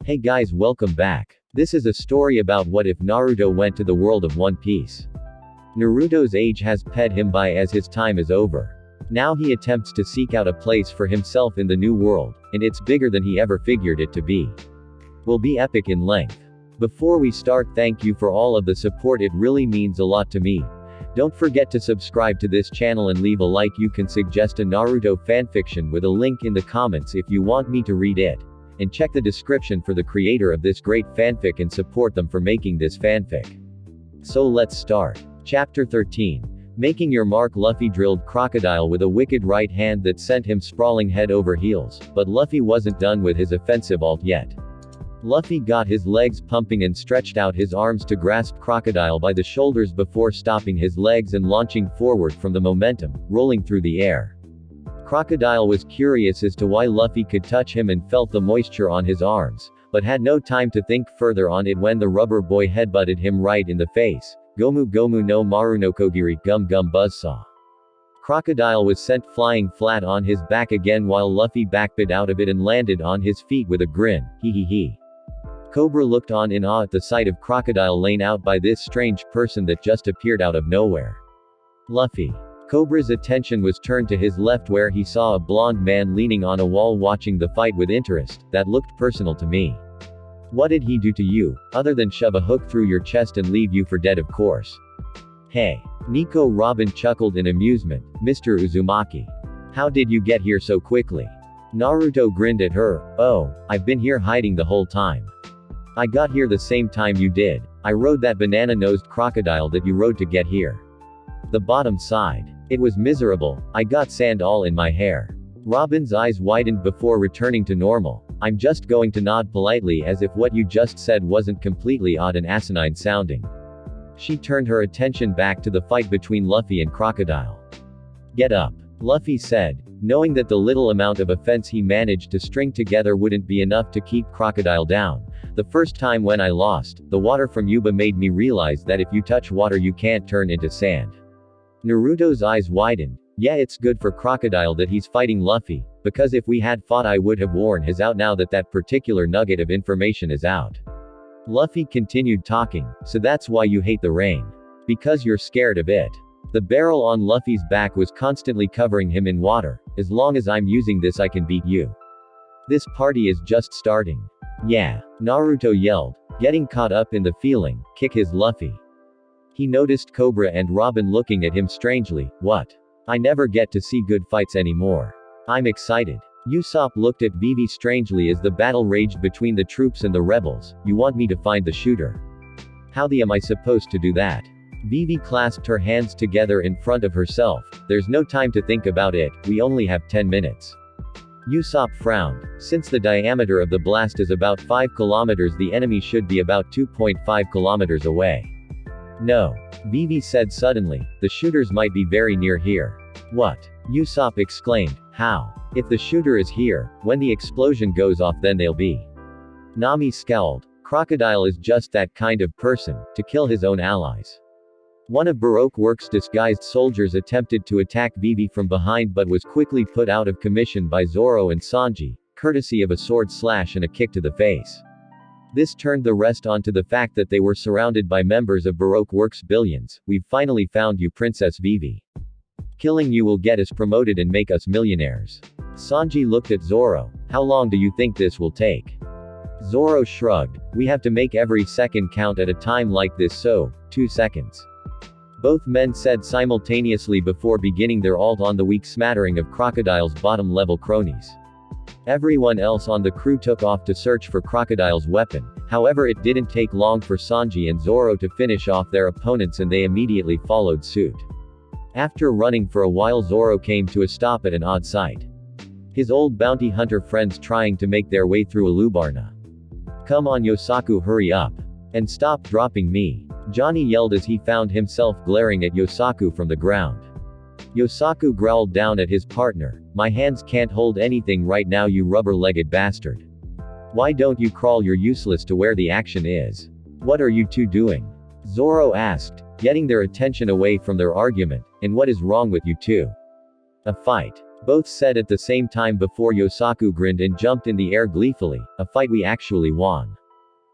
Hey guys, welcome back. This is a story about what if Naruto went to the world of One Piece. Naruto's age has passed him by as his time is over. Now he attempts to seek out a place for himself in the new world, and it's bigger than he ever figured it to be. Will be epic in length. Before we start, thank you for all of the support, it really means a lot to me. Don't forget to subscribe to this channel and leave a like. You can suggest a Naruto fanfiction with a link in the comments if you want me to read it. And check the description for the creator of this great fanfic and support them for making this fanfic. So let's start. Chapter 13. Making your mark. Luffy drilled Crocodile with a wicked right hand that sent him sprawling head over heels, but Luffy wasn't done with his offensive ult yet. Luffy got his legs pumping and stretched out his arms to grasp Crocodile by the shoulders before stopping his legs and launching forward from the momentum, rolling through the air. Crocodile was curious as to why Luffy could touch him and felt the moisture on his arms, but had no time to think further on it when the rubber boy headbutted him right in the face. Gomu Gomu no Maru no Kogiri Gum Gum Buzzsaw. Crocodile was sent flying flat on his back again while Luffy backped out of it and landed on his feet with a grin. Hee hee hee. Cobra looked on in awe at the sight of Crocodile laying out by this strange person that just appeared out of nowhere. Luffy. Cobra's attention was turned to his left where he saw a blonde man leaning on a wall watching the fight with interest. That looked personal to me. What did he do to you, other than shove a hook through your chest and leave you for dead, of course? Hey. Nico Robin chuckled in amusement. Mr. Uzumaki. How did you get here so quickly? Naruto grinned at her. Oh, I've been here hiding the whole time. I got here the same time you did. I rode that banana-nosed crocodile that you rode to get here. The bottom side. It was miserable. I got sand all in my hair. Robin's eyes widened before returning to normal. I'm just going to nod politely as if what you just said wasn't completely odd and asinine sounding. She turned her attention back to the fight between Luffy and Crocodile. Get up. Luffy said, knowing that the little amount of offense he managed to string together wouldn't be enough to keep Crocodile down. The first time when I lost, the water from Yuba made me realize that if you touch water you can't turn into sand. Naruto's eyes widened. Yeah, it's good for Crocodile that he's fighting Luffy, because if we had fought I would have worn his out now that that particular nugget of information is out. Luffy continued talking, so that's why you hate the rain. Because you're scared of it. The barrel on Luffy's back was constantly covering him in water. As long as I'm using this I can beat you. This party is just starting. Yeah. Naruto yelled, getting caught up in the feeling. Kick his Luffy. He noticed Cobra and Robin looking at him strangely. What? I never get to see good fights anymore. I'm excited. Usopp looked at Vivi strangely as the battle raged between the troops and the rebels. You want me to find the shooter? How the am I supposed to do that? Vivi clasped her hands together in front of herself. There's no time to think about it, we only have 10 minutes. Usopp frowned. Since the diameter of the blast is about 5 kilometers, the enemy should be about 2.5 kilometers away. No. Vivi said suddenly, the shooters might be very near here. What? Usopp exclaimed. How? If the shooter is here, when the explosion goes off then they'll be. Nami scowled. Crocodile is just that kind of person, to kill his own allies. One of Baroque Works' disguised soldiers attempted to attack Vivi from behind but was quickly put out of commission by Zoro and Sanji, courtesy of a sword slash and a kick to the face. This turned the rest onto the fact that they were surrounded by members of Baroque Works' billions. We've finally found you, Princess Vivi. Killing you will get us promoted and make us millionaires. Sanji looked at Zoro. How long do you think this will take? Zoro shrugged. We have to make every second count at a time like this, so 2 seconds. Both men said simultaneously before beginning their ult on the weak smattering of Crocodile's bottom-level cronies. Everyone else on the crew took off to search for Crocodile's weapon. However, it didn't take long for Sanji and Zoro to finish off their opponents and they immediately followed suit. After running for a while, Zoro came to a stop at an odd sight. His old bounty hunter friends trying to make their way through a Lubarna. Come on Yosaku, hurry up. And stop dropping me. Johnny yelled as he found himself glaring at Yosaku from the ground. Yosaku growled down at his partner. My hands can't hold anything right now, you rubber-legged bastard. Why don't you crawl? You're useless to where the action is. What are you two doing? Zoro asked, getting their attention away from their argument. And what is wrong with you two? A fight. Both said at the same time before Yosaku grinned and jumped in the air gleefully, a fight we actually won.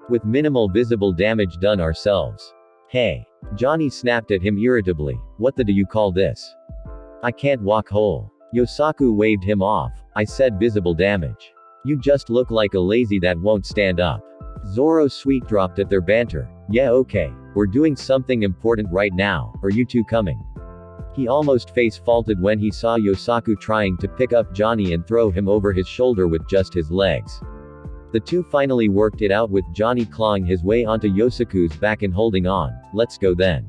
With minimal visible damage done ourselves. Hey. Johnny snapped at him irritably, what the do you call this? I can't walk whole. Yosaku waved him off, I said visible damage. You just look like a lazy that won't stand up. Zoro sweet dropped at their banter, yeah okay, we're doing something important right now, are you two coming? He almost face-faulted when he saw Yosaku trying to pick up Johnny and throw him over his shoulder with just his legs. The two finally worked it out with Johnny clawing his way onto Yosaku's back and holding on, let's go then.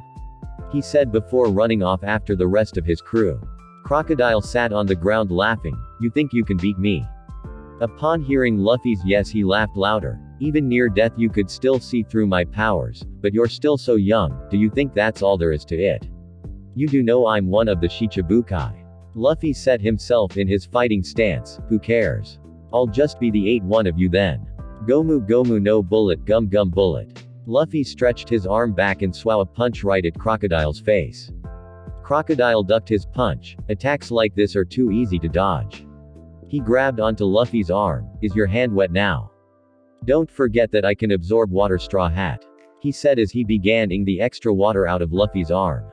He said before running off after the rest of his crew. Crocodile sat on the ground laughing, you think you can beat me? Upon hearing Luffy's yes he laughed louder, even near death you could still see through my powers, but you're still so young, do you think that's all there is to it? You do know I'm one of the Shichibukai. Luffy set himself in his fighting stance, who cares? I'll just be the 8-1 of you then. Gomu Gomu no bullet gum gum bullet. Luffy stretched his arm back and swung a punch right at Crocodile's face. Crocodile ducked his punch, attacks like this are too easy to dodge. He grabbed onto Luffy's arm, is your hand wet now? Don't forget that I can absorb water Straw Hat. He said as he began ing the extra water out of Luffy's arm.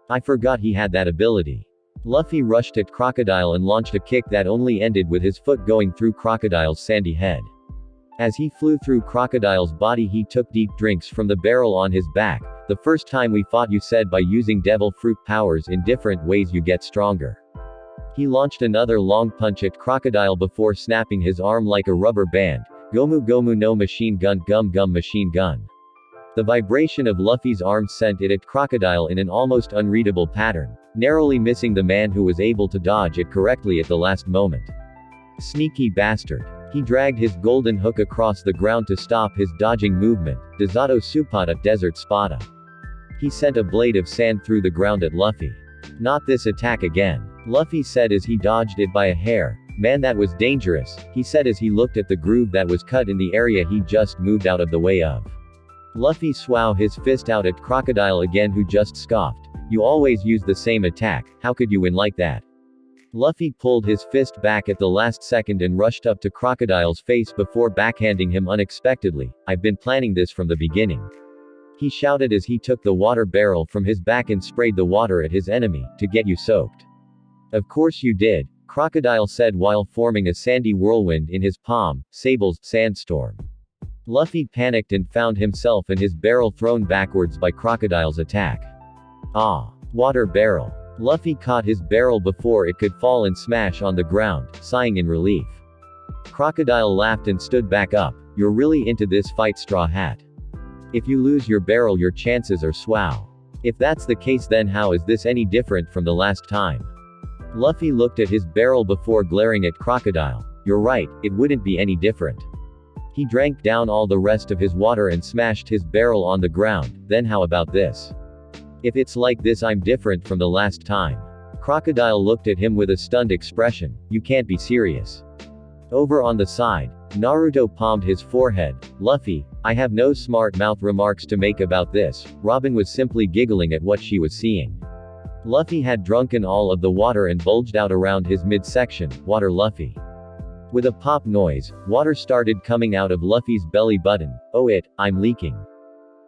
I forgot he had that ability. Luffy rushed at Crocodile and launched a kick that only ended with his foot going through Crocodile's sandy head. As he flew through Crocodile's body he took deep drinks from the barrel on his back. The first time we fought you said by using devil fruit powers in different ways you get stronger. He launched another long punch at Crocodile before snapping his arm like a rubber band. Gomu Gomu no machine gun gum gum machine gun. The vibration of Luffy's arm sent it at Crocodile in an almost unreadable pattern, narrowly missing the man who was able to dodge it correctly at the last moment. Sneaky bastard. He dragged his golden hook across the ground to stop his dodging movement, Desato Supata Desert Spada. He sent a blade of sand through the ground at Luffy. Not this attack again. Luffy said as he dodged it by a hair. Man that was dangerous, he said as he looked at the groove that was cut in the area he just moved out of the way of. Luffy swung his fist out at Crocodile again who just scoffed. You always use the same attack, how could you win like that? Luffy pulled his fist back at the last second and rushed up to Crocodile's face before backhanding him unexpectedly. I've been planning this from the beginning. He shouted as he took the water barrel from his back and sprayed the water at his enemy, to get you soaked. Of course you did, Crocodile said while forming a sandy whirlwind in his palm, Sable's sandstorm. Luffy panicked and found himself and his barrel thrown backwards by Crocodile's attack. Ah! Water barrel. Luffy caught his barrel before it could fall and smash on the ground, sighing in relief. Crocodile laughed and stood back up. You're really into this fight Straw Hat. If you lose your barrel your chances are swow. If that's the case then how is this any different from the last time? Luffy looked at his barrel before glaring at Crocodile. You're right, it wouldn't be any different. He drank down all the rest of his water and smashed his barrel on the ground, then how about this? If it's like this I'm different from the last time. Crocodile looked at him with a stunned expression, you can't be serious. Over on the side, Naruto palmed his forehead, Luffy, I have no smart mouth remarks to make about this, Robin was simply giggling at what she was seeing. Luffy had drunken all of the water and bulged out around his midsection, water Luffy. With a pop noise, water started coming out of Luffy's belly button. Oh I'm leaking.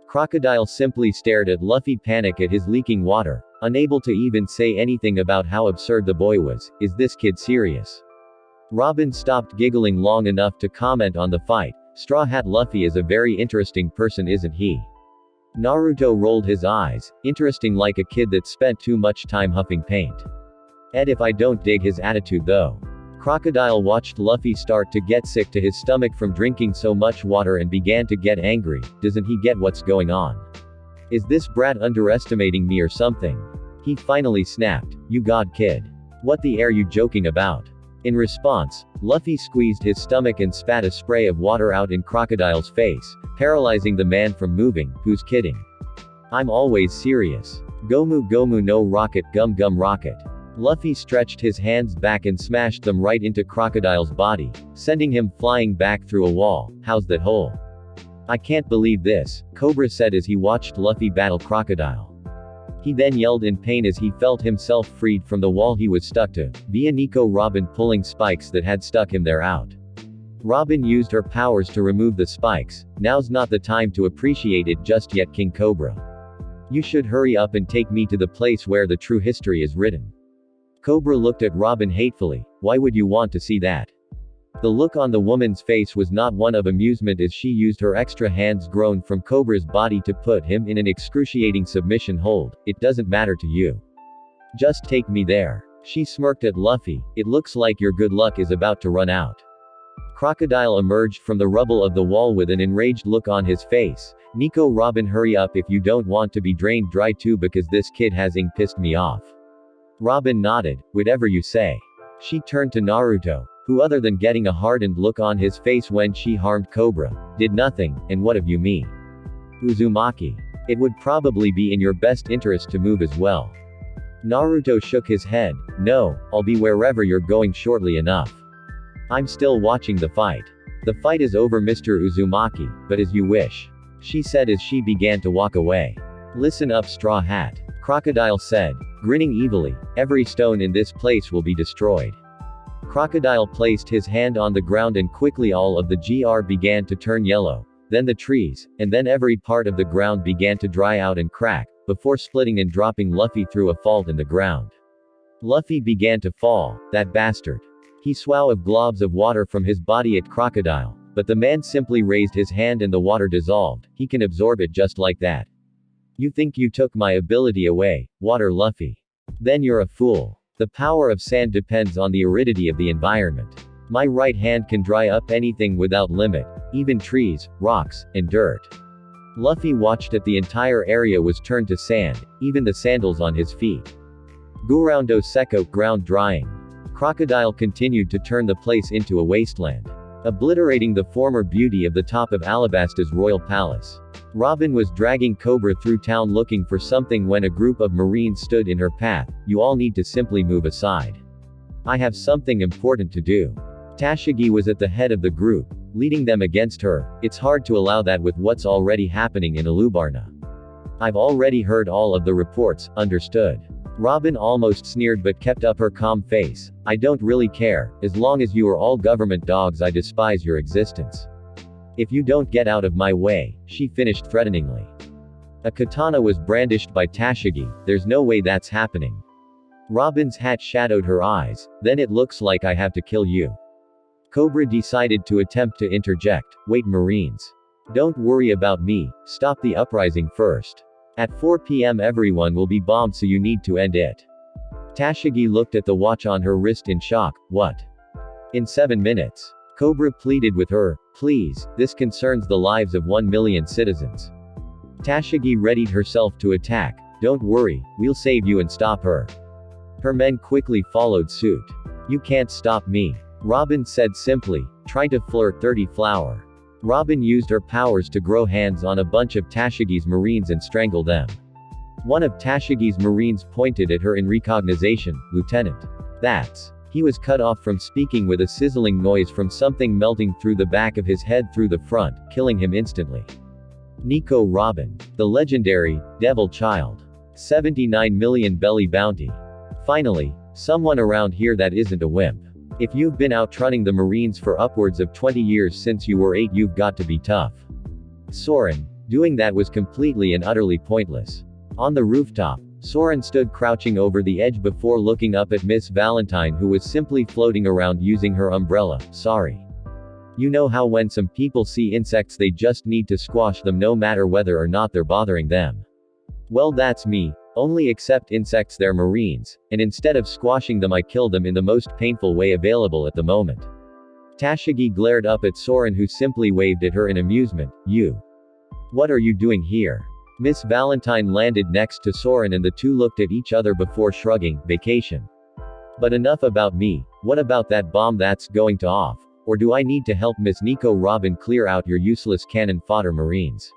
Crocodile simply stared at Luffy panic at his leaking water, unable to even say anything about how absurd the boy was. Is this kid serious? Robin stopped giggling long enough to comment on the fight. Straw Hat Luffy is a very interesting person isn't he? Naruto rolled his eyes, interesting like a kid that spent too much time huffing paint. If I don't dig his attitude though. Crocodile watched Luffy start to get sick to his stomach from drinking so much water and began to get angry. Doesn't he get what's going on? Is this brat underestimating me or something? He finally snapped. You god kid. What the air you joking about? In response, Luffy squeezed his stomach and spat a spray of water out in Crocodile's face, paralyzing the man from moving. Who's kidding? I'm always serious. Gomu Gomu no rocket gum gum rocket. Luffy stretched his hands back and smashed them right into Crocodile's body, sending him flying back through a wall. How's that hole? I can't believe this, Cobra said as he watched Luffy battle Crocodile. He then yelled in pain as he felt himself freed from the wall he was stuck to, via Nico Robin pulling spikes that had stuck him there out. Robin used her powers to remove the spikes. Now's not the time to appreciate it just yet, King Cobra. You should hurry up and take me to the place where the true history is written. Cobra looked at Robin hatefully. Why would you want to see that? The look on the woman's face was not one of amusement as she used her extra hands grown from Cobra's body to put him in an excruciating submission hold. It doesn't matter to you. Just take me there. She smirked at Luffy. It looks like your good luck is about to run out. Crocodile emerged from the rubble of the wall with an enraged look on his face. Nico Robin, hurry up if you don't want to be drained dry too, because this kid has pissed me off. Robin nodded. Whatever you say. She turned to Naruto, who, other than getting a hardened look on his face when she harmed Cobra, did nothing. And what of you, me? Uzumaki. It would probably be in your best interest to move as well. Naruto shook his head. No, I'll be wherever you're going shortly enough. I'm still watching the fight. The fight is over, Mr. Uzumaki, but as you wish. She said as she began to walk away. Listen up, Straw Hat. Crocodile said, grinning evilly. Every stone in this place will be destroyed. Crocodile placed his hand on the ground and quickly all of the GR began to turn yellow. Then the trees, and then every part of the ground began to dry out and crack, before splitting and dropping Luffy through a fault in the ground. Luffy began to fall. That bastard. He swallowed of globs of water from his body at Crocodile, but the man simply raised his hand and the water dissolved. He can absorb it just like that. You think you took my ability away, Water Luffy? Then you're a fool. The power of sand depends on the aridity of the environment. My right hand can dry up anything without limit, even trees, rocks, and dirt. Luffy watched as the entire area was turned to sand, even the sandals on his feet. Guroundo Seco, ground drying. Crocodile continued to turn the place into a wasteland, obliterating the former beauty of the top of Alabasta's royal palace. Robin was dragging Cobra through town looking for something when a group of Marines stood in her path. You all need to simply move aside. I have something important to do. Tashigi was at the head of the group, leading them against her. It's hard to allow that with what's already happening in Alubarna. I've already heard all of the reports, understood? Robin almost sneered but kept up her calm face. I don't really care, as long as you are all government dogs. I despise your existence. If you don't get out of my way, she finished threateningly. A katana was brandished by Tashigi. There's no way that's happening. Robin's hat shadowed her eyes. Then it looks like I have to kill you. Cobra decided to attempt to interject. Wait, Marines. Don't worry about me, stop the uprising first. At 4 p.m. everyone will be bombed, so you need to end it. Tashigi looked at the watch on her wrist in shock. What? In 7 minutes. Cobra pleaded with her. Please, this concerns the lives of 1 million citizens. Tashigi readied herself to attack. Don't worry, we'll save you and stop her. Her men quickly followed suit. You can't stop me. Robin said simply. Try to flirt, dirty flower. Robin used her powers to grow hands on a bunch of Tashigi's Marines and strangle them. One of Tashigi's Marines pointed at her in recognition. Lieutenant. That's. He was cut off from speaking with a sizzling noise from something melting through the back of his head through the front, killing him instantly. Nico Robin. The legendary, Devil Child. 79 million belly bounty. Finally, someone around here that isn't a wimp. If you've been outrunning the Marines for upwards of 20 years since you were 8, you've got to be tough. Soren. Doing that was completely and utterly pointless. On the rooftop, Soren stood crouching over the edge before looking up at Miss Valentine, who was simply floating around using her umbrella. Sorry. You know how when some people see insects they just need to squash them no matter whether or not they're bothering them. Well, that's me. Only except insects, they're Marines, and instead of squashing them I kill them in the most painful way available at the moment. Tashigi glared up at Soren, who simply waved at her in amusement. You. What are you doing here? Miss Valentine landed next to Soren and the two looked at each other before shrugging. Vacation. But enough about me. What about that bomb that's going to off? Or do I need to help Miss Nico Robin clear out your useless cannon fodder Marines?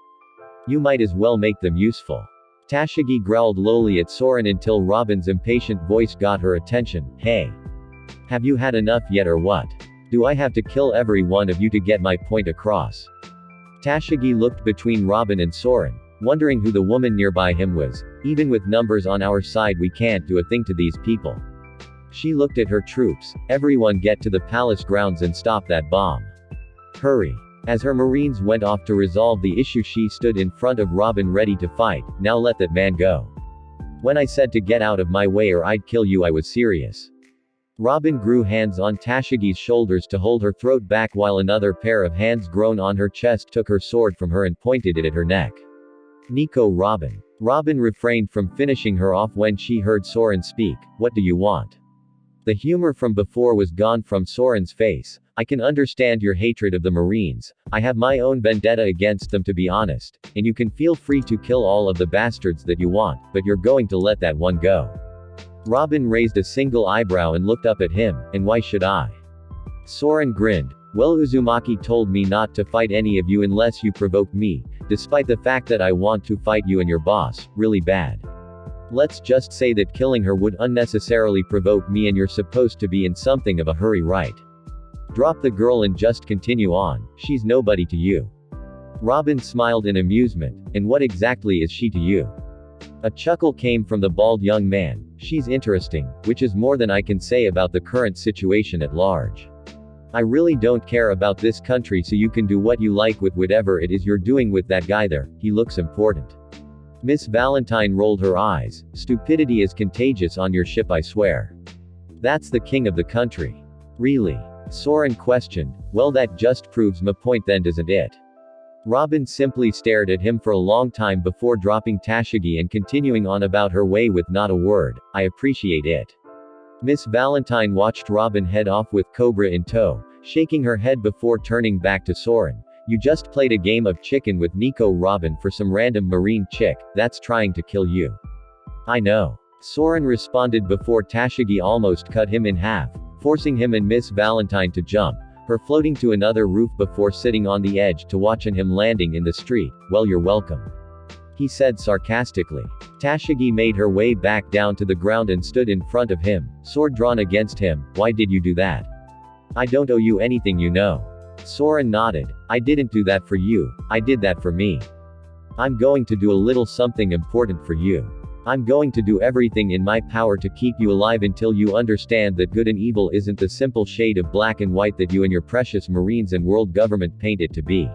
You might as well make them useful. Tashigi growled lowly at Soren until Robin's impatient voice got her attention. Hey. Have you had enough yet or what? Do I have to kill every one of you to get my point across? Tashigi looked between Robin and Soren. wondering who the woman nearby him was. Even with numbers on our side, we can't do a thing to these people. She looked at her troops. Everyone get to the palace grounds and stop that bomb. Hurry. As her Marines went off to resolve the issue, she stood in front of Robin ready to fight. Now let that man go. When I said to get out of my way or I'd kill you, I was serious. Robin grew hands on Tashigi's shoulders to hold her throat back while another pair of hands grown on her chest took her sword from her and pointed it at her neck. Nico Robin. Robin refrained from finishing her off when she heard Soren speak. What do you want? The humor from before was gone from Soren's face. I can understand your hatred of the Marines. I have my own vendetta against them, to be honest, and you can feel free to kill all of the bastards that you want, but you're going to let that one go. Robin raised a single eyebrow and looked up at him. And why should I? Soren grinned. Well, Uzumaki told me not to fight any of you unless you provoke me, despite the fact that I want to fight you and your boss, really bad. Let's just say that killing her would unnecessarily provoke me and you're supposed to be in something of a hurry, right? Drop the girl and just continue on. She's nobody to you. Robin smiled in amusement. And what exactly is she to you? A chuckle came from the bald young man. She's interesting, which is more than I can say about the current situation at large. I really don't care about this country, so you can do what you like with whatever it is you're doing with that guy there. He looks important. Miss Valentine rolled her eyes. Stupidity is contagious on your ship, I swear. That's the king of the country. Really? Soren questioned. Well, that just proves my point then, doesn't it? Robin simply stared at him for a long time before dropping Tashigi and continuing on about her way with not a word. I appreciate it. Miss Valentine watched Robin head off with Cobra in tow, shaking her head before turning back to Soren. You just played a game of chicken with Nico Robin for some random marine chick, that's trying to kill you. I know. Soren responded before Tashigi almost cut him in half, forcing him and Miss Valentine to jump, her floating to another roof before sitting on the edge to watch him landing in the street. Well, you're welcome, he said sarcastically. Tashigi made her way back down to the ground and stood in front of him, sword drawn against him. Why did you do that? I don't owe you anything, you know. Soren nodded. I didn't do that for you, I did that for me. I'm going to do a little something important for you. I'm going to do everything in my power to keep you alive until you understand that good and evil isn't the simple shade of black and white that you and your precious Marines and world government paint it to be.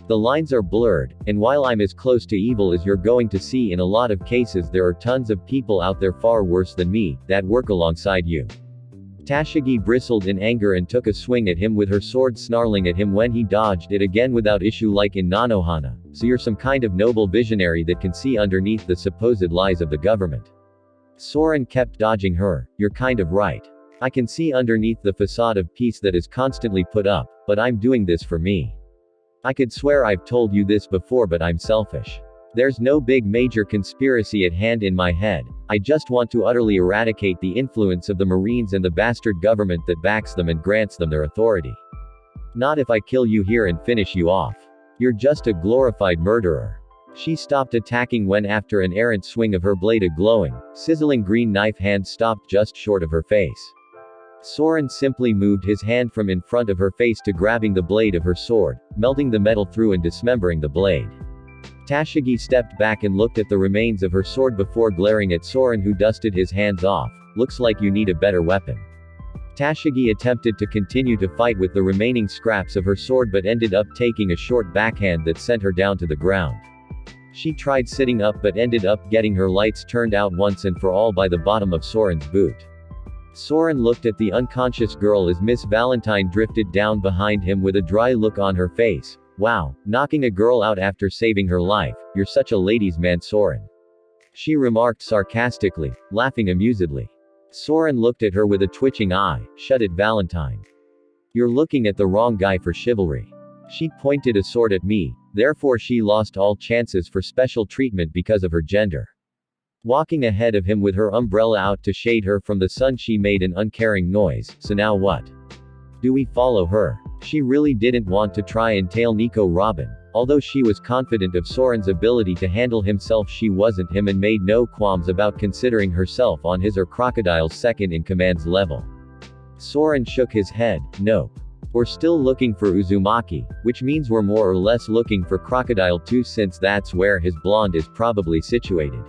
The lines are blurred, and while I'm as close to evil as you're going to see in a lot of cases, there are tons of people out there far worse than me, that work alongside you. Tashigi bristled in anger and took a swing at him with her sword, snarling at him when he dodged it again without issue like in Nanohana. So you're some kind of noble visionary that can see underneath the supposed lies of the government. Soren kept dodging her. You're kind of right. I can see underneath the facade of peace that is constantly put up, but I'm doing this for me. I could swear I've told you this before, but I'm selfish. There's no big major conspiracy at hand in my head. I just want to utterly eradicate the influence of the Marines and the bastard government that backs them and grants them their authority. Not if I kill you here and finish you off. You're just a glorified murderer. She stopped attacking when, after an errant swing of her blade, a glowing, sizzling green knife hand stopped just short of her face. Soren simply moved his hand from in front of her face to grabbing the blade of her sword, melting the metal through and dismembering the blade. Tashigi stepped back and looked at the remains of her sword before glaring at Soren, who dusted his hands off. Looks like you need a better weapon. Tashigi attempted to continue to fight with the remaining scraps of her sword but ended up taking a short backhand that sent her down to the ground. She tried sitting up but ended up getting her lights turned out once and for all by the bottom of Soren's boot. Soren looked at the unconscious girl as Miss Valentine drifted down behind him with a dry look on her face. Wow, knocking a girl out after saving her life. You're such a ladies' man, Soren. She remarked sarcastically, laughing amusedly. Soren looked at her with a twitching eye. Shut it, Valentine. You're looking at the wrong guy for chivalry. She pointed a sword at me, therefore she lost all chances for special treatment because of her gender. Walking ahead of him with her umbrella out to shade her from the sun, she made an uncaring noise. So now what? Do we follow her? She really didn't want to try and tail Nico Robin. Although she was confident of Soren's ability to handle himself, she wasn't him and made no qualms about considering herself on his or Crocodile's second-in-command's level. Soren shook his head. Nope. We're still looking for Uzumaki, which means we're more or less looking for Crocodile too, since that's where his blonde is probably situated.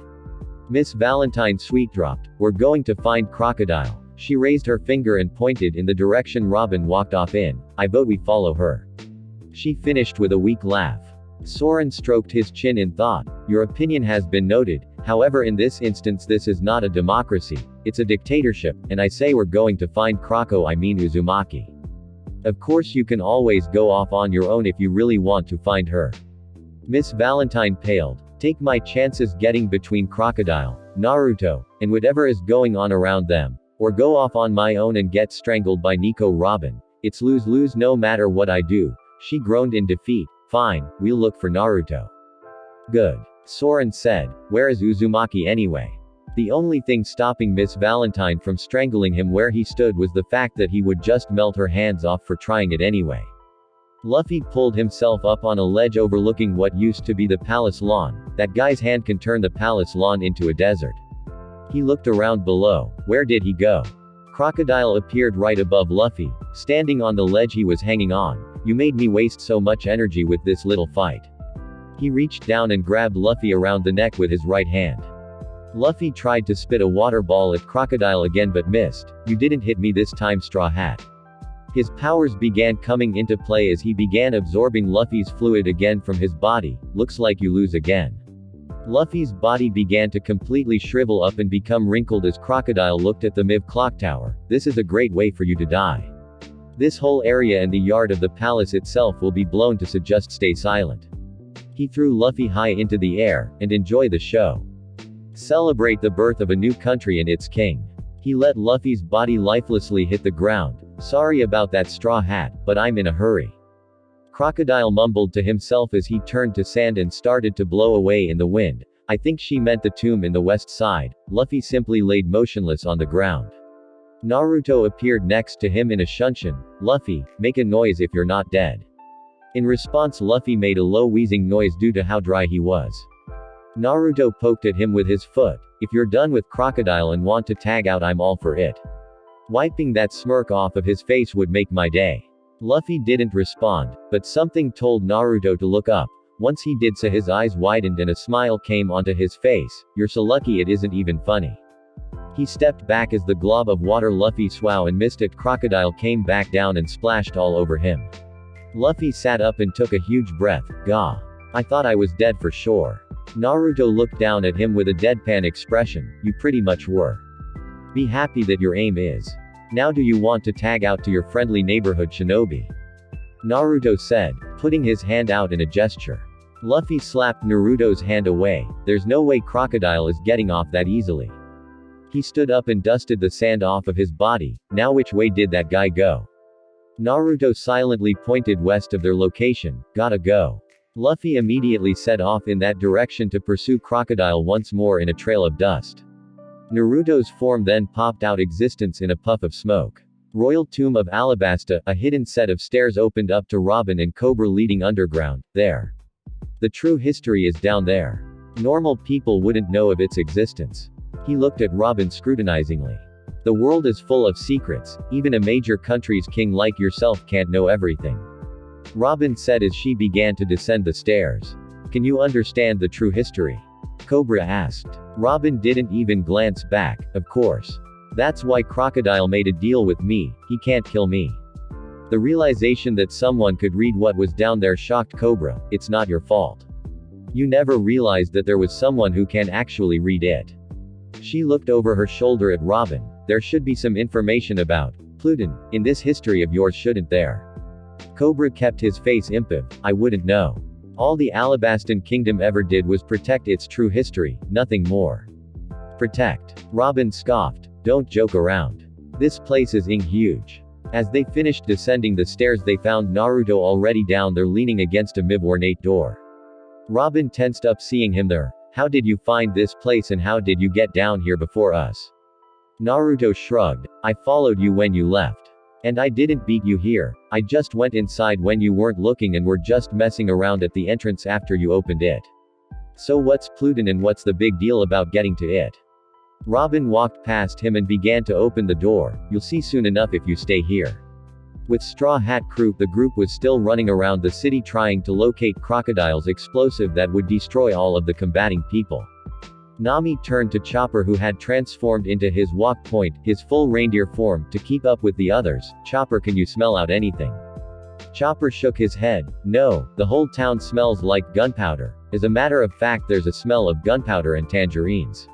Miss Valentine sweet dropped. We're going to find Crocodile. She raised her finger and pointed in the direction Robin walked off in. I vote we follow her. She finished with a weak laugh. Soren stroked his chin in thought. Your opinion has been noted. However, in this instance this is not a democracy. It's a dictatorship, and I say we're going to find Uzumaki. Of course you can always go off on your own if you really want to find her. Miss Valentine paled. Take my chances getting between Crocodile, Naruto, and whatever is going on around them. Or go off on my own and get strangled by Nico Robin. It's lose-lose no matter what I do. She groaned in defeat. Fine, we'll look for Naruto. Good. Soren said. Where is Uzumaki anyway? The only thing stopping Miss Valentine from strangling him where he stood was the fact that he would just melt her hands off for trying it anyway. Luffy pulled himself up on a ledge overlooking what used to be the palace lawn. That guy's hand can turn the palace lawn into a desert. He looked around below. Where did he go? Crocodile appeared right above Luffy, standing on the ledge he was hanging on. You made me waste so much energy with this little fight. He reached down and grabbed Luffy around the neck with his right hand. Luffy tried to spit a water ball at Crocodile again but missed. You didn't hit me this time, Straw Hat. His powers began coming into play as he began absorbing Luffy's fluid again from his body. Looks like you lose again. Luffy's body began to completely shrivel up and become wrinkled as Crocodile looked at the Miv clock tower. This is a great way for you to die. This whole area and the yard of the palace itself will be blown to, so just stay silent. He threw Luffy high into the air, and enjoy the show. Celebrate the birth of a new country and its king. He let Luffy's body lifelessly hit the ground. Sorry about that, Straw Hat, but I'm in a hurry. Crocodile mumbled to himself as he turned to sand and started to blow away in the wind. I think she meant the tomb in the west side. Luffy simply laid motionless on the ground. Naruto appeared next to him in a shunshin. Luffy, make a noise if you're not dead. In response, Luffy made a low wheezing noise due to how dry he was. Naruto poked at him with his foot. If you're done with Crocodile and want to tag out, I'm all for it. Wiping that smirk off of his face would make my day. Luffy didn't respond, but something told Naruto to look up. Once he did so, his eyes widened and a smile came onto his face. You're so lucky it isn't even funny. He stepped back as the glob of water Luffy swam and missed at Crocodile came back down and splashed all over him. Luffy sat up and took a huge breath. Gah. I thought I was dead for sure. Naruto looked down at him with a deadpan expression. You pretty much were. Be happy that your aim is. Now do you want to tag out to your friendly neighborhood shinobi? Naruto said, putting his hand out in a gesture. Luffy slapped Naruto's hand away. There's no way Crocodile is getting off that easily. He stood up and dusted the sand off of his body. Now which way did that guy go? Naruto silently pointed west of their location. Gotta go. Luffy immediately set off in that direction to pursue Crocodile once more in a trail of dust. Naruto's form then popped out existence in a puff of smoke. Royal Tomb of Alabasta, a hidden set of stairs opened up to Robin and Cobra leading underground. There. The true history is down there. Normal people wouldn't know of its existence. He looked at Robin scrutinizingly. The world is full of secrets, even a major country's king like yourself can't know everything. Robin said as she began to descend the stairs. Can you understand the true history? Cobra asked. Robin didn't even glance back. Of course. That's why Crocodile made a deal with me, he can't kill me. The realization that someone could read what was down there shocked Cobra. It's not your fault. You never realized that there was someone who can actually read it. She looked over her shoulder at Robin. There should be some information about Pluton in this history of yours, shouldn't there? Cobra kept his face impassive. I wouldn't know. All the Alabastan kingdom ever did was protect its true history, nothing more. Protect. Robin scoffed. Don't joke around. This place is huge. As they finished descending the stairs, they found Naruto already down there leaning against a ornate door. Robin tensed up seeing him there. How did you find this place and how did you get down here before us? Naruto shrugged. I followed you when you left. And I didn't beat you here. I just went inside when you weren't looking and were just messing around at the entrance after you opened it. So what's Pluton and what's the big deal about getting to it? Robin walked past him and began to open the door. You'll see soon enough if you stay here. With Straw Hat Crew, the group was still running around the city trying to locate Crocodile's explosive that would destroy all of the combating people. Nami turned to Chopper, who had transformed into his walk point, his full reindeer form, to keep up with the others. Chopper, can you smell out anything? Chopper shook his head. No, the whole town smells like gunpowder. As a matter of fact, there's a smell of gunpowder and tangerines.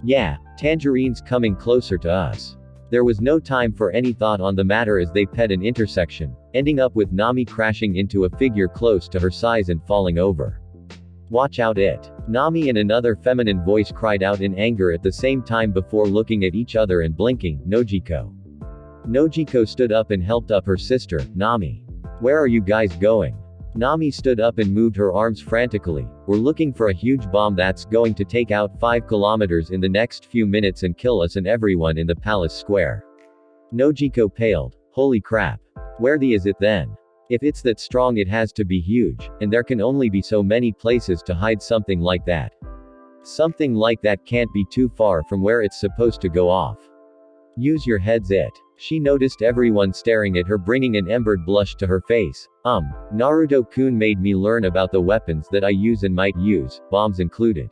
Yeah, tangerines coming closer to us. There was no time for any thought on the matter as they ped an intersection, ending up with Nami crashing into a figure close to her size and falling over. Watch out it. Nami and another feminine voice cried out in anger at the same time before looking at each other and blinking. Nojiko. Nojiko stood up and helped up her sister, Nami. Where are you guys going? Nami stood up and moved her arms frantically. We're looking for a huge bomb that's going to take out 5 kilometers in the next few minutes and kill us and everyone in the palace square. Nojiko paled. Holy crap. Where is it then? If it's that strong, it has to be huge, and there can only be so many places to hide something like that. Something like that can't be too far from where it's supposed to go off. Use your heads it. She noticed everyone staring at her, bringing an embered blush to her face. Naruto-kun made me learn about the weapons that I use and might use, bombs included.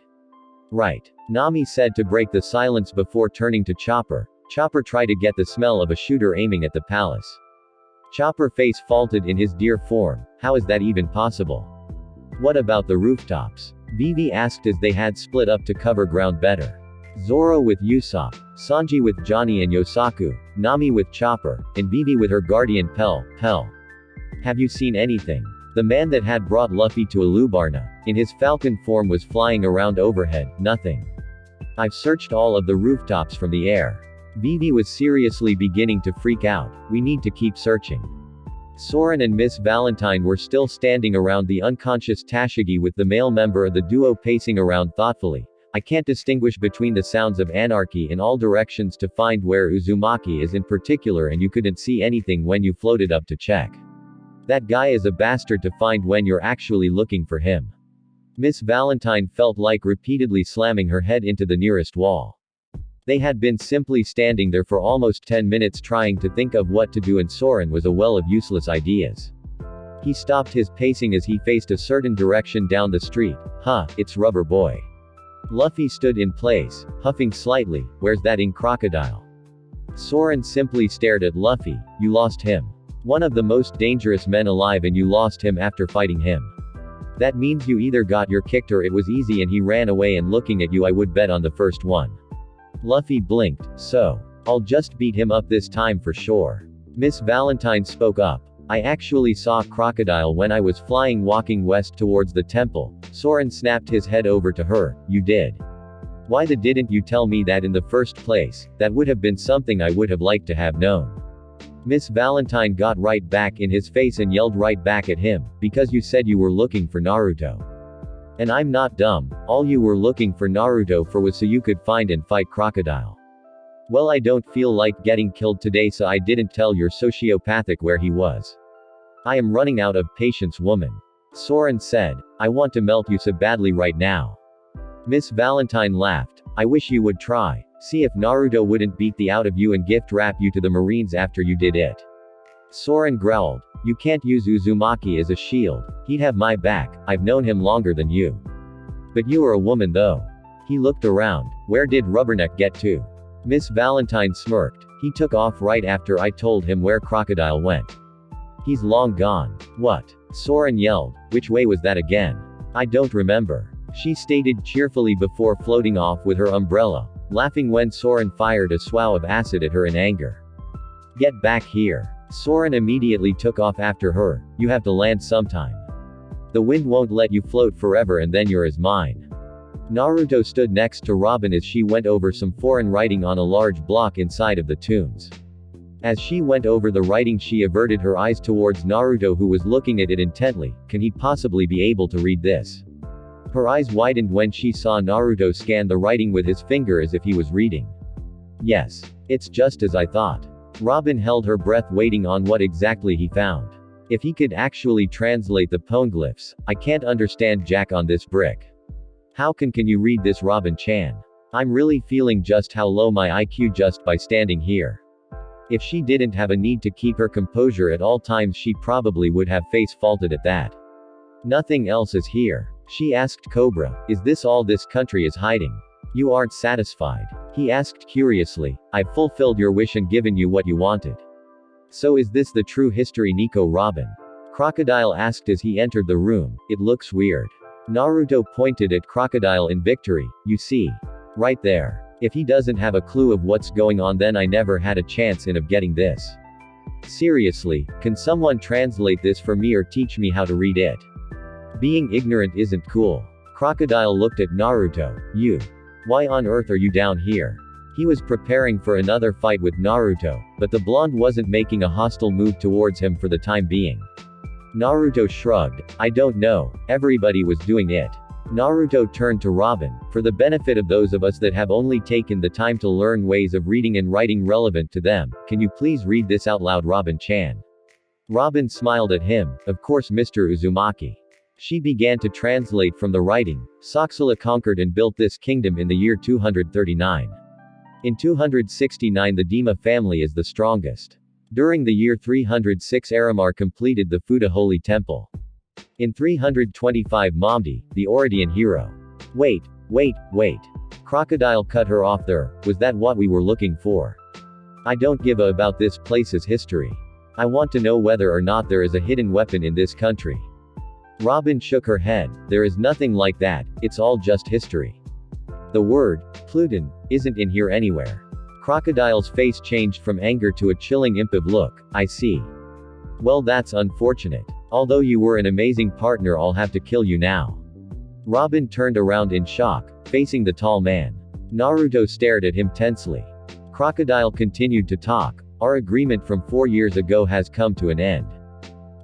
Right. Nami said to break the silence before turning to Chopper. Chopper tried to get the smell of a shooter aiming at the palace. Chopper face faulted in his deer form. How is that even possible? What about the rooftops? Vivi asked as they had split up to cover ground better. Zoro with Usopp, Sanji with Johnny and Yosaku, Nami with Chopper, and Vivi with her guardian Pell. Have you seen anything? The man that had brought Luffy to Alubarna, in his falcon form, was flying around overhead. Nothing. I've searched all of the rooftops from the air. Vivi was seriously beginning to freak out. We need to keep searching. Soren and Miss Valentine were still standing around the unconscious Tashigi with the male member of the duo pacing around thoughtfully. I can't distinguish between the sounds of anarchy in all directions to find where Uzumaki is in particular, and you couldn't see anything when you floated up to check. That guy is a bastard to find when you're actually looking for him. Miss Valentine felt like repeatedly slamming her head into the nearest wall. They had been simply standing there for almost 10 minutes trying to think of what to do, and Soren was a well of useless ideas. He stopped his pacing as he faced a certain direction down the street. It's Rubber Boy. Luffy stood in place, huffing slightly. Where's that ink crocodile? Soren simply stared at Luffy. You lost him. One of the most dangerous men alive, and you lost him after fighting him. That means you either got your kicked or it was easy and he ran away, and looking at you, I would bet on the first one. Luffy blinked. So, I'll just beat him up this time for sure. Miss Valentine spoke up. I actually saw Crocodile when I was flying walking west towards the temple. Soren snapped his head over to her. You did? Why didn't you tell me that in the first place? That would have been something I would have liked to have known. Miss Valentine got right back in his face and yelled right back at him. Because you said you were looking for Naruto. And I'm not dumb. All you were looking for Naruto for was so you could find and fight Crocodile. Well, I don't feel like getting killed today, so I didn't tell your sociopathic where he was. I am running out of patience, woman. Soren said. I want to melt you so badly right now. Miss Valentine laughed. I wish you would try. See if Naruto wouldn't beat the out of you and gift wrap you to the Marines after you did it. Soren growled. You can't use Uzumaki as a shield. He'd have my back. I've known him longer than you. But you are a woman though. He looked around. Where did Rubberneck get to? Miss Valentine smirked. He took off right after I told him where Crocodile went. He's long gone. What? Soren yelled. Which way was that again? I don't remember. She stated cheerfully before floating off with her umbrella, laughing when Soren fired a swathe of acid at her in anger. Get back here. Soren immediately took off after her. You have to land sometime. The wind won't let you float forever, and then you're as mine. Naruto stood next to Robin as she went over some foreign writing on a large block inside of the tombs. As she went over the writing, she averted her eyes towards Naruto, who was looking at it intently. Can he possibly be able to read this? Her eyes widened when she saw Naruto scan the writing with his finger as if he was reading. Yes. It's just as I thought. Robin held her breath, waiting on what exactly he found. If he could actually translate the poneglyphs. I can't understand jack on this brick. How can you read this, Robin-chan? I'm really feeling just how low my IQ just by standing here. If she didn't have a need to keep her composure at all times, she probably would have face faulted at that. Nothing else is here. She asked Cobra, is this all this country is hiding? You aren't satisfied? He asked curiously. I've fulfilled your wish and given you what you wanted. So is this the true history, Nico Robin? Crocodile asked as he entered the room. It looks weird. Naruto pointed at Crocodile in victory. You see? Right there. If he doesn't have a clue of what's going on, then I never had a chance of getting this. Seriously, can someone translate this for me or teach me how to read it? Being ignorant isn't cool. Crocodile looked at Naruto. You. Why on earth are you down here? He was preparing for another fight with Naruto, but the blonde wasn't making a hostile move towards him for the time being. Naruto shrugged. I don't know, everybody was doing it. Naruto turned to Robin. For the benefit of those of us that have only taken the time to learn ways of reading and writing relevant to them, can you please read this out loud, Robin-chan? Robin smiled at him. Of course, Mr. Uzumaki. She began to translate from the writing. Soxala conquered and built this kingdom in the year 239. In 269 the Dima family is the strongest. During the year 306 Aramar completed the Fuda Holy Temple. In 325 Mamdi, the Oridian hero. Wait. Crocodile cut her off there. Was that what we were looking for? I don't give a about this place's history. I want to know whether or not there is a hidden weapon in this country. Robin shook her head. There is nothing like that, it's all just history. The word, Pluton, isn't in here anywhere. Crocodile's face changed from anger to a chilling impive look. I see. Well, that's unfortunate. Although you were an amazing partner, I'll have to kill you now. Robin turned around in shock, facing the tall man. Naruto stared at him tensely. Crocodile continued to talk. Our agreement from 4 years ago has come to an end.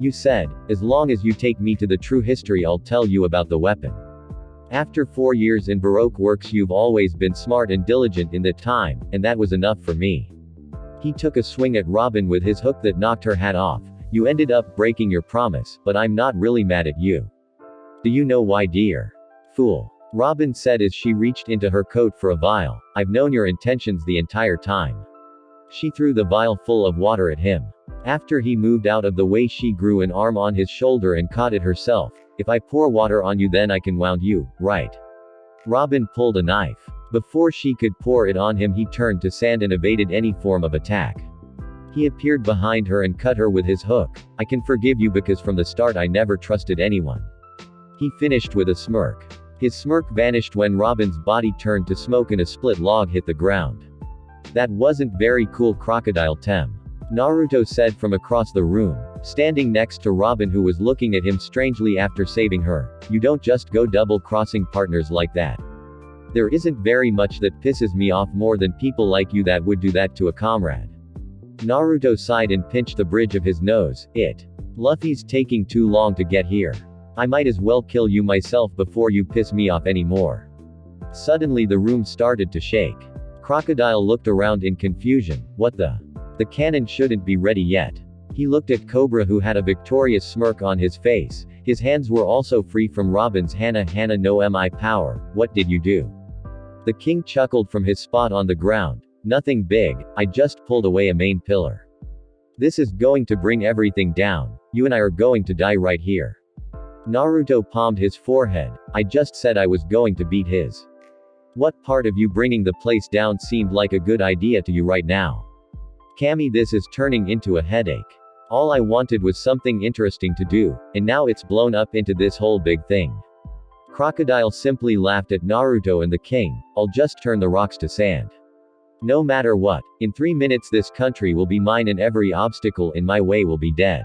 You said, as long as you take me to the true history, I'll tell you about the weapon. After 4 years in Baroque works, you've always been smart and diligent in that time, and that was enough for me. He took a swing at Robin with his hook that knocked her hat off. You ended up breaking your promise, but I'm not really mad at you. Do you know why, dear? Fool. Robin said as she reached into her coat for a vial. I've known your intentions the entire time. She threw the vial full of water at him. After he moved out of the way, she grew an arm on his shoulder and caught it herself. If I pour water on you, then I can wound you, right? Robin pulled a knife. Before she could pour it on him, he turned to sand and evaded any form of attack. He appeared behind her and cut her with his hook. I can forgive you because from the start I never trusted anyone. He finished with a smirk. His smirk vanished when Robin's body turned to smoke and a split log hit the ground. That wasn't very cool, Crocodile Tem. Naruto said from across the room, standing next to Robin, who was looking at him strangely after saving her. You don't just go double-crossing partners like that. There isn't very much that pisses me off more than people like you that would do that to a comrade. Naruto sighed and pinched the bridge of his nose. Luffy's taking too long to get here. I might as well kill you myself before you piss me off anymore. Suddenly the room started to shake. Crocodile looked around in confusion. What the? The cannon shouldn't be ready yet. He looked at Cobra, who had a victorious smirk on his face. His hands were also free from Robin's Hana no Mi power. What did you do? The king chuckled from his spot on the ground. Nothing big, I just pulled away a main pillar. This is going to bring everything down. You and I are going to die right here. Naruto palmed his forehead. I just said I was going to beat his. What part of you bringing the place down seemed like a good idea to you right now? Kami, this is turning into a headache. All I wanted was something interesting to do, and now it's blown up into this whole big thing. Crocodile simply laughed at Naruto and the king. I'll just turn the rocks to sand. No matter what, in 3 minutes this country will be mine and every obstacle in my way will be dead.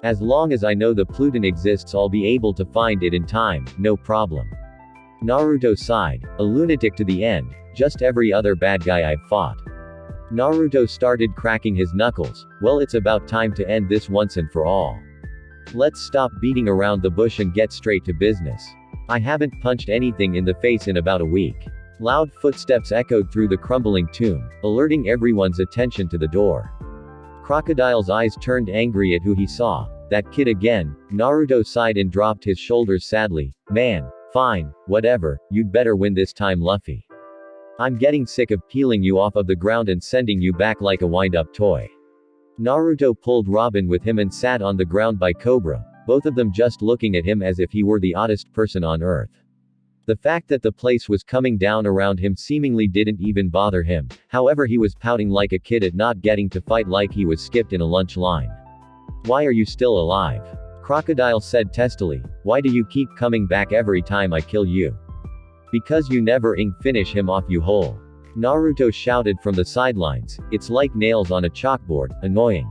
As long as I know the Pluton exists, I'll be able to find it in time, no problem. Naruto sighed. A lunatic to the end, just every other bad guy I've fought. Naruto started cracking his knuckles. Well, it's about time to end this once and for all. Let's stop beating around the bush and get straight to business. I haven't punched anything in the face in about a week. Loud footsteps echoed through the crumbling tomb, alerting everyone's attention to the door. Crocodile's eyes turned angry at who he saw. That kid again. Naruto sighed and dropped his shoulders sadly. Man, fine, whatever, you'd better win this time, Luffy. I'm getting sick of peeling you off of the ground and sending you back like a wind-up toy. Naruto pulled Robin with him and sat on the ground by Cobra, both of them just looking at him as if he were the oddest person on earth. The fact that the place was coming down around him seemingly didn't even bother him, however he was pouting like a kid at not getting to fight like he was skipped in a lunch line. Why are you still alive? Crocodile said testily, why do you keep coming back every time I kill you? Because you never finish him off you whole. Naruto shouted from the sidelines, it's like nails on a chalkboard, annoying.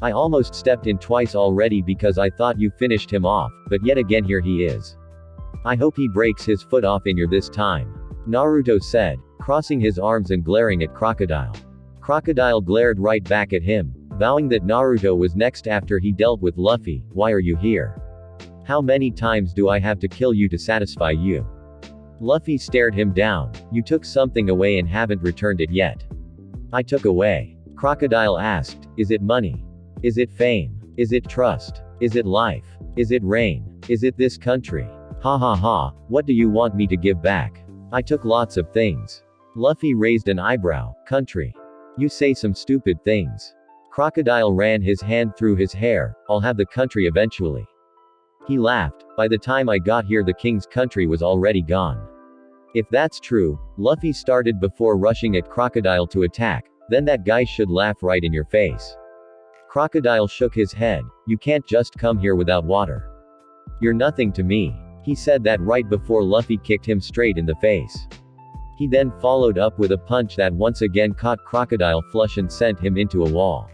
I almost stepped in twice already because I thought you finished him off, but yet again here he is. I hope he breaks his foot off in your this time. Naruto said, crossing his arms and glaring at Crocodile. Crocodile glared right back at him, vowing that Naruto was next after he dealt with Luffy. Why are you here? How many times do I have to kill you to satisfy you? Luffy stared him down. You took something away and haven't returned it yet. I took away. Crocodile asked, is it money? Is it fame? Is it trust? Is it life? Is it rain? Is it this country? Ha ha ha, what do you want me to give back? I took lots of things. Luffy raised an eyebrow. Country. You say some stupid things. Crocodile ran his hand through his hair. I'll have the country eventually. He laughed. By the time I got here the king's country was already gone. If that's true, Luffy started before rushing at Crocodile to attack, then that guy should laugh right in your face. Crocodile shook his head. You can't just come here without water. You're nothing to me. He said that right before Luffy kicked him straight in the face. He then followed up with a punch that once again caught Crocodile flush and sent him into a wall.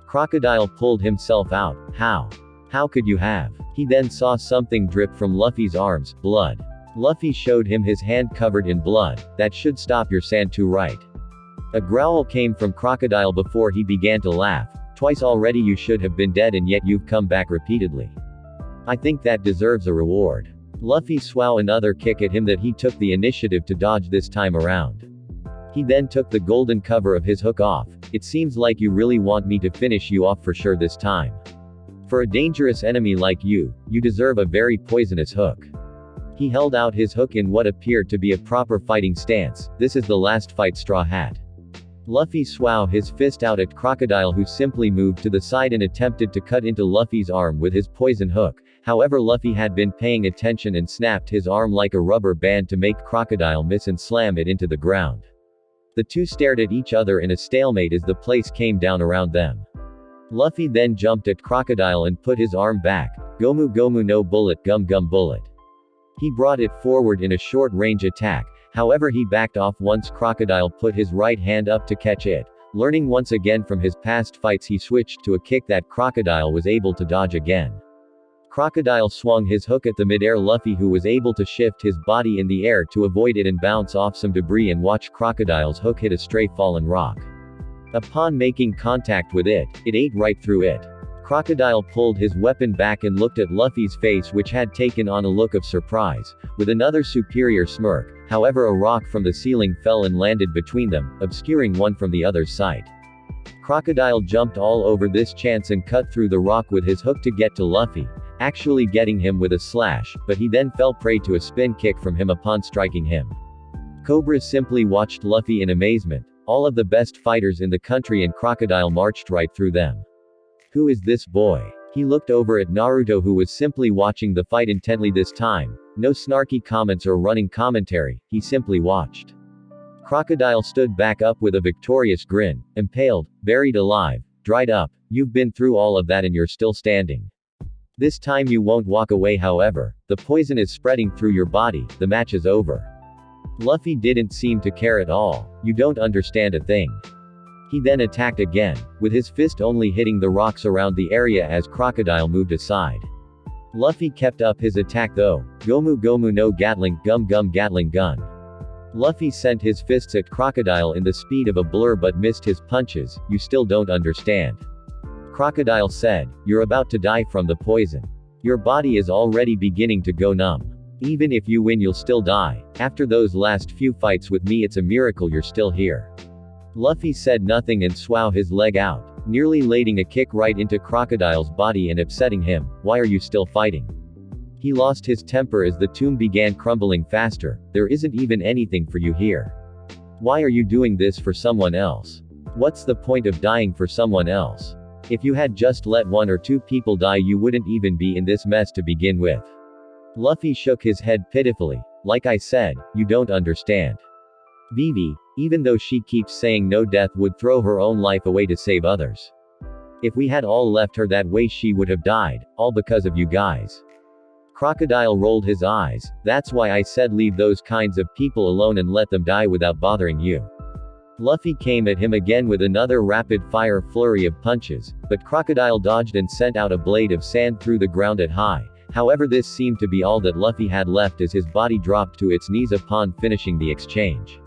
Crocodile pulled himself out. How? How could you have? He then saw something drip from Luffy's arms, blood. Luffy showed him his hand covered in blood. That should stop your sand too right. A growl came from Crocodile before he began to laugh. Twice already you should have been dead and yet you've come back repeatedly. I think that deserves a reward. Luffy swung another kick at him that he took the initiative to dodge this time around. He then took the golden cover of his hook off. It seems like you really want me to finish you off for sure this time. For a dangerous enemy like you, you deserve a very poisonous hook. He held out his hook in what appeared to be a proper fighting stance. This is the last fight, Straw Hat. Luffy swung his fist out at Crocodile, who simply moved to the side and attempted to cut into Luffy's arm with his poison hook. However, Luffy had been paying attention and snapped his arm like a rubber band to make Crocodile miss and slam it into the ground. The two stared at each other in a stalemate as the place came down around them. Luffy then jumped at Crocodile and put his arm back. Gomu Gomu no bullet, gum gum bullet. He brought it forward in a short-range attack, however he backed off once Crocodile put his right hand up to catch it. Learning once again from his past fights, he switched to a kick that Crocodile was able to dodge again. Crocodile swung his hook at the mid-air Luffy, who was able to shift his body in the air to avoid it and bounce off some debris and watch Crocodile's hook hit a stray fallen rock. Upon making contact with it, it ate right through it. Crocodile pulled his weapon back and looked at Luffy's face, which had taken on a look of surprise, with another superior smirk. However, a rock from the ceiling fell and landed between them, obscuring one from the other's sight. Crocodile jumped all over this chance and cut through the rock with his hook to get to Luffy, actually getting him with a slash, but he then fell prey to a spin kick from him upon striking him. Cobra simply watched Luffy in amazement. All of the best fighters in the country and Crocodile marched right through them. Who is this boy? He looked over at Naruto, who was simply watching the fight intently this time. No snarky comments or running commentary, he simply watched. Crocodile stood back up with a victorious grin. Impaled, buried alive, dried up. You've been through all of that and you're still standing. This time you won't walk away, however. The poison is spreading through your body. The match is over. Luffy didn't seem to care at all. You don't understand a thing. He then attacked again, with his fist only hitting the rocks around the area as Crocodile moved aside. Luffy kept up his attack though. Gomu Gomu no Gatling, Gum Gum Gatling Gun. Luffy sent his fists at Crocodile in the speed of a blur but missed his punches. You still don't understand. Crocodile said, you're about to die from the poison. Your body is already beginning to go numb. Even if you win you'll still die. After those last few fights with me it's a miracle you're still here. Luffy said nothing and swung his leg out, nearly landing a kick right into Crocodile's body and upsetting him. Why are you still fighting? He lost his temper as the tomb began crumbling faster. There isn't even anything for you here. Why are you doing this for someone else? What's the point of dying for someone else? If you had just let 1 or 2 people die, you wouldn't even be in this mess to begin with. Luffy shook his head pitifully. Like I said, you don't understand. Vivi, even though she keeps saying no, death would throw her own life away to save others. If we had all left her that way, she would have died, all because of you guys. Crocodile rolled his eyes. That's why I said leave those kinds of people alone and let them die without bothering you. Luffy came at him again with another rapid-fire flurry of punches, but Crocodile dodged and sent out a blade of sand through the ground at high. However, this seemed to be all that Luffy had left as his body dropped to its knees upon finishing the exchange.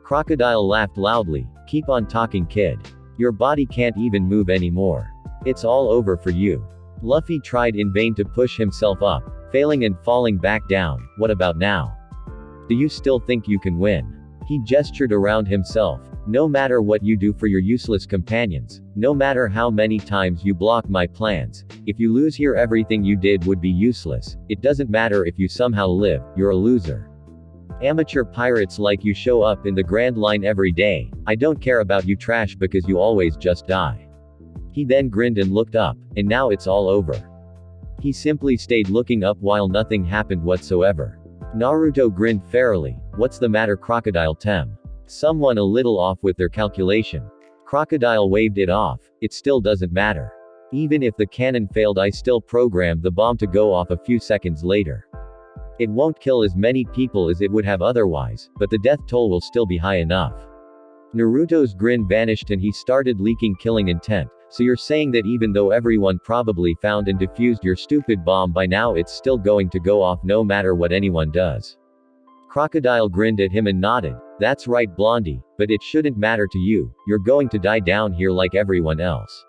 Crocodile laughed loudly. Keep on talking, kid. Your body can't even move anymore. It's all over for you. Luffy tried in vain to push himself up, failing and falling back down. What about now? Do you still think you can win? He gestured around himself. No matter what you do for your useless companions, no matter how many times you block my plans, if you lose here, everything you did would be useless. It doesn't matter if you somehow live, you're a loser. Amateur pirates like you show up in the Grand Line every day. I don't care about you trash because you always just die. He then grinned and looked up, and now it's all over. He simply stayed looking up while nothing happened whatsoever. Naruto grinned fairly. What's the matter, Crocodile Tem? Someone a little off with their calculation. Crocodile waved it off. It still doesn't matter. Even if the cannon failed, I still programmed the bomb to go off a few seconds later. It won't kill as many people as it would have otherwise, but the death toll will still be high enough. Naruto's grin vanished and he started leaking killing intent. So you're saying that even though everyone probably found and defused your stupid bomb by now, it's still going to go off no matter what anyone does? Crocodile grinned at him and nodded. That's right, Blondie, but it shouldn't matter to you. You're going to die down here like everyone else.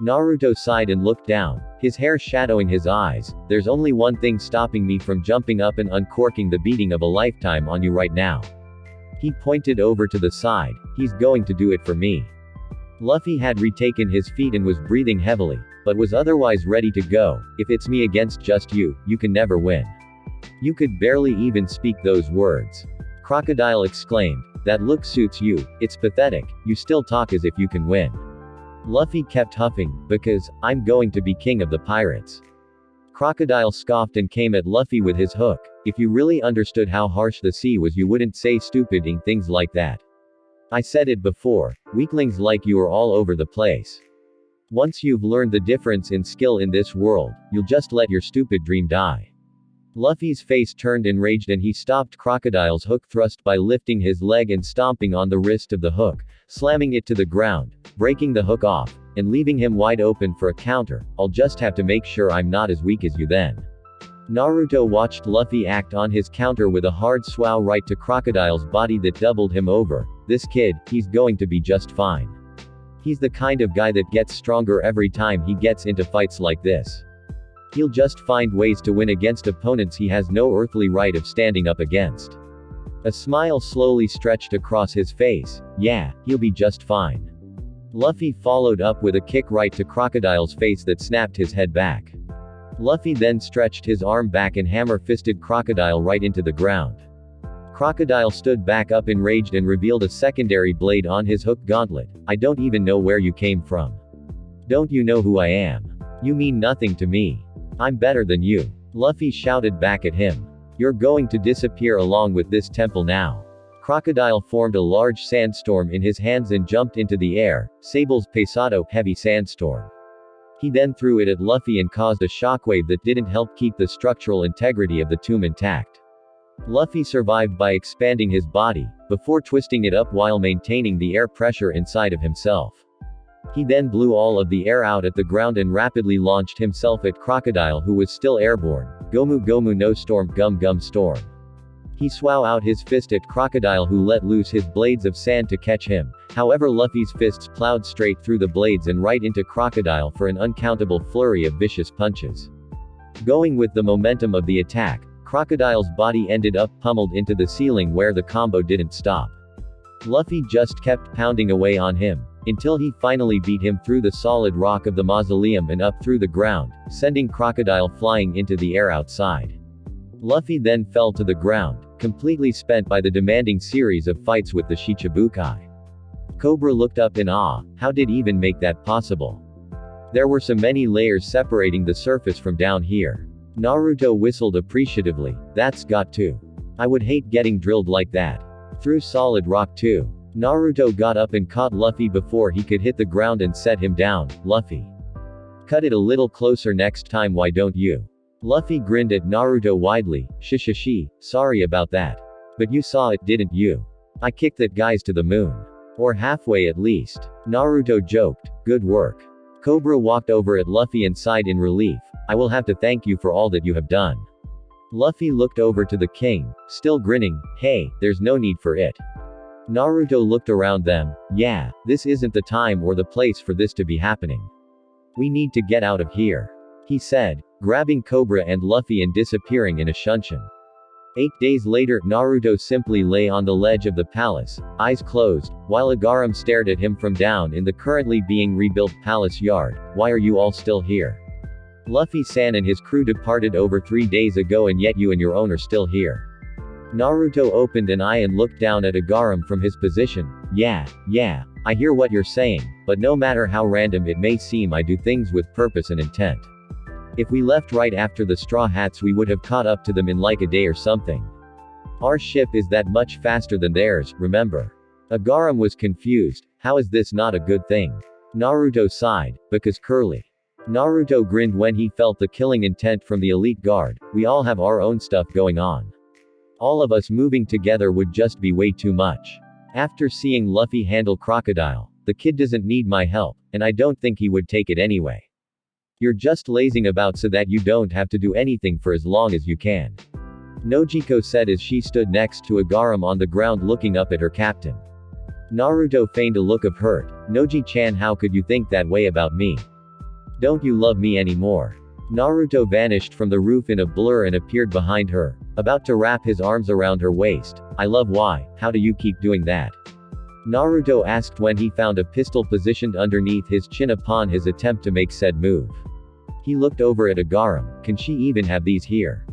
Naruto sighed and looked down, his hair shadowing his eyes. There's only one thing stopping me from jumping up and uncorking the beating of a lifetime on you right now. He pointed over to the side. He's going to do it for me. Luffy had retaken his feet and was breathing heavily, but was otherwise ready to go. If it's me against just you, you can never win. You could barely even speak those words. Crocodile exclaimed. That look suits you. It's pathetic. You still talk as if you can win. Luffy kept huffing, because I'm going to be king of the pirates. Crocodile scoffed and came at Luffy with his hook. If you really understood how harsh the sea was, you wouldn't say stupid things like that. I said it before, weaklings like you are all over the place. Once you've learned the difference in skill in this world, you'll just let your stupid dream die. Luffy's face turned enraged and he stopped Crocodile's hook thrust by lifting his leg and stomping on the wrist of the hook, slamming it to the ground, breaking the hook off, and leaving him wide open for a counter. I'll just have to make sure I'm not as weak as you then. Naruto watched Luffy act on his counter with a hard swow right to Crocodile's body that doubled him over. This kid, he's going to be just fine. He's the kind of guy that gets stronger every time he gets into fights like this. He'll just find ways to win against opponents he has no earthly right of standing up against. A smile slowly stretched across his face. Yeah, he'll be just fine. Luffy followed up with a kick right to Crocodile's face that snapped his head back. Luffy then stretched his arm back and hammer-fisted Crocodile right into the ground. Crocodile stood back up enraged and revealed a secondary blade on his hook gauntlet. I don't even know where you came from. Don't you know who I am? You mean nothing to me. I'm better than you. Luffy shouted back at him. You're going to disappear along with this temple now. Crocodile formed a large sandstorm in his hands and jumped into the air. Sable's pesado, heavy sandstorm. He then threw it at Luffy and caused a shockwave that didn't help keep the structural integrity of the tomb intact. Luffy survived by expanding his body, before twisting it up while maintaining the air pressure inside of himself. He then blew all of the air out at the ground and rapidly launched himself at Crocodile, who was still airborne. Gomu Gomu no storm, gum gum storm. He swung out his fist at Crocodile, who let loose his blades of sand to catch him. However, Luffy's fists plowed straight through the blades and right into Crocodile for an uncountable flurry of vicious punches. Going with the momentum of the attack, Crocodile's body ended up pummeled into the ceiling where the combo didn't stop. Luffy just kept pounding away on him, until he finally beat him through the solid rock of the mausoleum and up through the ground, sending Crocodile flying into the air outside. Luffy then fell to the ground, completely spent by the demanding series of fights with the Shichibukai. Cobra looked up in awe. How did even make that possible? There were so many layers separating the surface from down here. Naruto whistled appreciatively. That's got to. I would hate getting drilled like that. Through solid rock too. Naruto got up and caught Luffy before he could hit the ground and set him down. Luffy. Cut it a little closer next time, why don't you? Luffy grinned at Naruto widely. Shishishi, sorry about that. But you saw it, didn't you? I kicked that guys to the moon. Or halfway at least. Naruto joked. Good work. Cobra walked over at Luffy and sighed in relief. I will have to thank you for all that you have done. Luffy looked over to the king, still grinning. Hey, there's no need for it. Naruto looked around them. Yeah, this isn't the time or the place for this to be happening. We need to get out of here, he said, grabbing Cobra and Luffy and disappearing in a shunshin. 8 days later, Naruto simply lay on the ledge of the palace, eyes closed, while Agaram stared at him from down in the currently being rebuilt palace yard. Why are you all still here? Luffy-san and his crew departed over 3 days ago and yet you and your own are still here. Naruto opened an eye and looked down at Agaram from his position. Yeah, I hear what you're saying, but no matter how random it may seem, I do things with purpose and intent. If we left right after the Straw Hats, we would have caught up to them in like a day or something. Our ship is that much faster than theirs, remember? Agaram was confused. How is this not a good thing? Naruto sighed, because Curly. Naruto grinned when he felt the killing intent from the elite guard. We all have our own stuff going on. All of us moving together would just be way too much. After seeing Luffy handle Crocodile, the kid doesn't need my help, and I don't think he would take it anyway. You're just lazing about so that you don't have to do anything for as long as you can. Nojiko said as she stood next to Agaram on the ground looking up at her captain. Naruto feigned a look of hurt. Noji-chan, how could you think that way about me? Don't you love me anymore? Naruto vanished from the roof in a blur and appeared behind her, about to wrap his arms around her waist. I love why, how do you keep doing that? Naruto asked when he found a pistol positioned underneath his chin upon his attempt to make said move. He looked over at Agaram. Can she even have these here?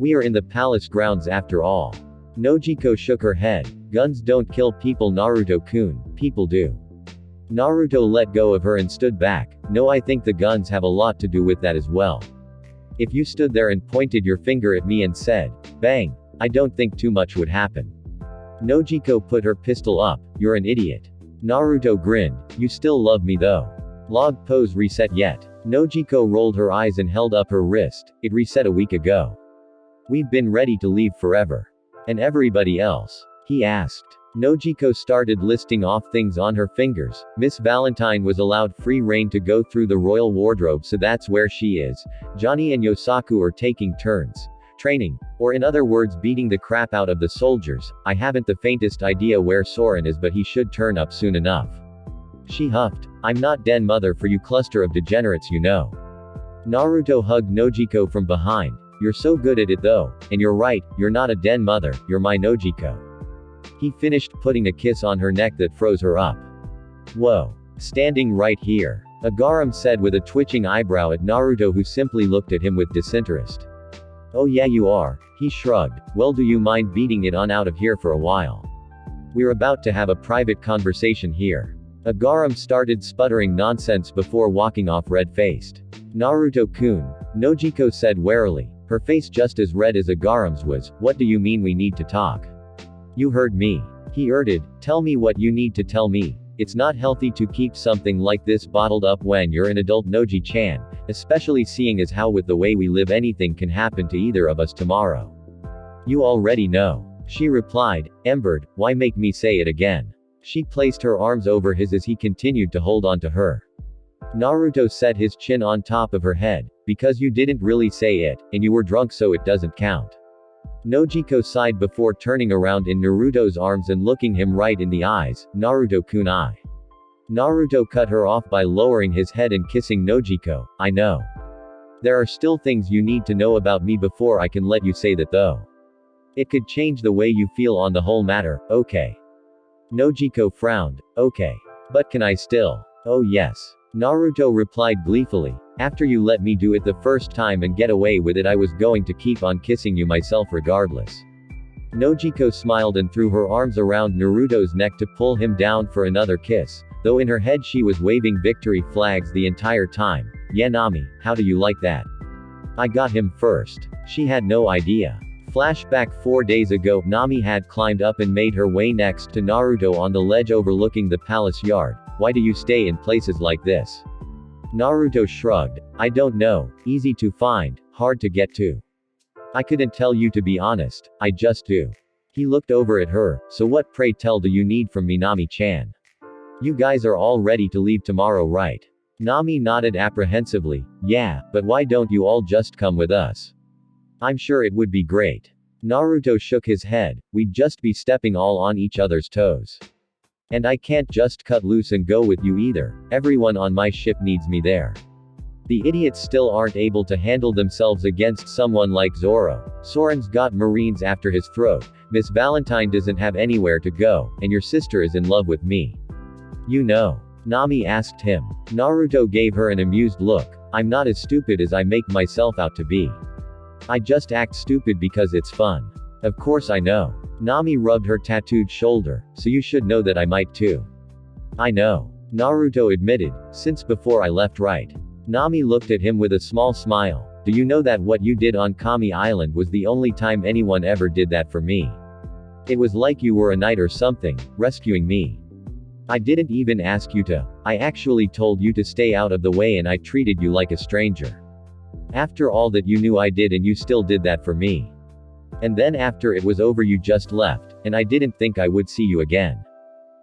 We are in the palace grounds after all. Nojiko shook her head. Guns don't kill people, Naruto-kun, people do. Naruto let go of her and stood back. No, I think the guns have a lot to do with that as well. If you stood there and pointed your finger at me and said, bang, I don't think too much would happen. Nojiko put her pistol up. You're an idiot. Naruto grinned. You still love me though. Log pose reset yet? Nojiko rolled her eyes and held up her wrist. It reset a week ago. We've been ready to leave forever. And everybody else? He asked. Nojiko started listing off things on her fingers. Miss Valentine was allowed free reign to go through the royal wardrobe, so that's where she is. Johnny and Yosaku are taking turns training, or in other words beating the crap out of the soldiers. I haven't the faintest idea where Soren is, but he should turn up soon enough. She huffed. I'm not den mother for you cluster of degenerates, you know. Naruto hugged Nojiko from behind. You're so good at it though, and you're right, you're not a den mother, you're my Nojiko. He finished, putting a kiss on her neck that froze her up. Whoa. Standing right here. Agaram said with a twitching eyebrow at Naruto, who simply looked at him with disinterest. Oh yeah you are. He shrugged. Well, do you mind beating it on out of here for a while? We're about to have a private conversation here. Agaram started sputtering nonsense before walking off red-faced. Naruto-kun, Nojiko said warily, her face just as red as Agaram's was. What do you mean we need to talk? You heard me. He urted. Tell me what you need to tell me. It's not healthy to keep something like this bottled up when you're an adult, Noji-chan, especially seeing as how with the way we live anything can happen to either of us tomorrow. You already know. She replied, embered. Why make me say it again? She placed her arms over his as he continued to hold on to her. Naruto set his chin on top of her head. Because you didn't really say it, and you were drunk, so it doesn't count. Nojiko sighed before turning around in Naruto's arms and looking him right in the eyes. Naruto-kun. Naruto cut her off by lowering his head and kissing Nojiko. I know. There are still things you need to know about me before I can let you say that though. It could change the way you feel on the whole matter, okay? Nojiko frowned. Okay. But can I still? Oh yes. Naruto replied gleefully. After you let me do it the first time and get away with it, I was going to keep on kissing you myself regardless. Nojiko smiled and threw her arms around Naruto's neck to pull him down for another kiss, though in her head she was waving victory flags the entire time. Yeah Nami, how do you like that? I got him first. She had no idea. Flashback 4 days ago, Nami had climbed up and made her way next to Naruto on the ledge overlooking the palace yard. Why do you stay in places like this? Naruto shrugged. I don't know, easy to find, hard to get to. I couldn't tell you to be honest, I just do. He looked over at her. So what pray tell do you need from me Nami-chan? You guys are all ready to leave tomorrow right? Nami nodded apprehensively. Yeah, but why don't you all just come with us? I'm sure it would be great. Naruto shook his head. We'd just be stepping all on each other's toes. And I can't just cut loose and go with you either. Everyone on my ship needs me there. The idiots still aren't able to handle themselves against someone like Zoro. Soren's got Marines after his throat. Miss Valentine doesn't have anywhere to go, and your sister is in love with me. You know. Nami asked him. Naruto gave her an amused look. I'm not as stupid as I make myself out to be. I just act stupid because it's fun. Of course I know. Nami rubbed her tattooed shoulder, so you should know that I might too. I know. Naruto admitted, since before I left right. Nami looked at him with a small smile. Do you know that what you did on Kami Island was the only time anyone ever did that for me? It was like you were a knight or something, rescuing me. I didn't even ask you to. I actually told you to stay out of the way and I treated you like a stranger. After all that you knew I did and you still did that for me. And then after it was over you just left, and I didn't think I would see you again.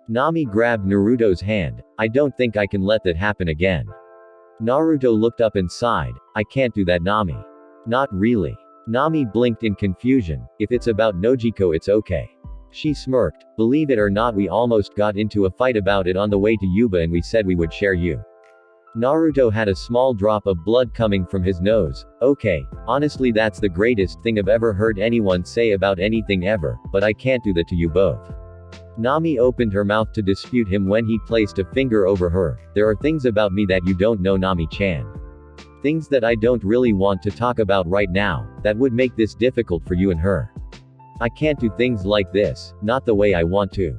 Nami grabbed Naruto's hand. I don't think I can let that happen again. Naruto looked up and sighed. I can't do that Nami. Not really. Nami blinked in confusion. If it's about Nojiko it's okay. She smirked. Believe it or not we almost got into a fight about it on the way to Yuba and we said we would share you. Naruto had a small drop of blood coming from his nose. Okay, honestly that's the greatest thing I've ever heard anyone say about anything ever, but I can't do that to you both. Nami opened her mouth to dispute him when he placed a finger over her. There are things about me that you don't know Nami-chan. Things that I don't really want to talk about right now, that would make this difficult for you and her. I can't do things like this, not the way I want to.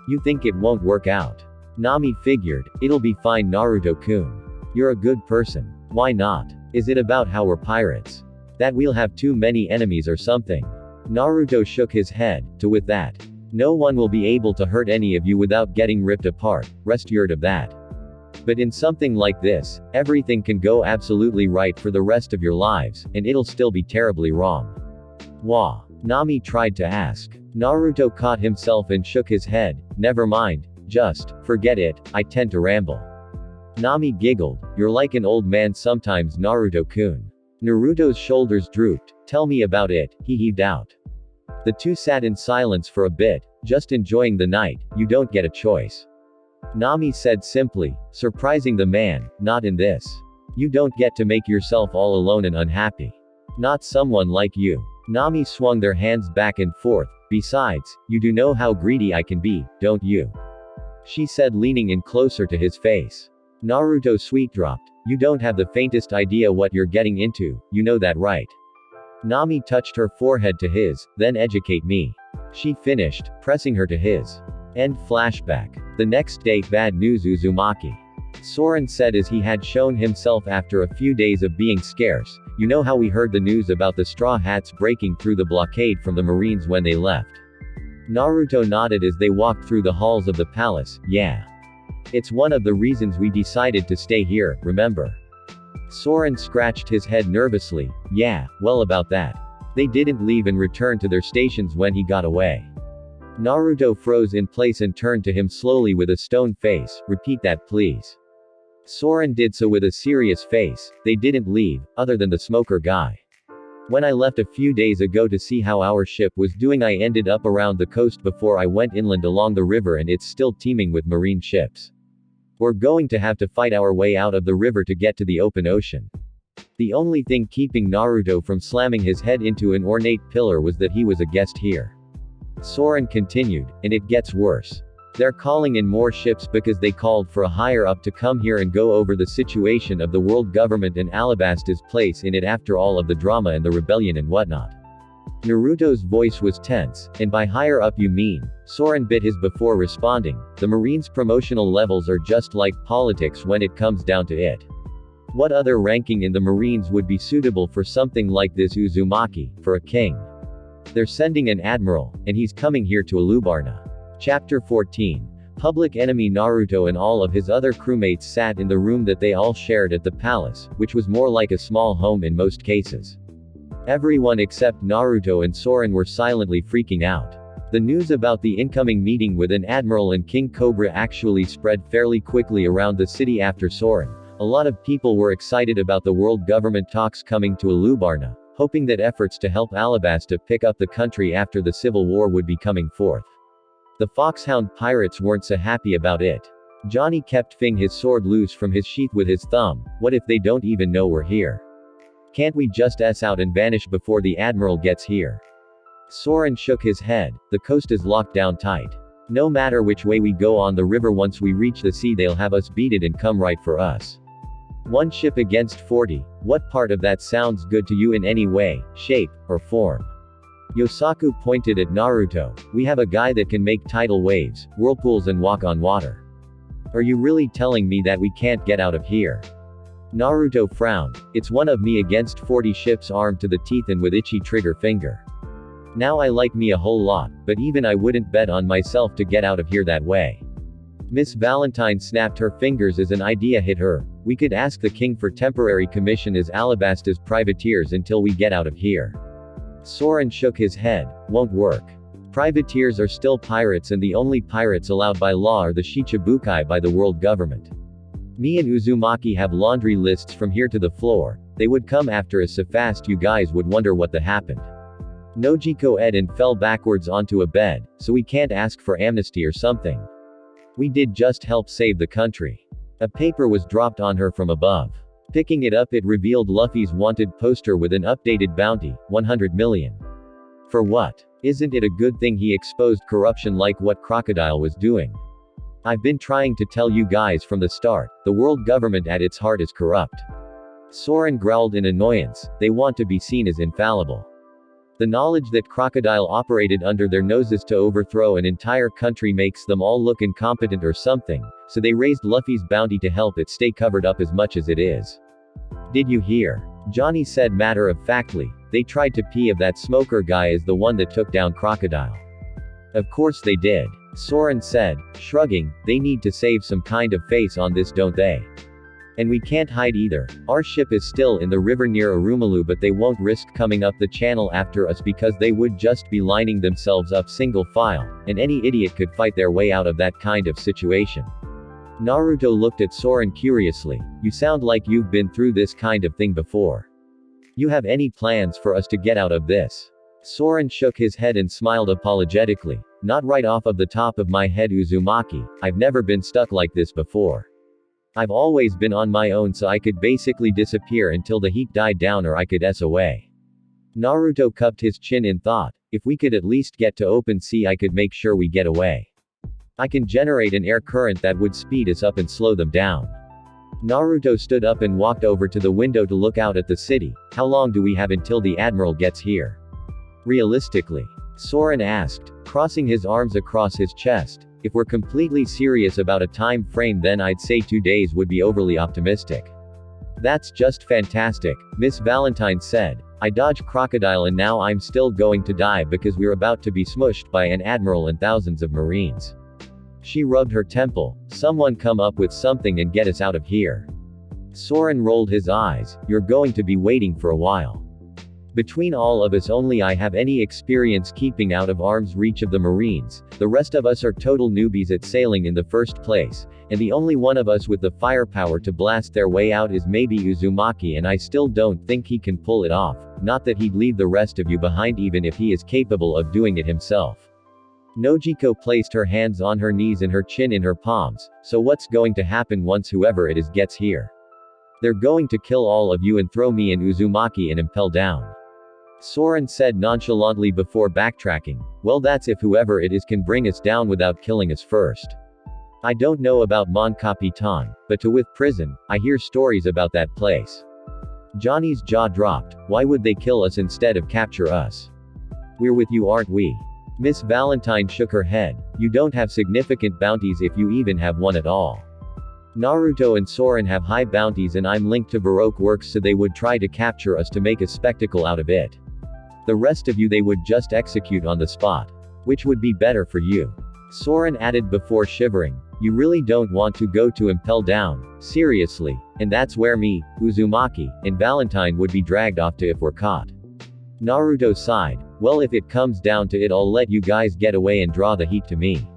You think it won't work out? Nami figured, it'll be fine Naruto-kun. You're a good person. Why not? Is it about how we're pirates? That we'll have too many enemies or something? Naruto shook his head. With that. No one will be able to hurt any of you without getting ripped apart, rest assured of that. But in something like this, everything can go absolutely right for the rest of your lives, and it'll still be terribly wrong. Wah. Nami tried to ask. Naruto caught himself and shook his head. Never mind. Just, forget it, I tend to ramble. Nami giggled. You're like an old man sometimes Naruto-kun. Naruto's shoulders drooped. Tell me about it, he heaved out. The two sat in silence for a bit, just enjoying the night. You don't get a choice. Nami said simply, surprising the man, not in this. You don't get to make yourself all alone and unhappy. Not someone like you. Nami swung their hands back and forth. Besides, you do know how greedy I can be, don't you? She said leaning in closer to his face. Naruto sweet dropped. You don't have the faintest idea what you're getting into, you know that right? Nami touched her forehead to his, then educate me. She finished, pressing her to his. End flashback. The next day, bad news Uzumaki. Soren said as he had shown himself after a few days of being scarce, you know how we heard the news about the Straw Hats breaking through the blockade from the Marines when they left? Naruto nodded as they walked through the halls of the palace. Yeah. It's one of the reasons we decided to stay here, remember? Soren scratched his head nervously. Yeah, well about that. They didn't leave and return to their stations when he got away. Naruto froze in place and turned to him slowly with a stone face. Repeat that please. Soren did so with a serious face. They didn't leave, other than the smoker guy. When I left a few days ago to see how our ship was doing I ended up around the coast before I went inland along the river and it's still teeming with marine ships. We're going to have to fight our way out of the river to get to the open ocean. The only thing keeping Naruto from slamming his head into an ornate pillar was that he was a guest here. Soren continued, and it gets worse. They're calling in more ships because they called for a higher up to come here and go over the situation of the world government and Alabasta's place in it after all of the drama and the rebellion and whatnot. Naruto's voice was tense. And by higher up you mean? Soren bit his before responding. The Marines' promotional levels are just like politics when it comes down to it. What other ranking in the Marines would be suitable for something like this? Uzumaki, for a king. They're sending an admiral, and he's coming here to Alubarna. Chapter 14. Public enemy Naruto and all of his other crewmates sat in the room that they all shared at the palace, which was more like a small home in most cases. Everyone except Naruto and Soren were silently freaking out. The news about the incoming meeting with an admiral and King Cobra actually spread fairly quickly around the city after Soren. A lot of people were excited about the world government talks coming to Alubarna, hoping that efforts to help Alabasta pick up the country after the civil war would be coming forth. The Foxhound pirates weren't so happy about it. Johnny kept fing his sword loose from his sheath with his thumb. What if they don't even know we're here? Can't we just out and vanish before the admiral gets here? Soren shook his head. The coast is locked down tight. No matter which way we go on the river, once we reach the sea they'll have us beat it and come right for us. One ship against 40. What part of that sounds good to you in any way, shape, or form? Yosaku pointed at Naruto. We have a guy that can make tidal waves, whirlpools and walk on water. Are you really telling me that we can't get out of here? Naruto frowned. It's one of me against 40 ships armed to the teeth and with itchy trigger finger. Now I like me a whole lot, but even I wouldn't bet on myself to get out of here that way. Miss Valentine snapped her fingers as an idea hit her. We could ask the king for temporary commission as Alabasta's privateers until we get out of here. Soren shook his head. Won't work. Privateers are still pirates, and the only pirates allowed by law are the Shichibukai by the world government. Me and Uzumaki have laundry lists from here to the floor. They would come after us so fast you guys would wonder what the happened. Nojiko ed and fell backwards onto a bed, so we can't ask for amnesty or something. We did just help save the country. A paper was dropped on her from above. Picking it up, it revealed Luffy's wanted poster with an updated bounty, 100 million. For what? Isn't it a good thing he exposed corruption like what Crocodile was doing? I've been trying to tell you guys from the start, the world government at its heart is corrupt. Soren growled in annoyance. They want to be seen as infallible. The knowledge that Crocodile operated under their noses to overthrow an entire country makes them all look incompetent or something, so they raised Luffy's bounty to help it stay covered up as much as it is. Did you hear? Johnny said matter-of-factly. They tried to pee of that smoker guy as the one that took down Crocodile. Of course they did. Soren said, shrugging. They need to save some kind of face on this, don't they? And we can't hide either. Our ship is still in the river near Arumalu, but they won't risk coming up the channel after us because they would just be lining themselves up single file, and any idiot could fight their way out of that kind of situation. Naruto looked at Soren curiously. You sound like you've been through this kind of thing before. You have any plans for us to get out of this? Soren shook his head and smiled apologetically. Not right off of the top of my head, Uzumaki. I've never been stuck like this before. I've always been on my own, so I could basically disappear until the heat died down, or I could away. Naruto cupped his chin in thought. If we could at least get to open sea, I could make sure we get away. I can generate an air current that would speed us up and slow them down. Naruto stood up and walked over to the window to look out at the city. How long do we have until the admiral gets here? Realistically? Soren asked, crossing his arms across his chest. If we're completely serious about a time frame, then I'd say 2 days would be overly optimistic. That's just fantastic, Miss Valentine said. I dodged Crocodile and now I'm still going to die because we're about to be smushed by an admiral and thousands of Marines. She rubbed her temple. Someone come up with something and get us out of here. Soren rolled his eyes. You're going to be waiting for a while. Between all of us, only I have any experience keeping out of arm's reach of the Marines. The rest of us are total newbies at sailing in the first place, and the only one of us with the firepower to blast their way out is maybe Uzumaki, and I still don't think he can pull it off. Not that he'd leave the rest of you behind even if he is capable of doing it himself. Nojiko placed her hands on her knees and her chin in her palms. So what's going to happen once whoever it is gets here? They're going to kill all of you and throw me and Uzumaki and impel down. Soren said nonchalantly before backtracking. Well, that's if whoever it is can bring us down without killing us first. I don't know about Mon Capitan, but to with prison, I hear stories about that place. Johnny's jaw dropped. Why would they kill us instead of capture us? We're with you, aren't we? Miss Valentine shook her head. You don't have significant bounties if you even have one at all. Naruto and Soren have high bounties and I'm linked to Baroque works, so they would try to capture us to make a spectacle out of it. The rest of you they would just execute on the spot. Which would be better for you? Soren added before shivering. You really don't want to go to Impel Down, seriously, and that's where me, Uzumaki, and Valentine would be dragged off to if we're caught. Naruto sighed. Well, if it comes down to it, I'll let you guys get away and draw the heat to me.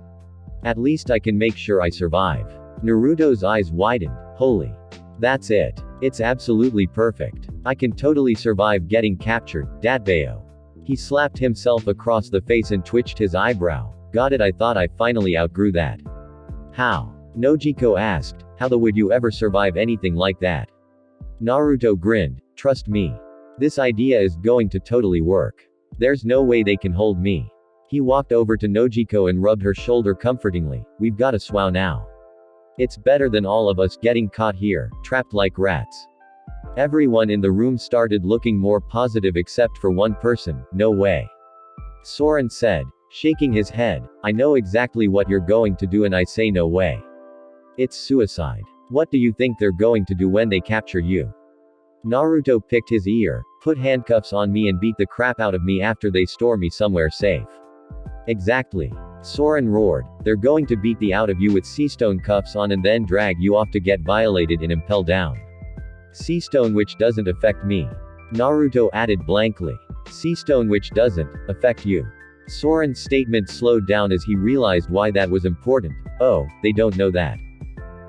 At least I can make sure I survive. Naruto's eyes widened. Holy. That's it. It's absolutely perfect. I can totally survive getting captured, Datbeo. He slapped himself across the face and twitched his eyebrow. Got it, I thought I finally outgrew that. How? Nojiko asked. How the would you ever survive anything like that? Naruto grinned. Trust me. This idea is going to totally work. There's no way they can hold me. He walked over to Nojiko and rubbed her shoulder comfortingly. We've got a swow now. It's better than all of us getting caught here, trapped like rats. Everyone in the room started looking more positive except for one person. No way. Soren said, shaking his head. I know exactly what you're going to do and I say no way. It's suicide. What do you think they're going to do when they capture you? Naruto picked his ear, put handcuffs on me and beat the crap out of me after they store me somewhere safe. Exactly. Soren roared. They're going to beat the out of you with seastone cuffs on and then drag you off to get violated and impel down. Seastone which doesn't affect me. Naruto added blankly. Seastone which doesn't affect you. Soren's statement slowed down as he realized why that was important. Oh, they don't know that.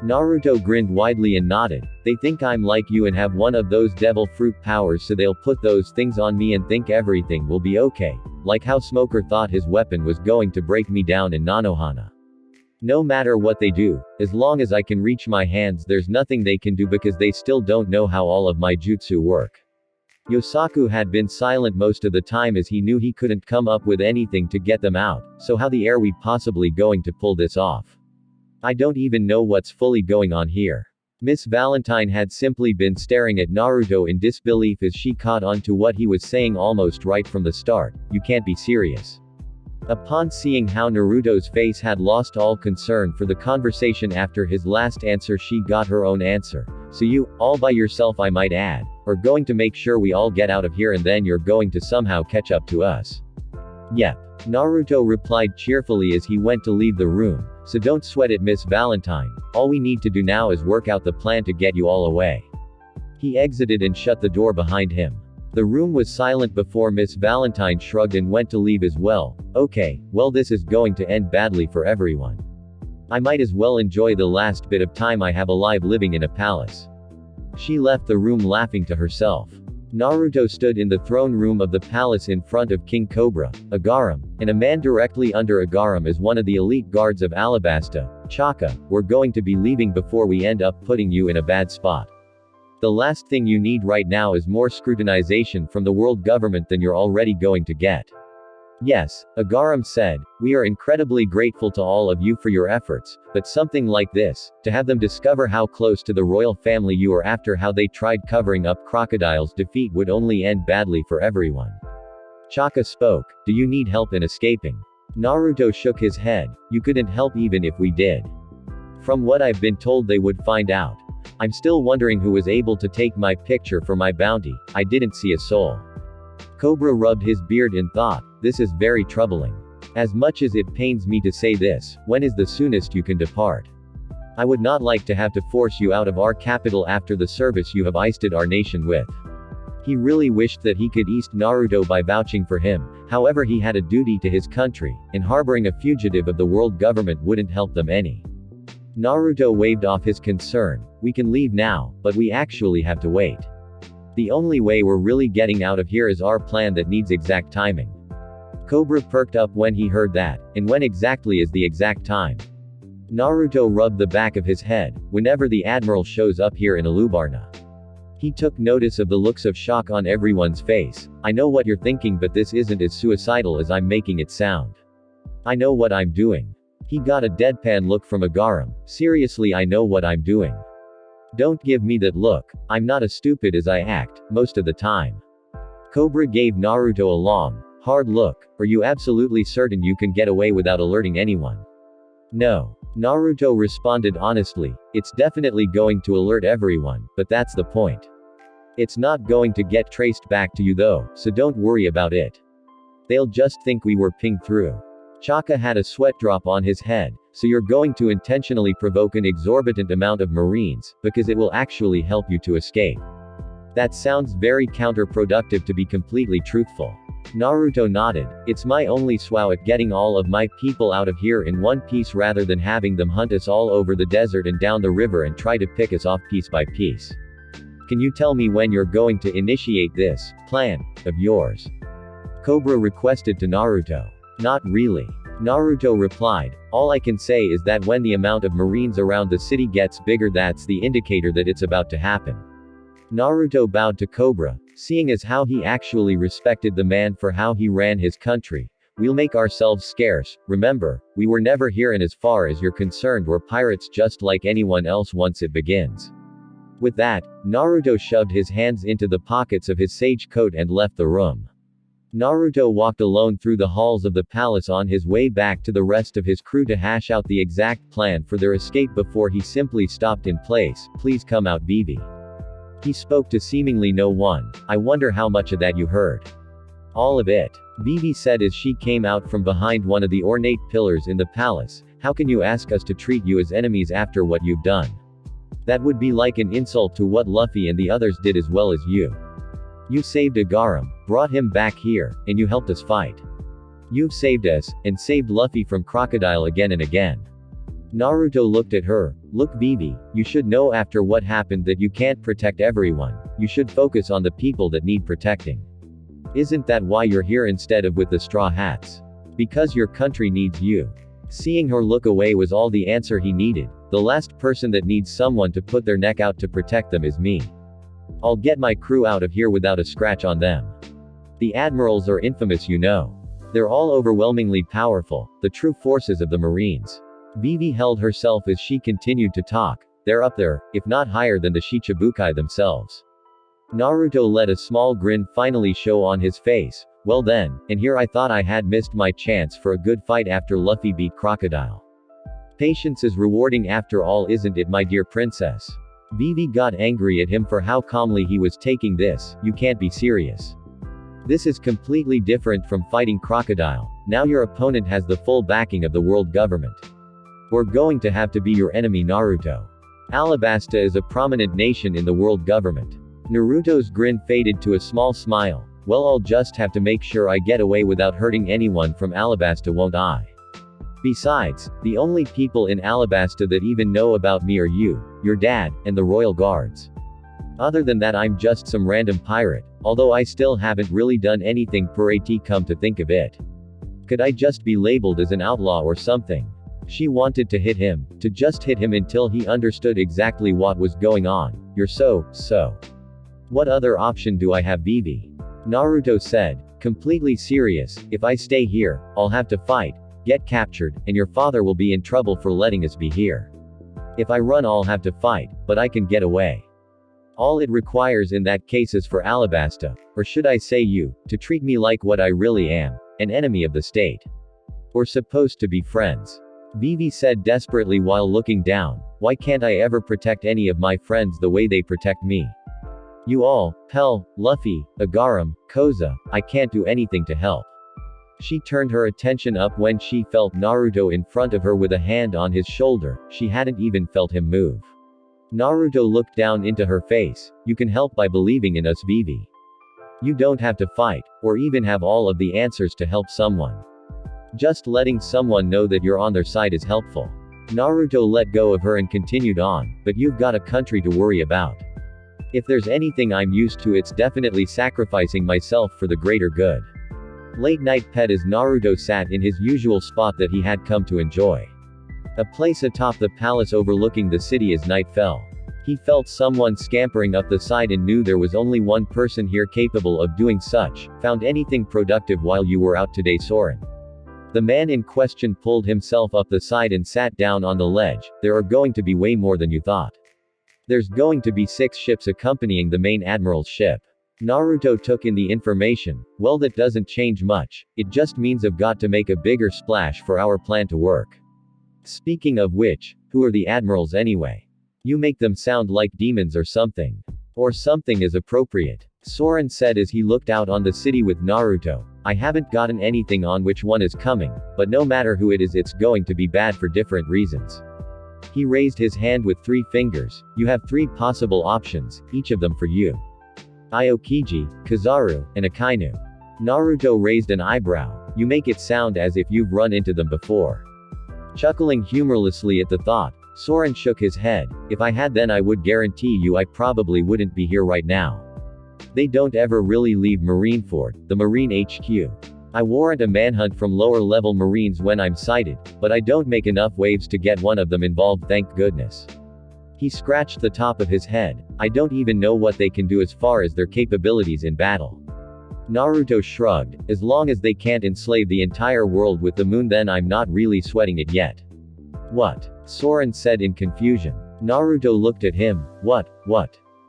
Naruto grinned widely and nodded. They think I'm like you and have one of those devil fruit powers, so they'll put those things on me and think everything will be okay. Like how Smoker thought his weapon was going to break me down in Nanohana. No matter what they do, as long as I can reach my hands, there's nothing they can do because they still don't know how all of my jutsu work. Yosaku had been silent most of the time as he knew he couldn't come up with anything to get them out, so how the are we possibly going to pull this off? I don't even know what's fully going on here. Miss Valentine had simply been staring at Naruto in disbelief as she caught on to what he was saying almost right from the start. You can't be serious. Upon seeing how Naruto's face had lost all concern for the conversation after his last answer, she got her own answer. So you, all by yourself I might add, are going to make sure we all get out of here and then you're going to somehow catch up to us. Yep. Naruto replied cheerfully as he went to leave the room. So don't sweat it, Miss Valentine. All we need to do now is work out the plan to get you all away. He exited and shut the door behind him. The room was silent before Miss Valentine shrugged and went to leave as well. Okay, well this is going to end badly for everyone. I might as well enjoy the last bit of time I have alive living in a palace. She left the room laughing to herself. Naruto stood in the throne room of the palace in front of King Cobra, Agaram, and a man directly under Agaram is one of the elite guards of Alabasta. Chaka, we're going to be leaving before we end up putting you in a bad spot. The last thing you need right now is more scrutinization from the world government than you're already going to get. Yes, Agaram said, we are incredibly grateful to all of you for your efforts, but something like this, to have them discover how close to the royal family you are after how they tried covering up Crocodile's defeat would only end badly for everyone. Chaka spoke, do you need help in escaping? Naruto shook his head, you couldn't help even if we did. From what I've been told they would find out. I'm still wondering who was able to take my picture for my bounty. I didn't see a soul. Cobra rubbed his beard in thought, this is very troubling. As much as it pains me to say this, when is the soonest you can depart? I would not like to have to force you out of our capital after the service you have easted our nation with. He really wished that he could east Naruto by vouching for him, however he had a duty to his country, and harboring a fugitive of the world government wouldn't help them any. Naruto waved off his concern, we can leave now, but we actually have to wait. The only way we're really getting out of here is our plan that needs exact timing. Cobra perked up when he heard that, and when exactly is the exact time? Naruto rubbed the back of his head, whenever the Admiral shows up here in Alubarna. He took notice of the looks of shock on everyone's face. I know what you're thinking, but this isn't as suicidal as I'm making it sound. I know what I'm doing. He got a deadpan look from Agaram. Seriously, I know what I'm doing. Don't give me that look, I'm not as stupid as I act, most of the time. Cobra gave Naruto a long, Hard look. Are you absolutely certain you can get away without alerting anyone? No. Naruto responded honestly, it's definitely going to alert everyone, but that's the point. It's not going to get traced back to you though, so don't worry about it. They'll just think we were pinged through. Chaka had a sweat drop on his head, so you're going to intentionally provoke an exorbitant amount of Marines, because it will actually help you to escape. That sounds very counterproductive to be completely truthful. Naruto nodded, it's my only swow at getting all of my people out of here in one piece rather than having them hunt us all over the desert and down the river and try to pick us off piece by piece. Can you tell me when you're going to initiate this plan of yours? Cobra requested to Naruto. Not really. Naruto replied, all I can say is that when the amount of Marines around the city gets bigger, that's the indicator that it's about to happen. Naruto bowed to Cobra, seeing as how he actually respected the man for how he ran his country. We'll make ourselves scarce, remember, we were never here, and as far as you're concerned we're pirates just like anyone else once it begins. With that, Naruto shoved his hands into the pockets of his sage coat and left the room. Naruto walked alone through the halls of the palace on his way back to the rest of his crew to hash out the exact plan for their escape before he simply stopped in place. Please come out, Vivi. He spoke to seemingly no one. I wonder how much of that you heard. All of it. Vivi said as she came out from behind one of the ornate pillars in the palace. How can you ask us to treat you as enemies after what you've done? That would be like an insult to what Luffy and the others did as well as you. You saved Agaram, brought him back here, and you helped us fight. You've saved us, and saved Luffy from Crocodile again and again. Naruto looked at her. Look, Vivi, you should know after what happened that you can't protect everyone. You should focus on the people that need protecting. Isn't that why you're here instead of with the Straw Hats? Because your country needs you. Seeing her look away was all the answer he needed. The last person that needs someone to put their neck out to protect them is me. I'll get my crew out of here without a scratch on them. The admirals are infamous, you know. They're all overwhelmingly powerful, the true forces of the Marines. Vivi held herself as she continued to talk. They're up there, if not higher than the Shichibukai themselves. Naruto let a small grin finally show on his face. Well then, and here I thought I had missed my chance for a good fight after Luffy beat Crocodile. Patience is rewarding after all, isn't it, my dear princess? Vivi got angry at him for how calmly he was taking this. You can't be serious. This is completely different from fighting Crocodile. Now your opponent has the full backing of the world government. We're going to have to be your enemy, Naruto. Alabasta is a prominent nation in the world government. Naruto's grin faded to a small smile. Well, I'll just have to make sure I get away without hurting anyone from Alabasta, won't I? Besides, the only people in Alabasta that even know about me are you, your dad, and the royal guards. Other than that, I'm just some random pirate, although I still haven't really done anything pirate, come to think of it. Could I just be labeled as an outlaw or something? She wanted to hit him, to just hit him until he understood exactly what was going on. You're so. What other option do I have, Vivi? Naruto said, completely serious. If I stay here, I'll have to fight, get captured, and your father will be in trouble for letting us be here. If I run, I'll have to fight, but I can get away. All it requires in that case is for Alabasta, or should I say you, to treat me like what I really am, an enemy of the state. We're supposed to be friends. Vivi said desperately while looking down. Why can't I ever protect any of my friends the way they protect me? You all, Pell, Luffy, Agaram, Koza, I can't do anything to help. She turned her attention up when she felt Naruto in front of her with a hand on his shoulder. She hadn't even felt him move. Naruto looked down into her face. You can help by believing in us, Vivi. You don't have to fight, or even have all of the answers to help someone. Just letting someone know that you're on their side is helpful. Naruto let go of her and continued on, but you've got a country to worry about. If there's anything I'm used to, it's definitely sacrificing myself for the greater good. Late night pet as Naruto sat in his usual spot that he had come to enjoy. A place atop the palace overlooking the city as night fell. He felt someone scampering up the side and knew there was only one person here capable of doing such. Found anything productive while you were out today, Soren? The man in question pulled himself up the side and sat down on the ledge. There are going to be way more than you thought. There's going to be 6 ships accompanying the main admiral's ship. Naruto took in the information. Well, that doesn't change much, it just means I've got to make a bigger splash for our plan to work. Speaking of which, who are the admirals anyway? You make them sound like demons or something. Or something is appropriate. Soren said as he looked out on the city with Naruto. I haven't gotten anything on which one is coming, but no matter who it is, it's going to be bad for different reasons. He raised his hand with 3 fingers. You have 3 possible options, each of them for you. Aokiji, Kizaru, and Akainu. Naruto raised an eyebrow. You make it sound as if you've run into them before. Chuckling humorlessly at the thought, Soren shook his head. If I had, then I would guarantee you I probably wouldn't be here right now. They don't ever really leave Marineford, the Marine HQ. I warrant a manhunt from lower level Marines when I'm sighted, but I don't make enough waves to get one of them involved, thank goodness. He scratched the top of his head. I don't even know what they can do as far as their capabilities in battle. Naruto shrugged. As long as they can't enslave the entire world with the moon, then I'm not really sweating it yet. What? Soren said in confusion. Naruto looked at him. What?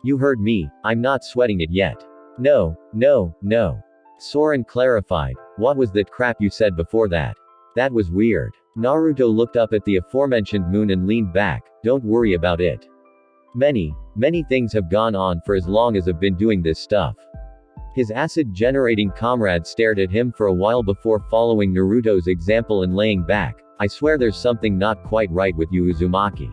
You heard me, I'm not sweating it yet. No. Soren clarified. What was that crap you said before that? That was weird. Naruto looked up at the aforementioned moon and leaned back. Don't worry about it. Many things have gone on for as long as I've been doing this stuff. His acid-generating comrade stared at him for a while before following Naruto's example and laying back. I swear there's something not quite right with you, Uzumaki.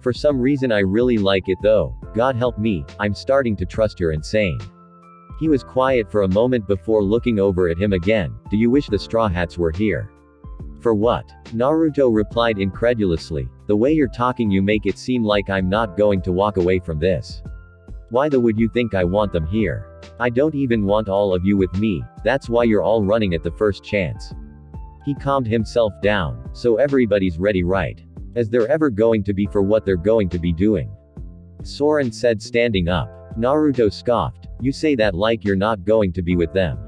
For some reason I really like it though. God help me, I'm starting to trust you're insane. He was quiet for a moment before looking over at him again. Do you wish the Straw Hats were here? For what? Naruto replied incredulously. The way you're talking, you make it seem like I'm not going to walk away from this. Why would you think I want them here? I don't even want all of you with me, that's why you're all running at the first chance. He calmed himself down. So everybody's ready, right? As they're ever going to be for what they're going to be doing. Soren said, standing up. Naruto scoffed. You say that like you're not going to be with them.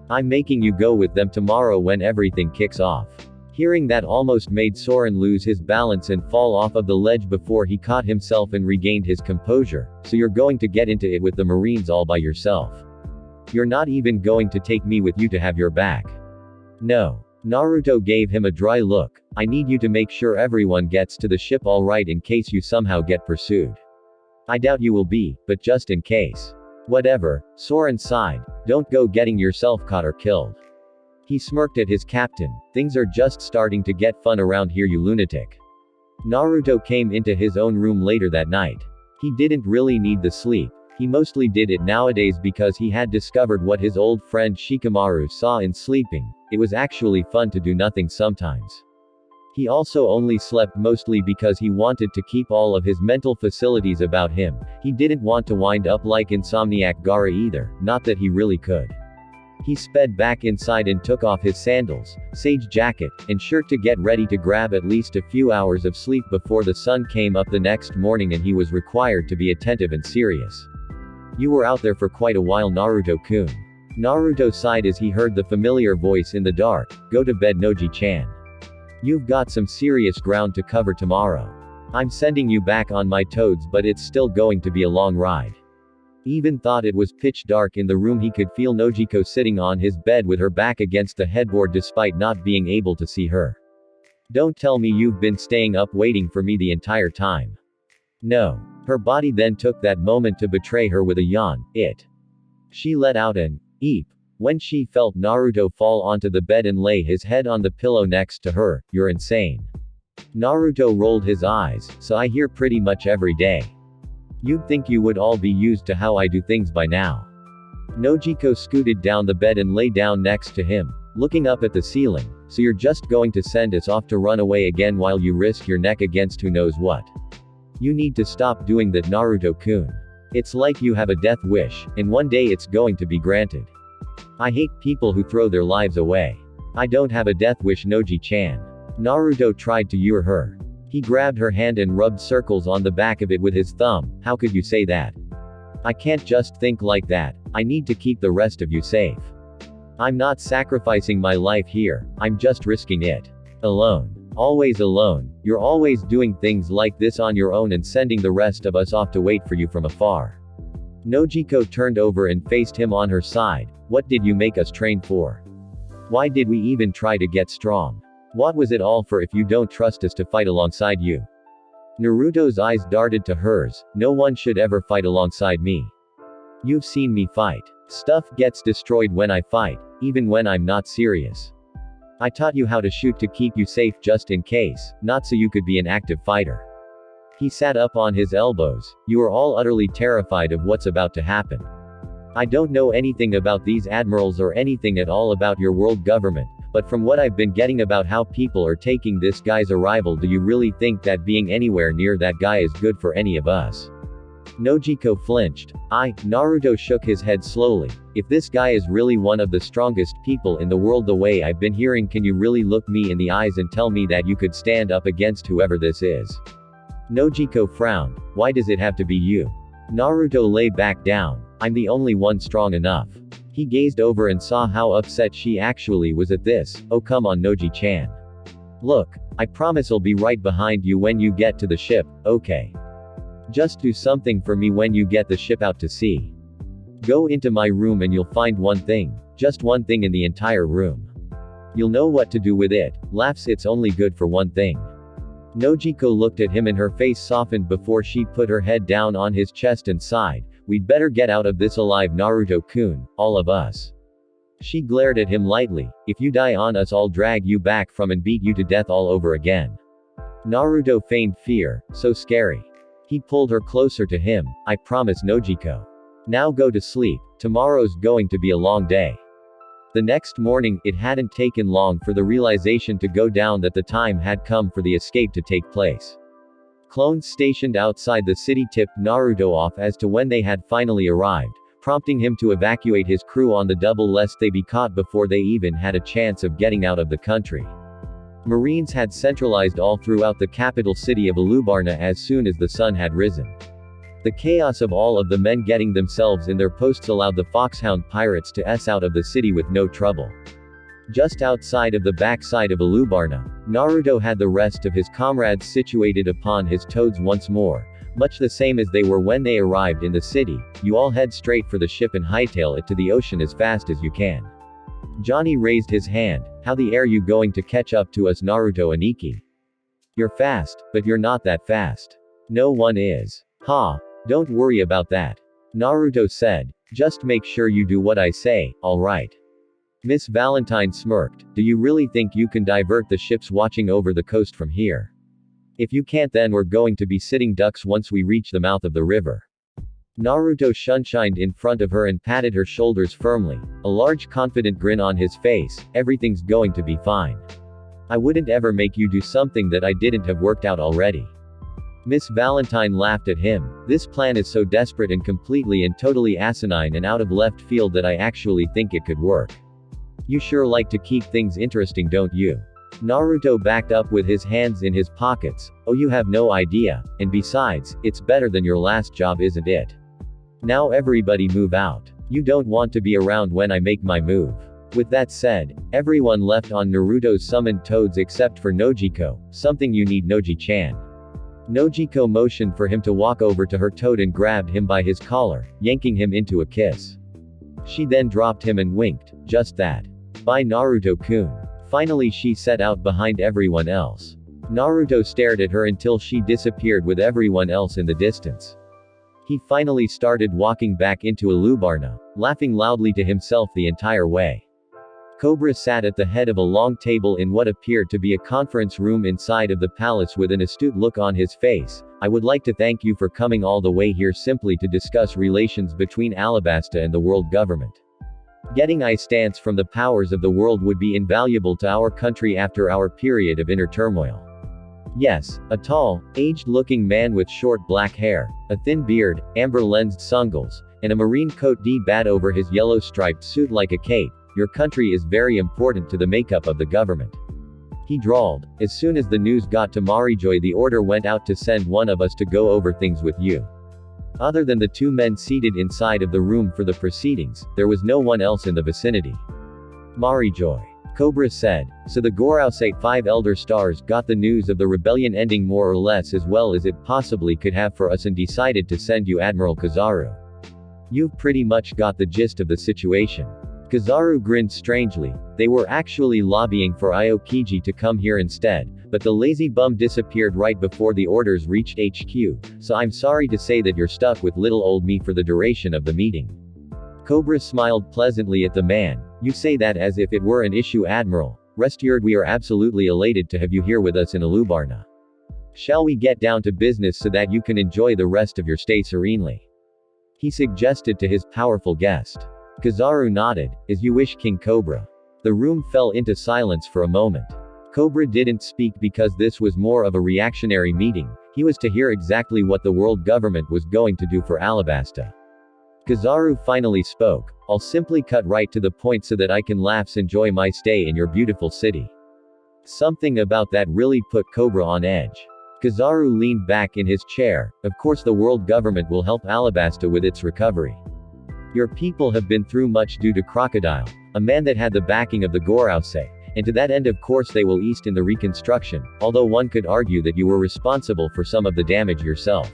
I'm making you go with them tomorrow when everything kicks off. Hearing that almost made Soren lose his balance and fall off of the ledge before he caught himself and regained his composure. So you're going to get into it with the Marines all by yourself. You're not even going to take me with you to have your back. No. Naruto gave him a dry look. I need you to make sure everyone gets to the ship all right in case you somehow get pursued. I doubt you will be, but just in case. Whatever, Soren sighed. Don't go getting yourself caught or killed. He smirked at his captain. Things are just starting to get fun around here, you lunatic. Naruto came into his own room later that night. He didn't really need the sleep. He mostly did it nowadays because he had discovered what his old friend Shikamaru saw in sleeping. It was actually fun to do nothing sometimes. He also only slept mostly because he wanted to keep all of his mental facilities about him. He didn't want to wind up like Insomniac Gaara either, not that he really could. He sped back inside and took off his sandals, sage jacket, and shirt to get ready to grab at least a few hours of sleep before the sun came up the next morning and he was required to be attentive and serious. You were out there for quite a while, Naruto-kun. Naruto sighed as he heard the familiar voice in the dark. Go to bed, Noji-chan. You've got some serious ground to cover tomorrow. I'm sending you back on my toads, but it's still going to be a long ride. Even thought it was pitch dark in the room, he could feel Nojiko sitting on his bed with her back against the headboard despite not being able to see her. Don't tell me you've been staying up waiting for me the entire time. No. Her body then took that moment to betray her with a yawn. She let out an eep when she felt Naruto fall onto the bed and lay his head on the pillow next to her. You're insane. Naruto rolled his eyes. So I hear pretty much every day. You'd think you would all be used to how I do things by now. Nojiko scooted down the bed and lay down next to him, looking up at the ceiling. So you're just going to send us off to run away again while you risk your neck against who knows what? You need to stop doing that, Naruto-kun. It's like you have a death wish, and one day it's going to be granted. I hate people who throw their lives away. I don't have a death wish, Noji-chan. Naruto tried to lure her. He grabbed her hand and rubbed circles on the back of it with his thumb. How could you say that? I can't just think like that. I need to keep the rest of you safe. I'm not sacrificing my life here, I'm just risking it. Alone. Always alone. You're always doing things like this on your own and sending the rest of us off to wait for you from afar. Nojiko turned over and faced him on her side. What did you make us train for? Why did we even try to get strong? What was it all for if you don't trust us to fight alongside you? Naruto's eyes darted to hers. No one should ever fight alongside me. You've seen me fight. Stuff gets destroyed when I fight, even when I'm not serious. I taught you how to shoot to keep you safe just in case, not so you could be an active fighter. He sat up on his elbows. You are all utterly terrified of what's about to happen. I don't know anything about these admirals or anything at all about your world government, but from what I've been getting about how people are taking this guy's arrival, do you really think that being anywhere near that guy is good for any of us? Nojiko flinched. Naruto shook his head slowly. If this guy is really one of the strongest people in the world the way I've been hearing, can you really look me in the eyes and tell me that you could stand up against whoever this is? Nojiko frowned. Why does it have to be you? Naruto lay back down. I'm the only one strong enough. He gazed over and saw how upset she actually was at this. Oh come on Noji-chan. Look, I promise I'll be right behind you when you get to the ship, okay? Just do something for me when you get the ship out to sea. Go into my room and you'll find one thing. Just one thing in the entire room. You'll know what to do with it. Laughs, it's only good for one thing. Nojiko looked at him and her face softened before she put her head down on his chest and sighed. We'd better get out of this alive, Naruto-kun, all of us. She glared at him lightly. If you die on us, I'll drag you back from and beat you to death all over again. Naruto feigned fear. So scary. He pulled her closer to him. I promise Nojiko. Now go to sleep. Tomorrow's going to be a long day. The next morning, it hadn't taken long for the realization to go down that the time had come for the escape to take place. Clones stationed outside the city tipped Naruto off as to when they had finally arrived, prompting him to evacuate his crew on the double lest they be caught before they even had a chance of getting out of the country. Marines had centralized all throughout the capital city of Alubarna as soon as the sun had risen. The chaos of all of the men getting themselves in their posts allowed the Foxhound pirates to ess out of the city with no trouble. Just outside of the backside of Alubarna, Naruto had the rest of his comrades situated upon his toads once more, much the same as they were when they arrived in the city. You all head straight for the ship and hightail it to the ocean as fast as you can. Johnny raised his hand. How the are you going to catch up to us, Naruto and Ikki? You're fast, but you're not that fast. No one is. Ha. Don't worry about that. Naruto said. Just make sure you do what I say, alright? Miss Valentine smirked. Do you really think you can divert the ships watching over the coast from here? If you can't, then we're going to be sitting ducks once we reach the mouth of the river. Naruto sunshined in front of her and patted her shoulders firmly, a large confident grin on his face. Everything's going to be fine. I wouldn't ever make you do something that I didn't have worked out already. Miss Valentine laughed at him. This plan is so desperate and completely and totally asinine and out of left field that I actually think it could work. You sure like to keep things interesting, don't you? Naruto backed up with his hands in his pockets. Oh, you have no idea, and besides, it's better than your last job, isn't it? Now everybody move out. You don't want to be around when I make my move. With that said, everyone left on Naruto's summoned toads except for Nojiko. Something you need, Noji-chan. Nojiko motioned for him to walk over to her toad and grabbed him by his collar, yanking him into a kiss. She then dropped him and winked. Just that. Bye, Naruto-kun. Finally she set out behind everyone else. Naruto stared at her until she disappeared with everyone else in the distance. He finally started walking back into Alubarna, laughing loudly to himself the entire way. Cobra sat at the head of a long table in what appeared to be a conference room inside of the palace with an astute look on his face. I would like to thank you for coming all the way here simply to discuss relations between Alabasta and the world government. Getting a stance from the powers of the world would be invaluable to our country after our period of inner turmoil. Yes, a tall, aged-looking man with short black hair, a thin beard, amber-lensed sungles, and a marine coat d-bat over his yellow-striped suit like a cape. Your country is very important to the makeup of the government. He drawled. As soon as the news got to Marijoy, the order went out to send one of us to go over things with you. Other than the two men seated inside of the room for the proceedings, there was no one else in the vicinity. Marijoy. Cobra said. So the Gorausate 5 Elder Stars got the news of the rebellion ending more or less as well as it possibly could have for us and decided to send you Admiral Kizaru. You've pretty much got the gist of the situation. Kizaru grinned strangely. They were actually lobbying for Aokiji to come here instead, but the lazy bum disappeared right before the orders reached HQ, so I'm sorry to say that you're stuck with little old me for the duration of the meeting. Cobra smiled pleasantly at the man. You say that as if it were an issue, Admiral. Rest assured, we are absolutely elated to have you here with us in Alubarna. Shall we get down to business so that you can enjoy the rest of your stay serenely? He suggested to his powerful guest. Kizaru nodded. As you wish, King Cobra. The room fell into silence for a moment. Cobra didn't speak because this was more of a reactionary meeting. He was to hear exactly what the world government was going to do for Alabasta. Kizaru finally spoke. I'll simply cut right to the point so that I can enjoy my stay in your beautiful city. Something about that really put Cobra on edge. Kizaru leaned back in his chair. Of course the world government will help Alabasta with its recovery. Your people have been through much due to Crocodile, a man that had the backing of the Gorausei, and to that end of course they will assist in the reconstruction, although one could argue that you were responsible for some of the damage yourself.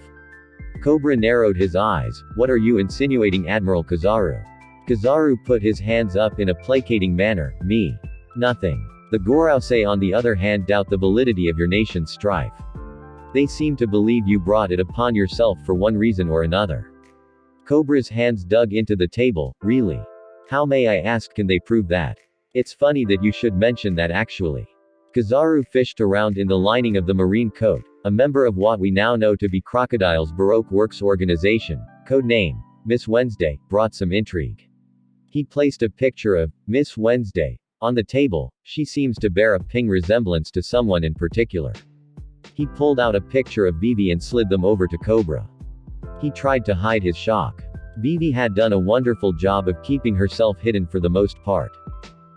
Cobra narrowed his eyes. What are you insinuating, Admiral Kizaru? Kizaru put his hands up in a placating manner. Me? Nothing. The Gorausei on the other hand doubt the validity of your nation's strife. They seem to believe you brought it upon yourself for one reason or another. Cobra's hands dug into the table. Really? How, may I ask, can they prove that? It's funny that you should mention that actually. Kizaru fished around in the lining of the marine coat, a member of what we now know to be Crocodile's Baroque Works organization, code name, Miss Wednesday, brought some intrigue. He placed a picture of Miss Wednesday on the table. She seems to bear a ping resemblance to someone in particular. He pulled out a picture of Vivi and slid them over to Cobra. He tried to hide his shock. Vivi had done a wonderful job of keeping herself hidden for the most part.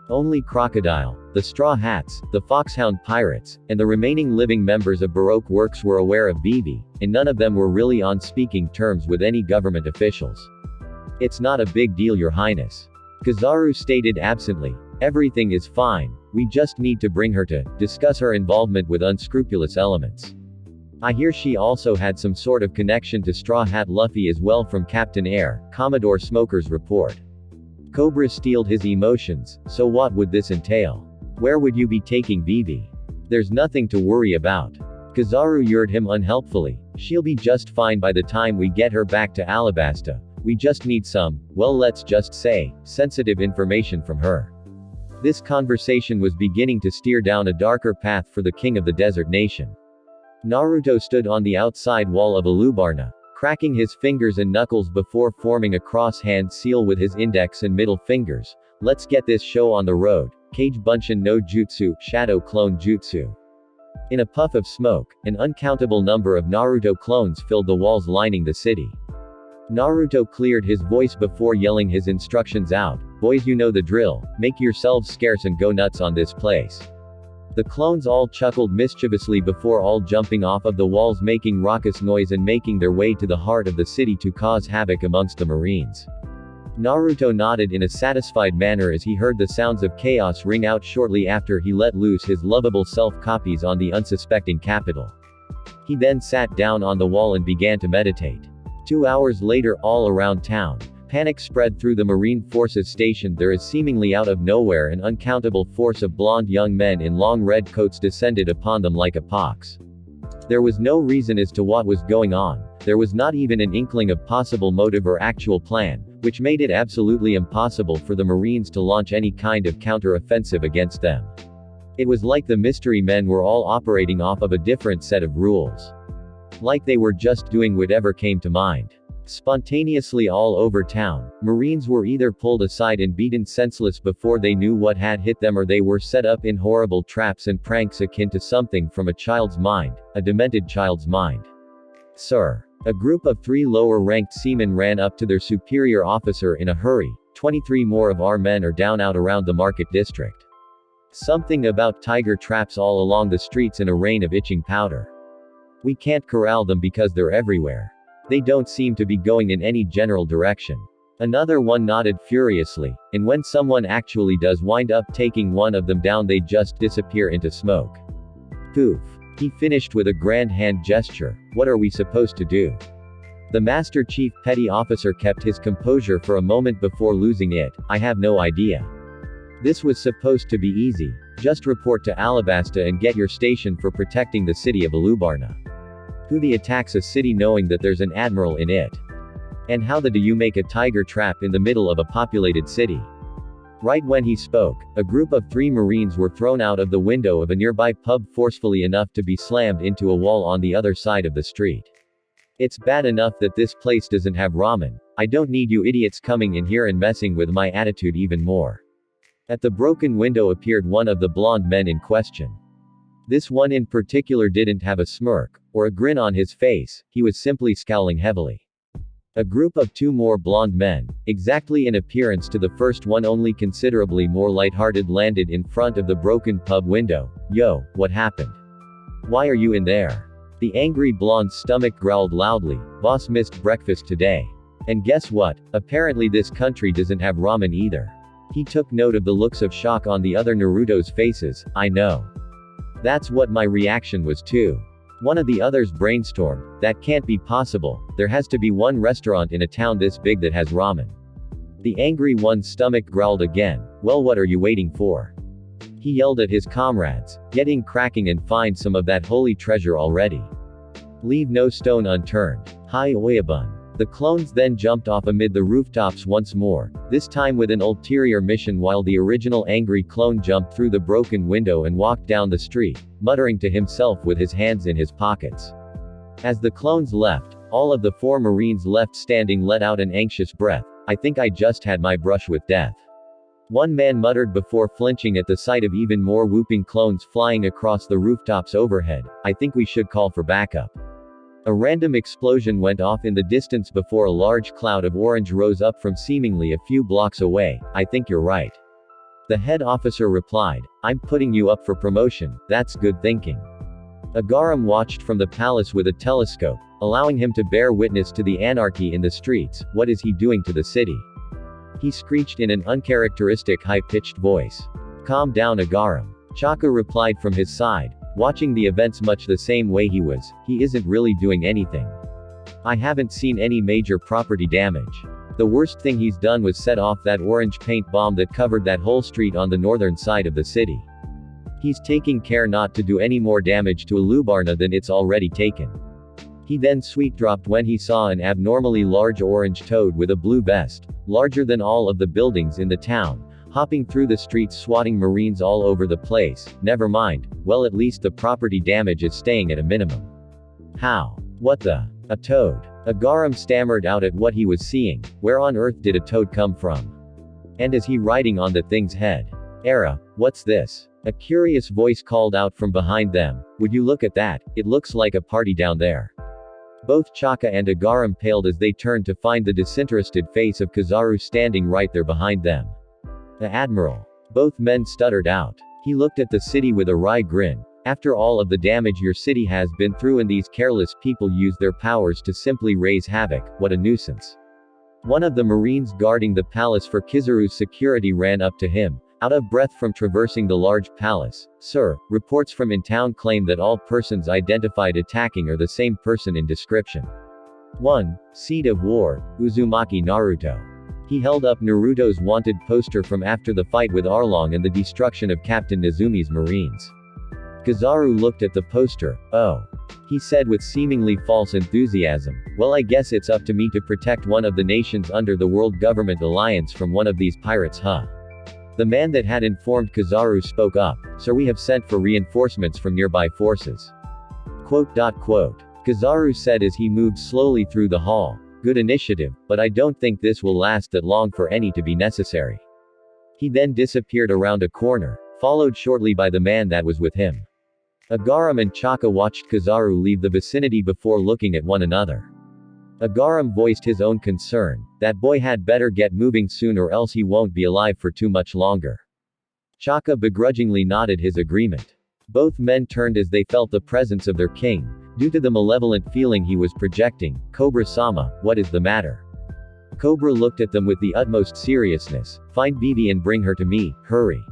Only Crocodile, the Straw Hats, the Foxhound Pirates, and the remaining living members of Baroque Works were aware of Vivi, and none of them were really on speaking terms with any government officials. It's not a big deal, Your Highness. Kizaru stated absently. Everything is fine, we just need to bring her to discuss her involvement with unscrupulous elements. I hear she also had some sort of connection to Straw Hat Luffy as well from Captain Air, Commodore Smoker's report. Cobra steeled his emotions. So what would this entail? Where would you be taking Vivi? There's nothing to worry about. Kizaru lured him unhelpfully. She'll be just fine by the time we get her back to Alabasta. We just need some, well, let's just say, sensitive information from her. This conversation was beginning to steer down a darker path for the king of the desert nation. Naruto stood on the outside wall of Alubarna, cracking his fingers and knuckles before forming a cross-hand seal with his index and middle fingers. Let's get this show on the road. Kage Bunshin no Jutsu, Shadow Clone Jutsu. In a puff of smoke, an uncountable number of Naruto clones filled the walls lining the city. Naruto cleared his voice before yelling his instructions out. Boys, you know the drill. Make yourselves scarce and go nuts on this place. The clones all chuckled mischievously before all jumping off of the walls, making raucous noise and making their way to the heart of the city to cause havoc amongst the Marines. Naruto nodded in a satisfied manner as he heard the sounds of chaos ring out shortly after he let loose his lovable self-copies on the unsuspecting capital. He then sat down on the wall and began to meditate. 2 hours later, all around town, panic spread through the Marine forces stationed there as seemingly out of nowhere an uncountable force of blonde young men in long red coats descended upon them like a pox. There was no reason as to what was going on, there was not even an inkling of possible motive or actual plan, which made it absolutely impossible for the Marines to launch any kind of counter-offensive against them. It was like the mystery men were all operating off of a different set of rules. Like they were just doing whatever came to mind. Spontaneously all over town, Marines were either pulled aside and beaten senseless before they knew what had hit them, or they were set up in horrible traps and pranks akin to something from a child's mind, a demented child's mind. Sir. A group of 3 lower-ranked seamen ran up to their superior officer in a hurry. 23 more of our men are down out around the market district. Something about tiger traps all along the streets and a rain of itching powder. We can't corral them because they're everywhere. They don't seem to be going in any general direction. Another one nodded furiously, and when someone actually does wind up taking one of them down, they just disappear into smoke. Poof. He finished with a grand hand gesture. What are we supposed to do? The Master Chief Petty Officer kept his composure for a moment before losing it. I have no idea. This was supposed to be easy. Just report to Alabasta and get your station for protecting the city of Alubarna. Who the attacks a city knowing that there's an admiral in it? And how the do you make a tiger trap in the middle of a populated city? Right when he spoke, a group of 3 Marines were thrown out of the window of a nearby pub forcefully enough to be slammed into a wall on the other side of the street. It's bad enough that this place doesn't have ramen. I don't need you idiots coming in here and messing with my attitude even more. At the broken window appeared one of the blonde men in question. This one in particular didn't have a smirk, or a grin on his face, he was simply scowling heavily. A group of 2 more blonde men, exactly in appearance to the first one only considerably more lighthearted, landed in front of the broken pub window. Yo, what happened? Why are you in there? The angry blonde's stomach growled loudly. Boss missed breakfast today. And guess what? Apparently this country doesn't have ramen either. He took note of the looks of shock on the other Naruto's faces. I know. That's what my reaction was too. One of the others brainstormed, that can't be possible, there has to be one restaurant in a town this big that has ramen. The angry one's stomach growled again. Well, what are you waiting for? He yelled at his comrades, getting cracking and find some of that holy treasure already. Leave no stone unturned. Hi Oyabun. The clones then jumped off amid the rooftops once more, this time with an ulterior mission, while the original angry clone jumped through the broken window and walked down the street, muttering to himself with his hands in his pockets. As the clones left, all of the 4 Marines left standing let out an anxious breath. I think I just had my brush with death. One man muttered before flinching at the sight of even more whooping clones flying across the rooftops overhead. I think we should call for backup. A random explosion went off in the distance before a large cloud of orange rose up from seemingly a few blocks away. I think you're right. The head officer replied. I'm putting you up for promotion, that's good thinking. Agaram watched from the palace with a telescope, allowing him to bear witness to the anarchy in the streets. What is he doing to the city? He screeched in an uncharacteristic high-pitched voice. Calm down Agaram. Chaka replied from his side, watching the events much the same way he was. He isn't really doing anything. I haven't seen any major property damage. The worst thing he's done was set off that orange paint bomb that covered that whole street on the northern side of the city. He's taking care not to do any more damage to Alubarna than it's already taken. He then sweet-dropped when he saw an abnormally large orange toad with a blue vest, larger than all of the buildings in the town, hopping through the streets swatting Marines all over the place. Never mind, well at least the property damage is staying at a minimum. How? What the? A toad. Agaram stammered out at what he was seeing. Where on earth did a toad come from? And is he riding on the thing's head? Era, what's this? A curious voice called out from behind them. Would you look at that? It looks like a party down there. Both Chaka and Agaram paled as they turned to find the disinterested face of Kizaru standing right there behind them. The Admiral. Both men stuttered out. He looked at the city with a wry grin. After all of the damage your city has been through and these careless people use their powers to simply raise havoc, what a nuisance. One of the Marines guarding the palace for Kizaru's security ran up to him, out of breath from traversing the large palace. Sir, reports from in town claim that all persons identified attacking are the same person in description. 1. Seed of War, Uzumaki Naruto. He held up Naruto's wanted poster from after the fight with Arlong and the destruction of Captain Nezumi's Marines. Kizaru looked at the poster. Oh. He said with seemingly false enthusiasm. Well, I guess it's up to me to protect one of the nations under the World Government Alliance from one of these pirates, huh? The man that had informed Kizaru spoke up. Sir, we have sent for reinforcements from nearby forces. Quote. Kizaru said as he moved slowly through the hall. Good initiative, but I don't think this will last that long for any to be necessary. He then disappeared around a corner, followed shortly by the man that was with him. Agaram and Chaka watched Kizaru leave the vicinity before looking at one another. Agaram voiced his own concern. That boy had better get moving soon or else he won't be alive for too much longer. Chaka begrudgingly nodded his agreement. Both men turned as they felt the presence of their king, due to the malevolent feeling he was projecting. Cobra-sama, what is the matter? Cobra looked at them with the utmost seriousness. Find Vivi and bring her to me, hurry.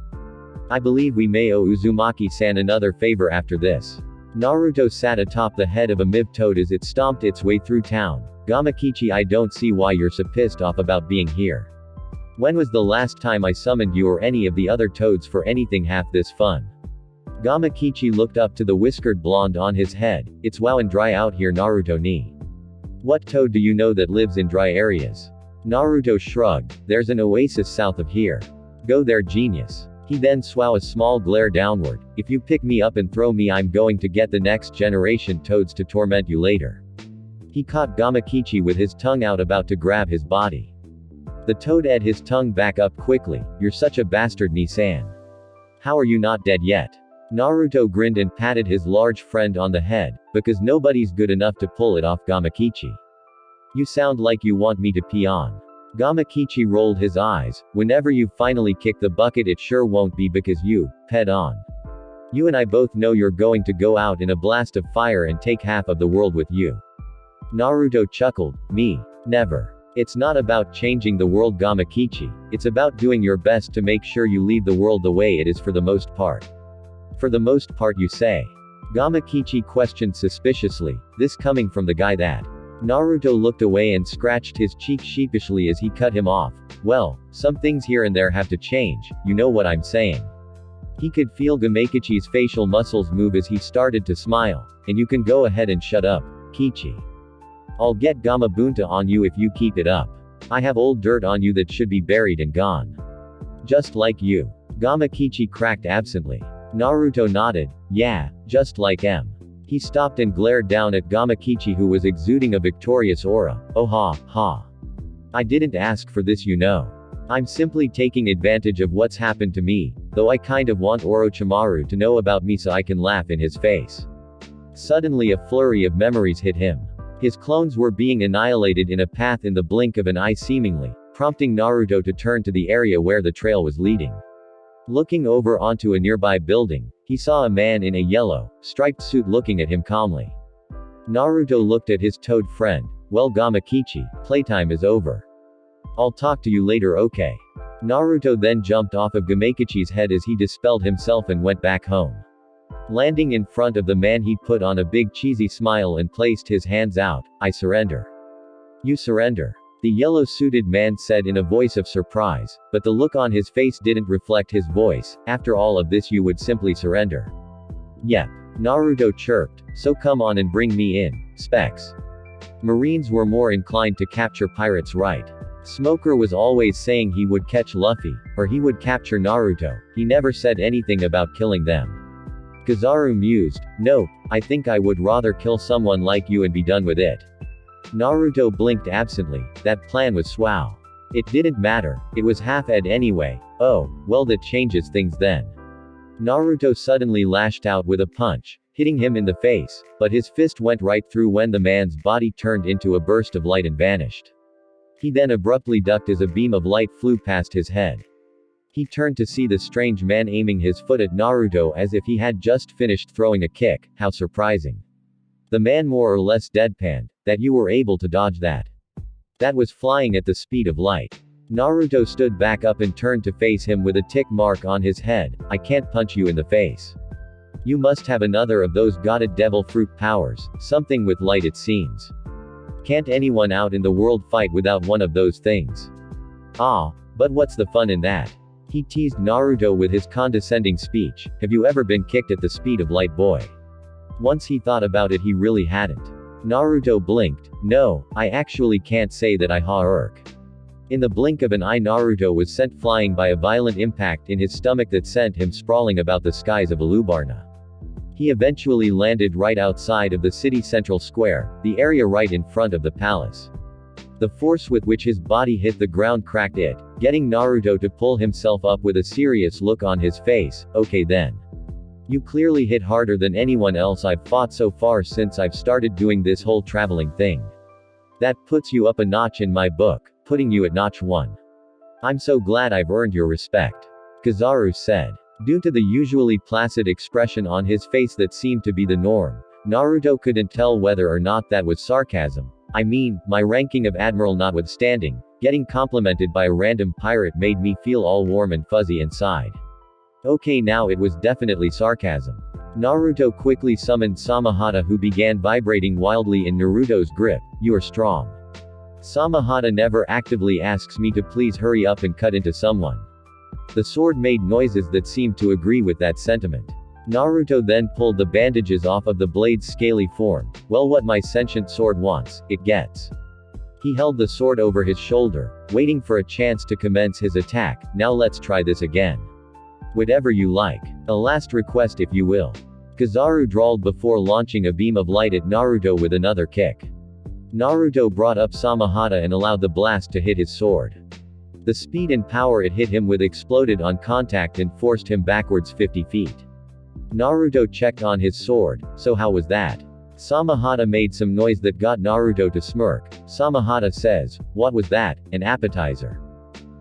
I believe we may owe Uzumaki-san another favor after this. Naruto sat atop the head of a miv toad as it stomped its way through town, Gamakichi, I don't see why you're so pissed off about being here. When was the last time I summoned you or any of the other toads for anything half this fun? Gamakichi looked up to the whiskered blonde on his head. It's wow and dry out here, Naruto ni. What toad do you know that lives in dry areas? Naruto shrugged. There's an oasis south of here. Go there, genius. He then swung a small glare downward. If you pick me up and throw me, I'm going to get the next generation toads to torment you later. He caught Gamakichi with his tongue out, about to grab his body. The toad ed his tongue back up quickly. You're such a bastard, Nisan. How are you not dead yet? Naruto grinned and patted his large friend on the head, because nobody's good enough to pull it off, Gamakichi. You sound like you want me to pee on. Gamakichi rolled his eyes. Whenever you finally kick the bucket, it sure won't be because you pet on. You and I both know you're going to go out in a blast of fire and take half of the world with you. Naruto chuckled. Me? Never. It's not about changing the world, Gamakichi. It's about doing your best to make sure you leave the world the way it is for the most part. For the most part, you say? Gamakichi questioned suspiciously, this coming from the guy that. Naruto looked away and scratched his cheek sheepishly as he cut him off. Well, some things here and there have to change, you know what I'm saying. He could feel Gamakichi's facial muscles move as he started to smile. And you can go ahead and shut up, Kichi. I'll get Gamabunta on you if you keep it up. I have old dirt on you that should be buried and gone. Just like you. Gamakichi cracked absently. Naruto nodded. Yeah, just like M. He stopped and glared down at Gamakichi, who was exuding a victorious aura. Oh ha, ha. I didn't ask for this, you know. I'm simply taking advantage of what's happened to me, though I kind of want Orochimaru to know about me so I can laugh in his face. Suddenly a flurry of memories hit him. His clones were being annihilated in a path in the blink of an eye seemingly, prompting Naruto to turn to the area where the trail was leading. Looking over onto a nearby building, he saw a man in a yellow, striped suit looking at him calmly. Naruto looked at his toad friend. Well, Gamakichi, playtime is over. I'll talk to you later, okay? Naruto then jumped off of Gamakichi's head as he dispelled himself and went back home. Landing in front of the man, he put on a big cheesy smile and placed his hands out. I surrender. You surrender. The yellow-suited man said in a voice of surprise, but the look on his face didn't reflect his voice. After all of this, you would simply surrender. Yep. Naruto chirped. So come on and bring me in, Specs. Marines were more inclined to capture pirates, right? Smoker was always saying he would catch Luffy, or he would capture Naruto. He never said anything about killing them. Kizaru mused. Nope, I think I would rather kill someone like you and be done with it. Naruto blinked absently. That plan was swow. It didn't matter. It was half-ed anyway. Oh, well, that changes things then. Naruto suddenly lashed out with a punch, hitting him in the face, but his fist went right through when the man's body turned into a burst of light and vanished. He then abruptly ducked as a beam of light flew past his head. He turned to see the strange man aiming his foot at Naruto as if he had just finished throwing a kick. How surprising. The man more or less deadpanned. That you were able to dodge that. That was flying at the speed of light. Naruto stood back up and turned to face him with a tick mark on his head. I can't punch you in the face. You must have another of those godded devil fruit powers, something with light it seems. Can't anyone out in the world fight without one of those things? Ah, but what's the fun in that? He teased Naruto with his condescending speech. Have you ever been kicked at the speed of light, boy? Once he thought about it, he really hadn't. Naruto blinked. No, I actually can't say that I ha-irk. In the blink of an eye, Naruto was sent flying by a violent impact in his stomach that sent him sprawling about the skies of Alubarna. He eventually landed right outside of the city central square, the area right in front of the palace. The force with which his body hit the ground cracked it, getting Naruto to pull himself up with a serious look on his face. Okay then. You clearly hit harder than anyone else I've fought so far since I've started doing this whole traveling thing. That puts you up a notch in my book, putting you at notch 1. I'm so glad I've earned your respect. Kizaru said. Due to the usually placid expression on his face that seemed to be the norm, Naruto couldn't tell whether or not that was sarcasm. I mean, my ranking of admiral notwithstanding, getting complimented by a random pirate made me feel all warm and fuzzy inside. Okay, now it was definitely sarcasm. Naruto quickly summoned Samahata, who began vibrating wildly in Naruto's grip. You are strong. Samahata never actively asks me to please hurry up and cut into someone. The sword made noises that seemed to agree with that sentiment. Naruto then pulled the bandages off of the blade's scaly form. Well, what my sentient sword wants, it gets. He held the sword over his shoulder, waiting for a chance to commence his attack. Now let's try this again. Whatever you like. A last request if you will. Kizaru drawled before launching a beam of light at Naruto with another kick. Naruto brought up Samahata and allowed the blast to hit his sword. The speed and power it hit him with exploded on contact and forced him backwards 50 feet. Naruto checked on his sword. So how was that? Samahata made some noise that got Naruto to smirk. Samahata says, what was that, an appetizer?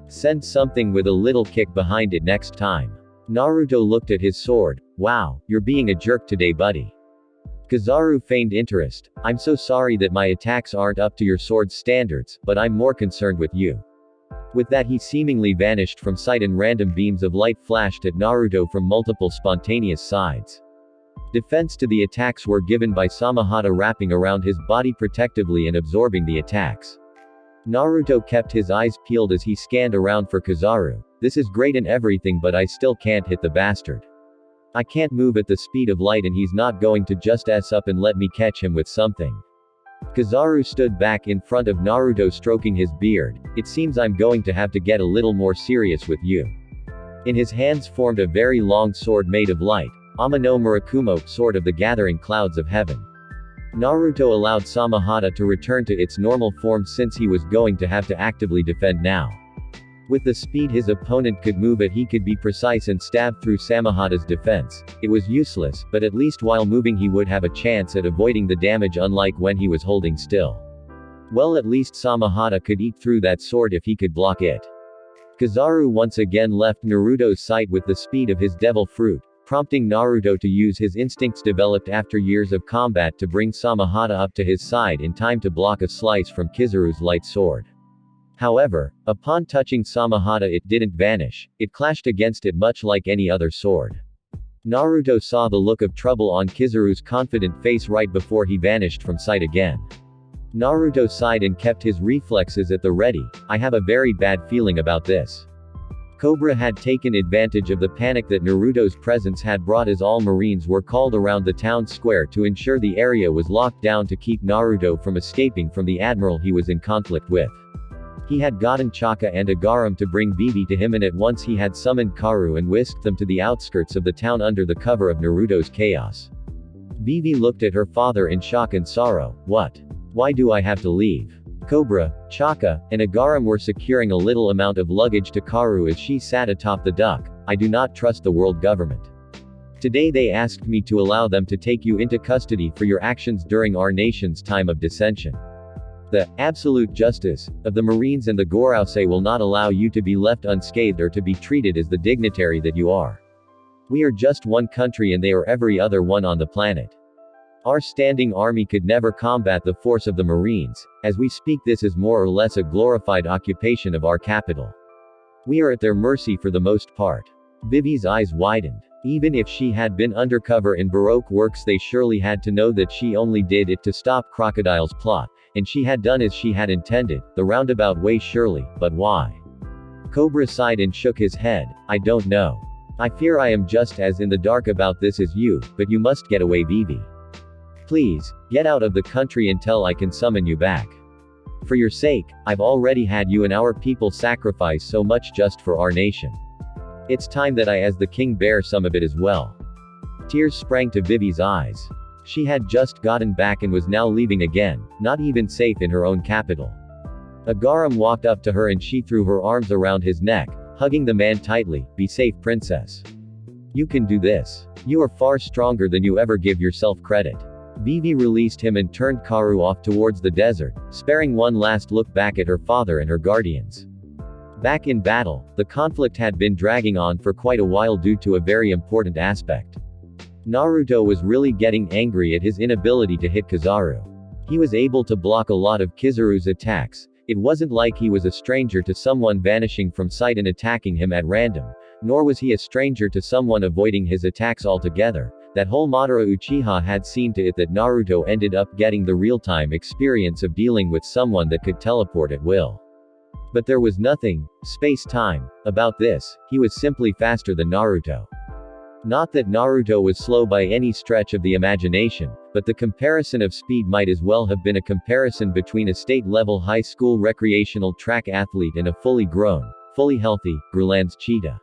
Send something with a little kick behind it next time. Naruto looked at his sword. Wow, you're being a jerk today, buddy. Kizaru feigned interest. I'm so sorry that my attacks aren't up to your sword's standards, but I'm more concerned with you. With that he seemingly vanished from sight and random beams of light flashed at Naruto from multiple spontaneous sides. Defense to the attacks were given by Samahata wrapping around his body protectively and absorbing the attacks. Naruto kept his eyes peeled as he scanned around for Kizaru. This is great and everything, but I still can't hit the bastard. I can't move at the speed of light and he's not going to just S up and let me catch him with something. Kizaru stood back in front of Naruto stroking his beard. It seems I'm going to have to get a little more serious with you. In his hands formed a very long sword made of light. Amano Murakumo, sword of the gathering clouds of heaven. Naruto allowed Samahata to return to its normal form since he was going to have to actively defend now. With the speed his opponent could move at, he could be precise and stab through Samahata's defense. It was useless, but at least while moving he would have a chance at avoiding the damage, unlike when he was holding still. Well, at least Samahata could eat through that sword if he could block it. Kizaru once again left Naruto's sight with the speed of his devil fruit, prompting Naruto to use his instincts developed after years of combat to bring Samahata up to his side in time to block a slice from Kizaru's light sword. However, upon touching Samahata it didn't vanish, it clashed against it much like any other sword. Naruto saw the look of trouble on Kizaru's confident face right before he vanished from sight again. Naruto sighed and kept his reflexes at the ready. I have a very bad feeling about this. Cobra had taken advantage of the panic that Naruto's presence had brought, as all Marines were called around the town square to ensure the area was locked down to keep Naruto from escaping from the admiral he was in conflict with. He had gotten Chaka and Agaram to bring Vivi to him, and at once he had summoned Karu and whisked them to the outskirts of the town under the cover of Naruto's chaos. Vivi looked at her father in shock and sorrow. What? Why do I have to leave? Cobra, Chaka, and Agaram were securing a little amount of luggage to Karu as she sat atop the duck. I do not trust the world government. Today they asked me to allow them to take you into custody for your actions during our nation's time of dissension. The absolute justice of the Marines and the Gorause will not allow you to be left unscathed or to be treated as the dignitary that you are. We are just one country and they are every other one on the planet. Our standing army could never combat the force of the Marines. As we speak, this is more or less a glorified occupation of our capital. We are at their mercy for the most part. Vivi's eyes widened. Even if she had been undercover in Baroque works, they surely had to know that she only did it to stop Crocodile's plot. And she had done as she had intended, the roundabout way surely, but why? Cobra sighed and shook his head. I don't know. I fear I am just as in the dark about this as you, but you must get away, Vivi. Please, get out of the country until I can summon you back. For your sake, I've already had you and our people sacrifice so much just for our nation. It's time that I as the king bear some of it as well. Tears sprang to Vivi's eyes. She had just gotten back and was now leaving again, not even safe in her own capital. Agaram walked up to her and she threw her arms around his neck, hugging the man tightly. Be safe, princess. You can do this. You are far stronger than you ever give yourself credit. Vivi released him and turned Karu off towards the desert, sparing one last look back at her father and her guardians. Back in battle, the conflict had been dragging on for quite a while due to a very important aspect. Naruto was really getting angry at his inability to hit Kizaru. He was able to block a lot of Kizaru's attacks. It wasn't like he was a stranger to someone vanishing from sight and attacking him at random, nor was he a stranger to someone avoiding his attacks altogether. That whole Madara Uchiha had seen to it that Naruto ended up getting the real-time experience of dealing with someone that could teleport at will. But there was nothing, space-time, about this. He was simply faster than Naruto. Not that Naruto was slow by any stretch of the imagination, but the comparison of speed might as well have been a comparison between a state-level high school recreational track athlete and a fully grown, fully healthy, Grulan's cheetah.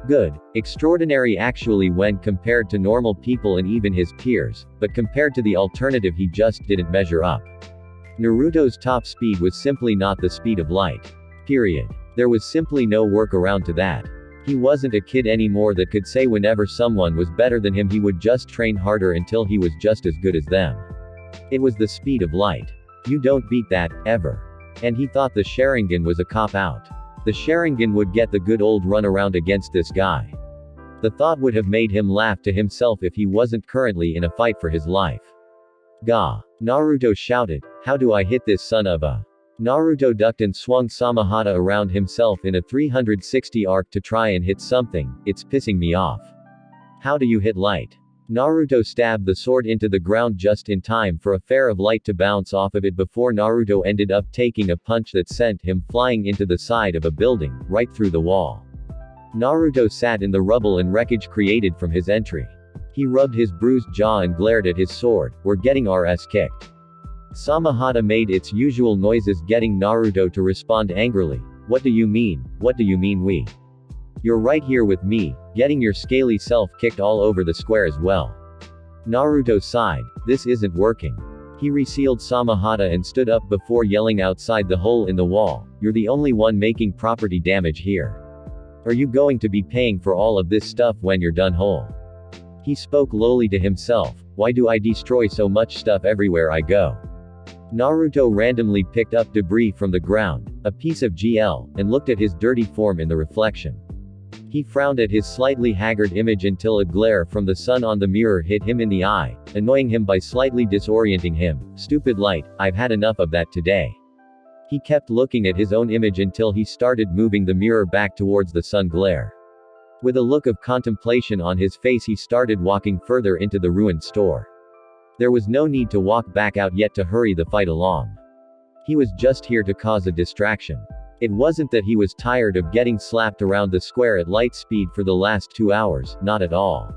Good, extraordinary actually when compared to normal people and even his peers, but compared to the alternative he just didn't measure up. Naruto's top speed was simply not the speed of light. Period. There was simply no workaround to that. He wasn't a kid anymore that could say whenever someone was better than him he would just train harder until he was just as good as them. It was the speed of light. You don't beat that, ever. And he thought the Sharingan was a cop-out. The Sharingan would get the good old run around against this guy. The thought would have made him laugh to himself if he wasn't currently in a fight for his life. Gah! Naruto shouted, "How do I hit this son of a..." Naruto ducked and swung Samahata around himself in a 360 arc to try and hit something. It's pissing me off. How do you hit light? Naruto stabbed the sword into the ground just in time for a flare of light to bounce off of it before Naruto ended up taking a punch that sent him flying into the side of a building, right through the wall. Naruto sat in the rubble and wreckage created from his entry. He rubbed his bruised jaw and glared at his sword. "We're getting our ass kicked." Samahata made its usual noises, getting Naruto to respond angrily. "What do you mean? What do you mean we? You're right here with me, getting your scaly self kicked all over the square as well." Naruto sighed. "This isn't working." He resealed Samahata and stood up before yelling outside the hole in the wall, "You're the only one making property damage here. Are you going to be paying for all of this stuff when you're done whole?" He spoke lowly to himself. "Why do I destroy so much stuff everywhere I go?" Naruto randomly picked up debris from the ground, a piece of GL, and looked at his dirty form in the reflection. He frowned at his slightly haggard image until a glare from the sun on the mirror hit him in the eye, annoying him by slightly disorienting him. "Stupid light, I've had enough of that today." He kept looking at his own image until he started moving the mirror back towards the sun glare. With a look of contemplation on his face he started walking further into the ruined store. There was no need to walk back out yet to hurry the fight along. He was just here to cause a distraction. It wasn't that he was tired of getting slapped around the square at light speed for the last 2 hours, not at all.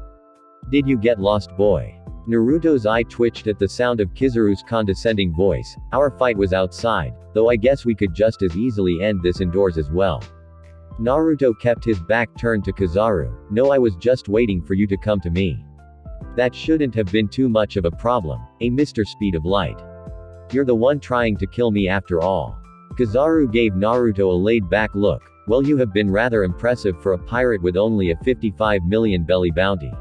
"Did you get lost, boy?" Naruto's eye twitched at the sound of Kizaru's condescending voice. "Our fight was outside, though I guess we could just as easily end this indoors as well." Naruto kept his back turned to Kizaru. "No, I was just waiting for you to come to me. That shouldn't have been too much of a problem, Mr. Speed of Light. You're the one trying to kill me after all." Kizaru gave Naruto a laid-back look. "Well, you have been rather impressive for a pirate with only a 55 million belly bounty.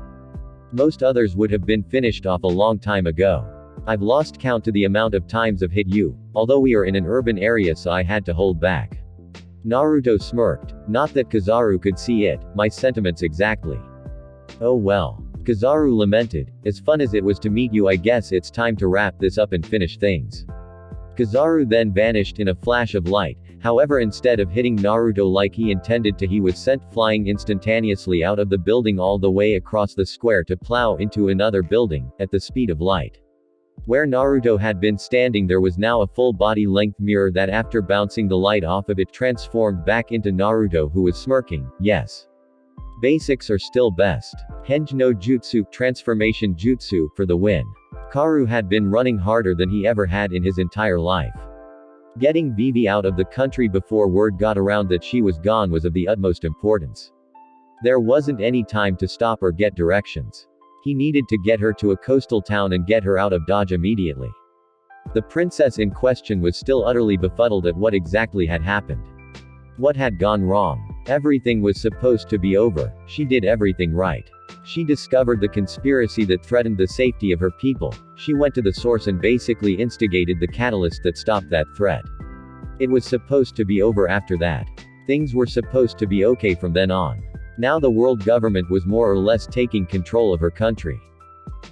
Most others would have been finished off a long time ago. I've lost count to the amount of times I've hit you, although we are in an urban area so I had to hold back." Naruto smirked. Not that Kizaru could see it, my sentiments exactly. "Oh well." Kizaru lamented. "As fun as it was to meet you, I guess it's time to wrap this up and finish things." Kizaru then vanished in a flash of light. However, instead of hitting Naruto like he intended to, he was sent flying instantaneously out of the building all the way across the square to plow into another building, at the speed of light. Where Naruto had been standing there was now a full body-length mirror that after bouncing the light off of it transformed back into Naruto, who was smirking. "Yes. Basics are still best. Henge no Jutsu, transformation jutsu, for the win." Karu had been running harder than he ever had in his entire life. Getting Vivi out of the country before word got around that she was gone was of the utmost importance. There wasn't any time to stop or get directions. He needed to get her to a coastal town and get her out of Dodge immediately. The princess in question was still utterly befuddled at what exactly had happened. What had gone wrong? Everything was supposed to be over. She did everything right. She discovered the conspiracy that threatened the safety of her people. She went to the source and basically instigated the catalyst that stopped that threat. It was supposed to be over after that. Things were supposed to be okay from then on. Now the world government was more or less taking control of her country.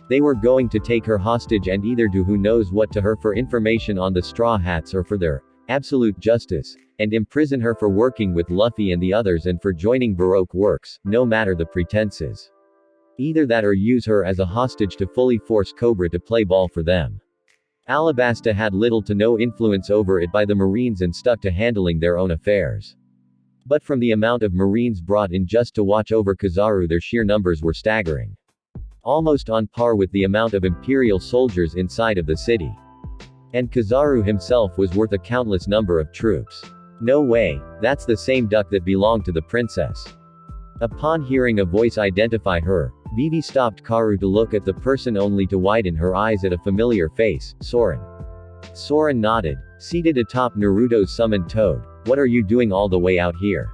They were going to take her hostage and either do who knows what to her for information on the Straw Hats or for their absolute justice, and imprison her for working with Luffy and the others and for joining Baroque works, no matter the pretenses. Either that or use her as a hostage to fully force Cobra to play ball for them. Alabasta had little to no influence over it by the Marines and stuck to handling their own affairs. But from the amount of Marines brought in just to watch over Kizaru, their sheer numbers were staggering. Almost on par with the amount of Imperial soldiers inside of the city. And Kizaru himself was worth a countless number of troops. No way, that's the same duck that belonged to the princess. Upon hearing a voice identify her, Vivi stopped Karu to look at the person only to widen her eyes at a familiar face, Soren. Soren nodded. Seated atop Naruto's summoned toad, what are you doing all the way out here?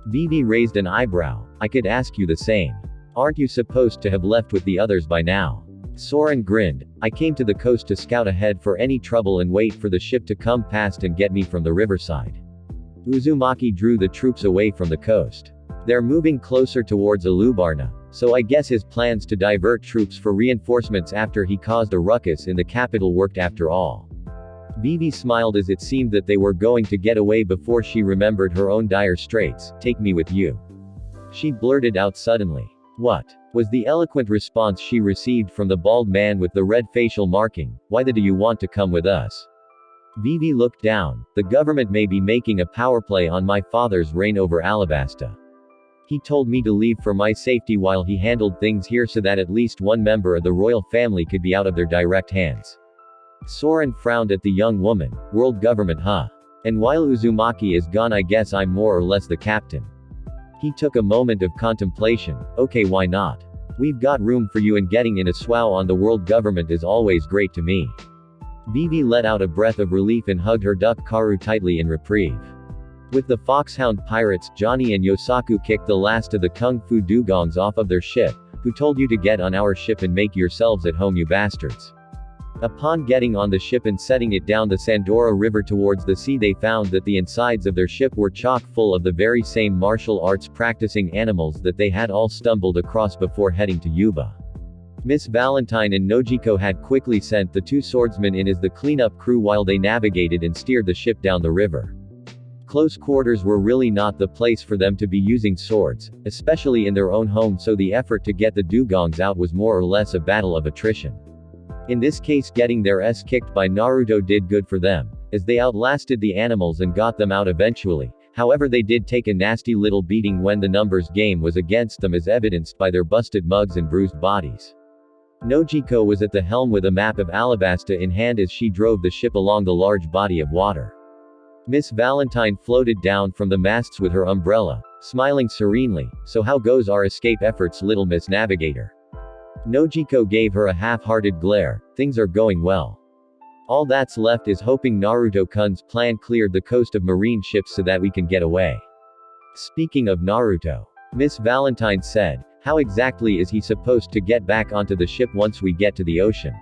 Vivi raised an eyebrow. I could ask you the same. Aren't you supposed to have left with the others by now? Soren grinned. I came to the coast to scout ahead for any trouble and wait for the ship to come past and get me from the riverside. Uzumaki drew the troops away from the coast. They're moving closer towards Alubarna, so I guess his plans to divert troops for reinforcements after he caused a ruckus in the capital worked after all. Vivi smiled as it seemed that they were going to get away before she remembered her own dire straits. Take me with you. She blurted out suddenly. What? Was the eloquent response she received from the bald man with the red facial marking. Why do you want to come with us? Vivi looked down. The government may be making a power play on my father's reign over Alabasta. He told me to leave for my safety while he handled things here so that at least one member of the royal family could be out of their direct hands. Soren frowned at the young woman. World government, huh? And while Uzumaki is gone, I guess I'm more or less the captain. He took a moment of contemplation. Okay, why not? We've got room for you, and getting in a swow on the world government is always great to me. Vivi let out a breath of relief and hugged her duck Karu tightly in reprieve. With the Foxhound pirates, Johnny and Yosaku kicked the last of the Kung Fu dugongs off of their ship. Who told you to get on our ship and make yourselves at home, you bastards? Upon getting on the ship and setting it down the Sandora River towards the sea, they found that the insides of their ship were chock full of the very same martial arts practicing animals that they had all stumbled across before heading to Yuba. Miss Valentine and Nojiko had quickly sent the two swordsmen in as the cleanup crew while they navigated and steered the ship down the river. Close quarters were really not the place for them to be using swords, especially in their own home, so the effort to get the dugongs out was more or less a battle of attrition. In this case, getting their ass kicked by Naruto did good for them, as they outlasted the animals and got them out eventually. However, they did take a nasty little beating when the numbers game was against them, as evidenced by their busted mugs and bruised bodies. Nojiko was at the helm with a map of Alabasta in hand as she drove the ship along the large body of water. Miss Valentine floated down from the masts with her umbrella, smiling serenely. So how goes our escape efforts, little Miss Navigator? Nojiko gave her a half-hearted glare. Things are going well. All that's left is hoping Naruto-kun's plan cleared the coast of marine ships so that we can get away. Speaking of Naruto, Miss Valentine said, how exactly is he supposed to get back onto the ship once we get to the ocean?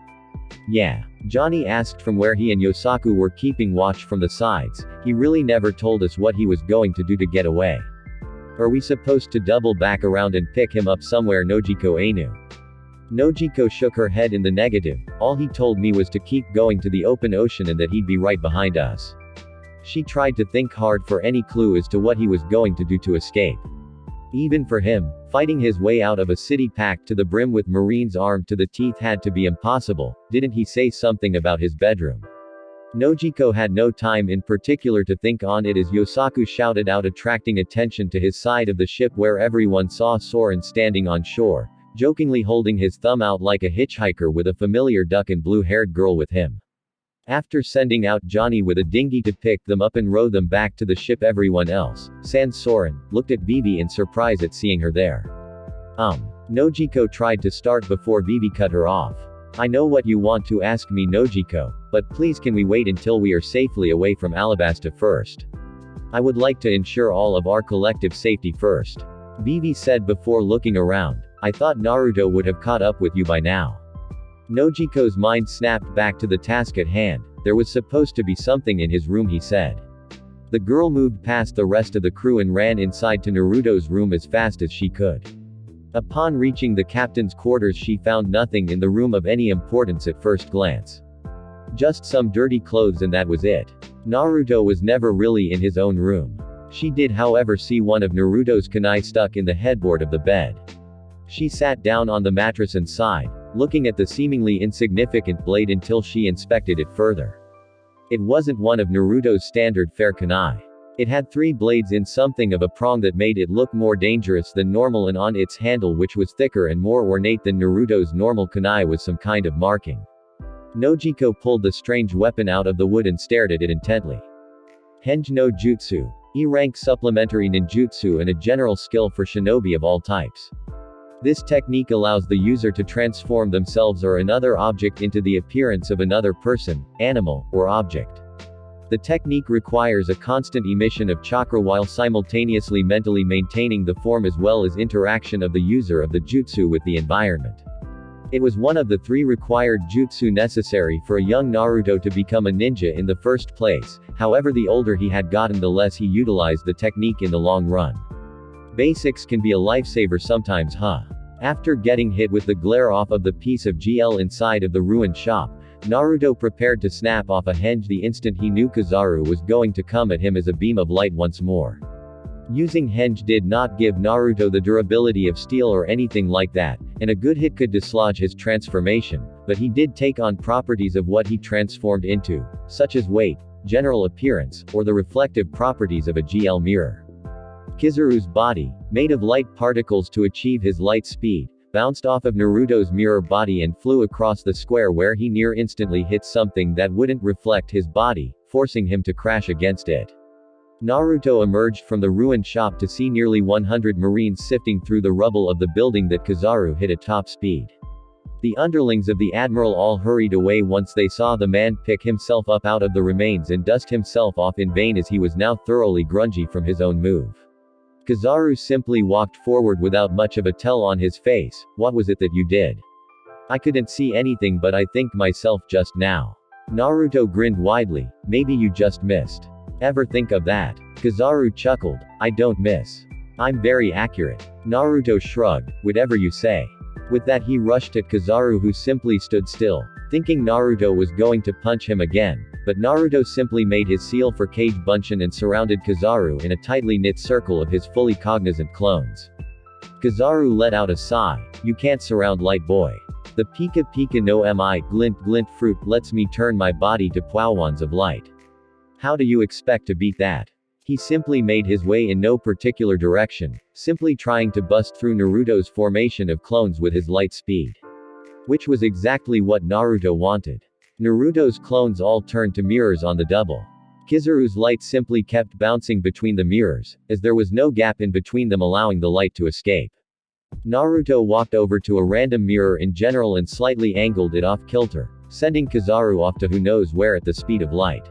Yeah, Johnny asked from where he and Yosaku were keeping watch from the sides. He really never told us what he was going to do to get away. Are we supposed to double back around and pick him up somewhere? Nojiko Ainu. Nojiko shook her head in the negative. All he told me was to keep going to the open ocean and that he'd be right behind us. She tried to think hard for any clue as to what he was going to do to escape. Even for him, fighting his way out of a city packed to the brim with Marines armed to the teeth had to be impossible. Didn't he say something about his bedroom? Nojiko had no time in particular to think on it as Yosaku shouted out, attracting attention to his side of the ship where everyone saw Soren standing on shore, jokingly holding his thumb out like a hitchhiker with a familiar duck and blue-haired girl with him. After sending out Johnny with a dinghy to pick them up and row them back to the ship, everyone else, sans Soren, looked at Vivi in surprise at seeing her there. Nojiko tried to start before Vivi cut her off. I know what you want to ask me, Nojiko, but please can we wait until we are safely away from Alabasta first? I would like to ensure all of our collective safety first. Vivi said before looking around. I thought Naruto would have caught up with you by now. Nojiko's mind snapped back to the task at hand. There was supposed to be something in his room, he said. The girl moved past the rest of the crew and ran inside to Naruto's room as fast as she could. Upon reaching the captain's quarters, she found nothing in the room of any importance at first glance. Just some dirty clothes, and that was it. Naruto was never really in his own room. She did, however, see one of Naruto's kunai stuck in the headboard of the bed. She sat down on the mattress and sighed, looking at the seemingly insignificant blade until she inspected it further. It wasn't one of Naruto's standard fare kunai. It had 3 blades in something of a prong that made it look more dangerous than normal, and on its handle, which was thicker and more ornate than Naruto's normal kunai, was some kind of marking. Nojiko pulled the strange weapon out of the wood and stared at it intently. Henge no Jutsu. E-rank supplementary ninjutsu and a general skill for shinobi of all types. This technique allows the user to transform themselves or another object into the appearance of another person, animal, or object. The technique requires a constant emission of chakra while simultaneously mentally maintaining the form as well as interaction of the user of the jutsu with the environment. It was one of the 3 required jutsu necessary for a young Naruto to become a ninja in the first place. However, the older he had gotten, the less he utilized the technique in the long run. Basics can be a lifesaver sometimes, huh? After getting hit with the glare off of the piece of GL inside of the ruined shop, Naruto prepared to snap off a henge the instant he knew Kizaru was going to come at him as a beam of light once more. Using henge did not give Naruto the durability of steel or anything like that, and a good hit could dislodge his transformation, but he did take on properties of what he transformed into, such as weight, general appearance, or the reflective properties of a GL mirror. Kizaru's body, made of light particles to achieve his light speed, bounced off of Naruto's mirror body and flew across the square, where he near instantly hit something that wouldn't reflect his body, forcing him to crash against it. Naruto emerged from the ruined shop to see nearly 100 marines sifting through the rubble of the building that Kizaru hit at top speed. The underlings of the admiral all hurried away once they saw the man pick himself up out of the remains and dust himself off in vain, as he was now thoroughly grungy from his own move. Kizaru simply walked forward without much of a tell on his face. "What was it that you did?" "I couldn't see anything, but I think myself just now." Naruto grinned widely. "Maybe you just missed." "Ever think of that?" Kizaru chuckled. "I don't miss. I'm very accurate." Naruto shrugged. "Whatever you say." With that, he rushed at Kizaru, who simply stood still, thinking Naruto was going to punch him again. But Naruto simply made his seal for Kage Bunshin and surrounded Kizaru in a tightly knit circle of his fully cognizant clones. Kizaru let out a sigh. "You can't surround Light Boy. The Pika Pika no Mi glint glint fruit lets me turn my body to Pwawans of light. How do you expect to beat that?" He simply made his way in no particular direction, simply trying to bust through Naruto's formation of clones with his light speed. Which was exactly what Naruto wanted. Naruto's clones all turned to mirrors on the double. Kizaru's light simply kept bouncing between the mirrors, as there was no gap in between them, allowing the light to escape. Naruto walked over to a random mirror in general and slightly angled it off kilter, sending Kizaru off to who knows where at the speed of light.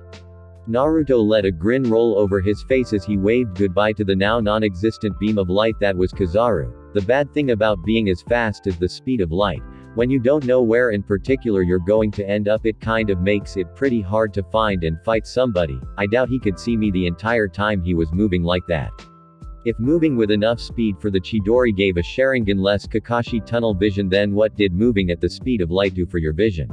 Naruto let a grin roll over his face as he waved goodbye to the now non-existent beam of light that was Kizaru. The bad thing about being as fast as the speed of light, when you don't know where in particular you're going to end up, it kind of makes it pretty hard to find and fight somebody. I doubt he could see me the entire time he was moving like that. If moving with enough speed for the Chidori gave a Sharingan-less Kakashi tunnel vision, then what did moving at the speed of light do for your vision?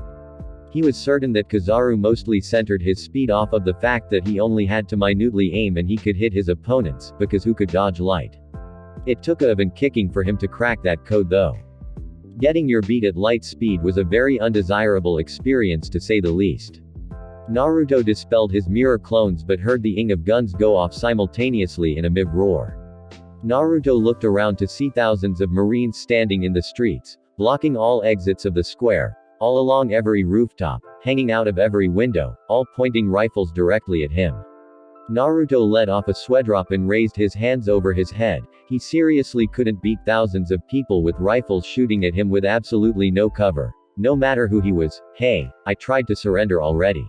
He was certain that Kizaru mostly centered his speed off of the fact that he only had to minutely aim and he could hit his opponents, because who could dodge light? It took a and kicking for him to crack that code though. Getting your beat at light speed was a very undesirable experience to say the least. Naruto dispelled his mirror clones but heard the ing of guns go off simultaneously in a mid-roar. Naruto looked around to see thousands of marines standing in the streets, blocking all exits of the square, all along every rooftop, hanging out of every window, all pointing rifles directly at him. Naruto let off a sweatdrop and raised his hands over his head. He seriously couldn't beat thousands of people with rifles shooting at him with absolutely no cover. No matter who he was. "Hey, I tried to surrender already."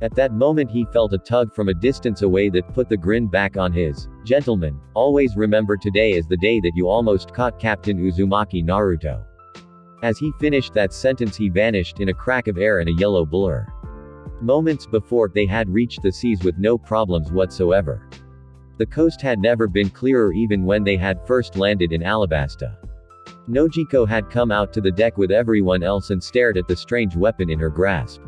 At that moment he felt a tug from a distance away that put the grin back on his. "Gentlemen, always remember today as the day that you almost caught Captain Uzumaki Naruto." As he finished that sentence he vanished in a crack of air and a yellow blur. Moments before, they had reached the seas with no problems whatsoever. The coast had never been clearer even when they had first landed in Alabasta. Nojiko had come out to the deck with everyone else and stared at the strange weapon in her grasp.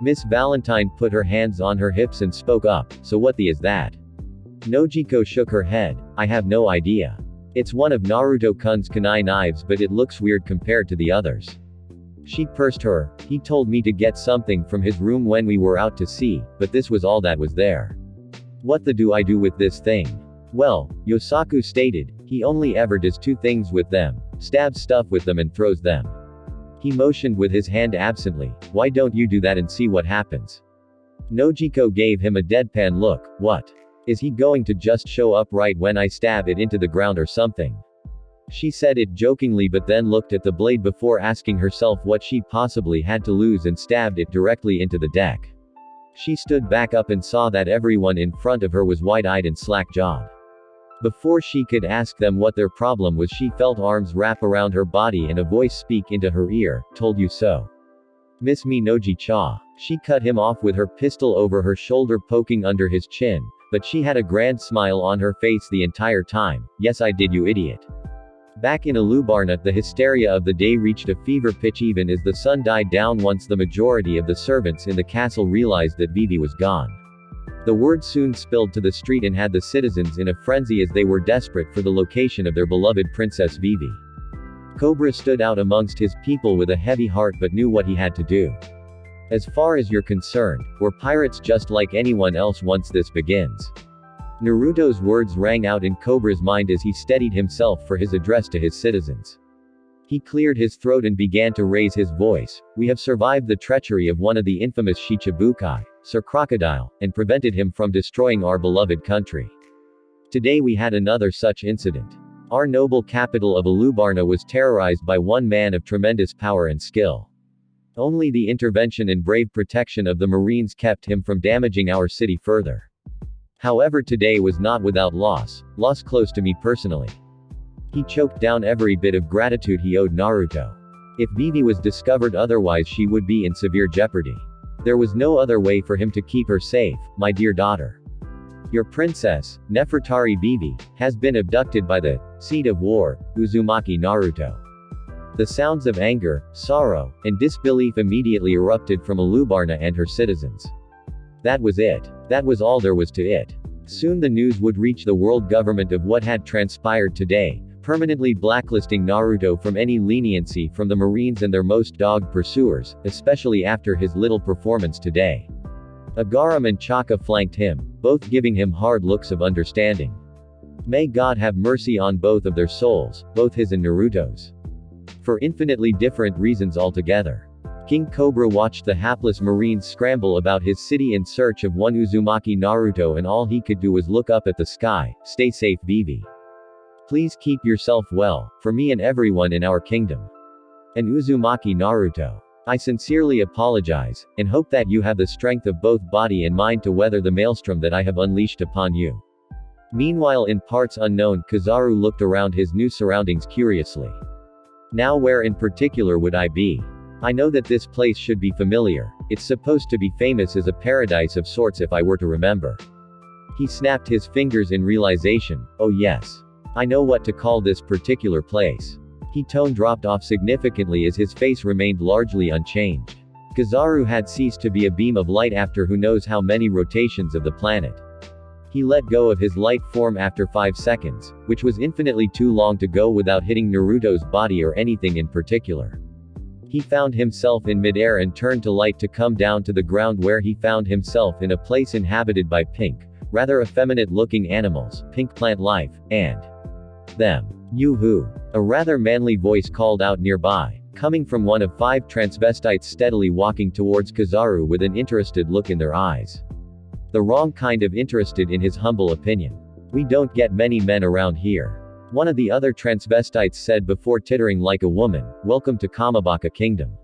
Miss Valentine put her hands on her hips and spoke up. "So what the is that?" Nojiko shook her head. "I have no idea." It's one of Naruto-kun's kunai knives, but it looks weird compared to the others. She pursed her. He told me to get something from his room when we were out to sea, but this was all that was there. What the do I do with this thing? Well, Yosaku stated, he only ever does two things with them: stabs stuff with them and throws them. He motioned with his hand absently. Why don't you do that and see what happens? Nojiko gave him a deadpan look. What? Is he going to just show up right when I stab it into the ground or something? She said it jokingly but then looked at the blade before asking herself what she possibly had to lose and stabbed it directly into the deck. She stood back up and saw that everyone in front of her was wide-eyed and slack-jawed. Before she could ask them what their problem was, she felt arms wrap around her body and a voice speak into her ear. Told you so. Miss me Noji-cha. She cut him off with her pistol over her shoulder poking under his chin, but she had a grand smile on her face the entire time. Yes, I did, you idiot. Back in Alubarna, the hysteria of the day reached a fever pitch even as the sun died down once the majority of the servants in the castle realized that Vivi was gone. The word soon spilled to the street and had the citizens in a frenzy as they were desperate for the location of their beloved Princess Vivi. Cobra stood out amongst his people with a heavy heart but knew what he had to do. As far as you're concerned, we're pirates just like anyone else once this begins. Naruto's words rang out in Cobra's mind as he steadied himself for his address to his citizens. He cleared his throat and began to raise his voice. We have survived the treachery of one of the infamous Shichibukai, Sir Crocodile, and prevented him from destroying our beloved country. Today we had another such incident. Our noble capital of Alubarna was terrorized by one man of tremendous power and skill. Only the intervention and brave protection of the Marines kept him from damaging our city further. However, today was not without loss close to me personally. He choked down every bit of gratitude he owed Naruto. If Vivi was discovered otherwise, she would be in severe jeopardy. There was no other way for him to keep her safe, my dear daughter. Your princess, Nefertari Vivi, has been abducted by the seed of war, Uzumaki Naruto. The sounds of anger, sorrow, and disbelief immediately erupted from Alubarna and her citizens. That was it. That was all there was to it. Soon the news would reach the world government of what had transpired today, permanently blacklisting Naruto from any leniency from the Marines and their most dogged pursuers, especially after his little performance today. Agaram and Chaka flanked him, both giving him hard looks of understanding. May God have mercy on both of their souls, both his and Naruto's. For infinitely different reasons altogether. King Cobra watched the hapless Marines scramble about his city in search of one Uzumaki Naruto, and all he could do was look up at the sky. Stay safe, Vivi. Please keep yourself well, for me and everyone in our kingdom. And Uzumaki Naruto. I sincerely apologize, and hope that you have the strength of both body and mind to weather the maelstrom that I have unleashed upon you. Meanwhile, in parts unknown, Kizaru looked around his new surroundings curiously. Now where in particular would I be? I know that this place should be familiar. It's supposed to be famous as a paradise of sorts if I were to remember. He snapped his fingers in realization. Oh yes. I know what to call this particular place. His tone dropped off significantly as his face remained largely unchanged. Kizaru had ceased to be a beam of light after who knows how many rotations of the planet. He let go of his light form after 5 seconds, which was infinitely too long to go without hitting Naruto's body or anything in particular. He found himself in midair and turned to light to come down to the ground, where he found himself in a place inhabited by pink, rather effeminate-looking animals, pink plant life, and them. Yoo-hoo. A rather manly voice called out nearby, coming from one of 5 transvestites steadily walking towards Kizaru with an interested look in their eyes. The wrong kind of interested in his humble opinion. We don't get many men around here. One of the other transvestites said before tittering like a woman. Welcome to Kamabaka Kingdom.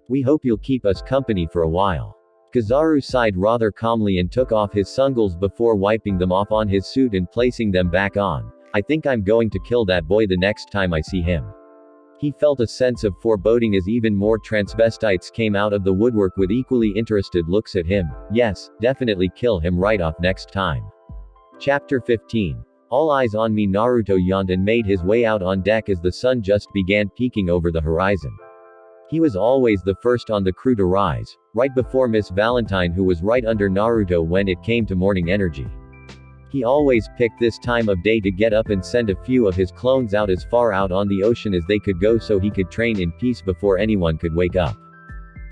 We hope you'll keep us company for a while. Kizaru sighed rather calmly and took off his sungles before wiping them off on his suit and placing them back on. I think I'm going to kill that boy the next time I see him. He felt a sense of foreboding as even more transvestites came out of the woodwork with equally interested looks at him. Yes, definitely kill him right off next time. Chapter 15. All eyes on me. Naruto yawned and made his way out on deck as the sun just began peeking over the horizon. He was always the first on the crew to rise, right before Miss Valentine, who was right under Naruto when it came to morning energy. He always picked this time of day to get up and send a few of his clones out as far out on the ocean as they could go so he could train in peace before anyone could wake up.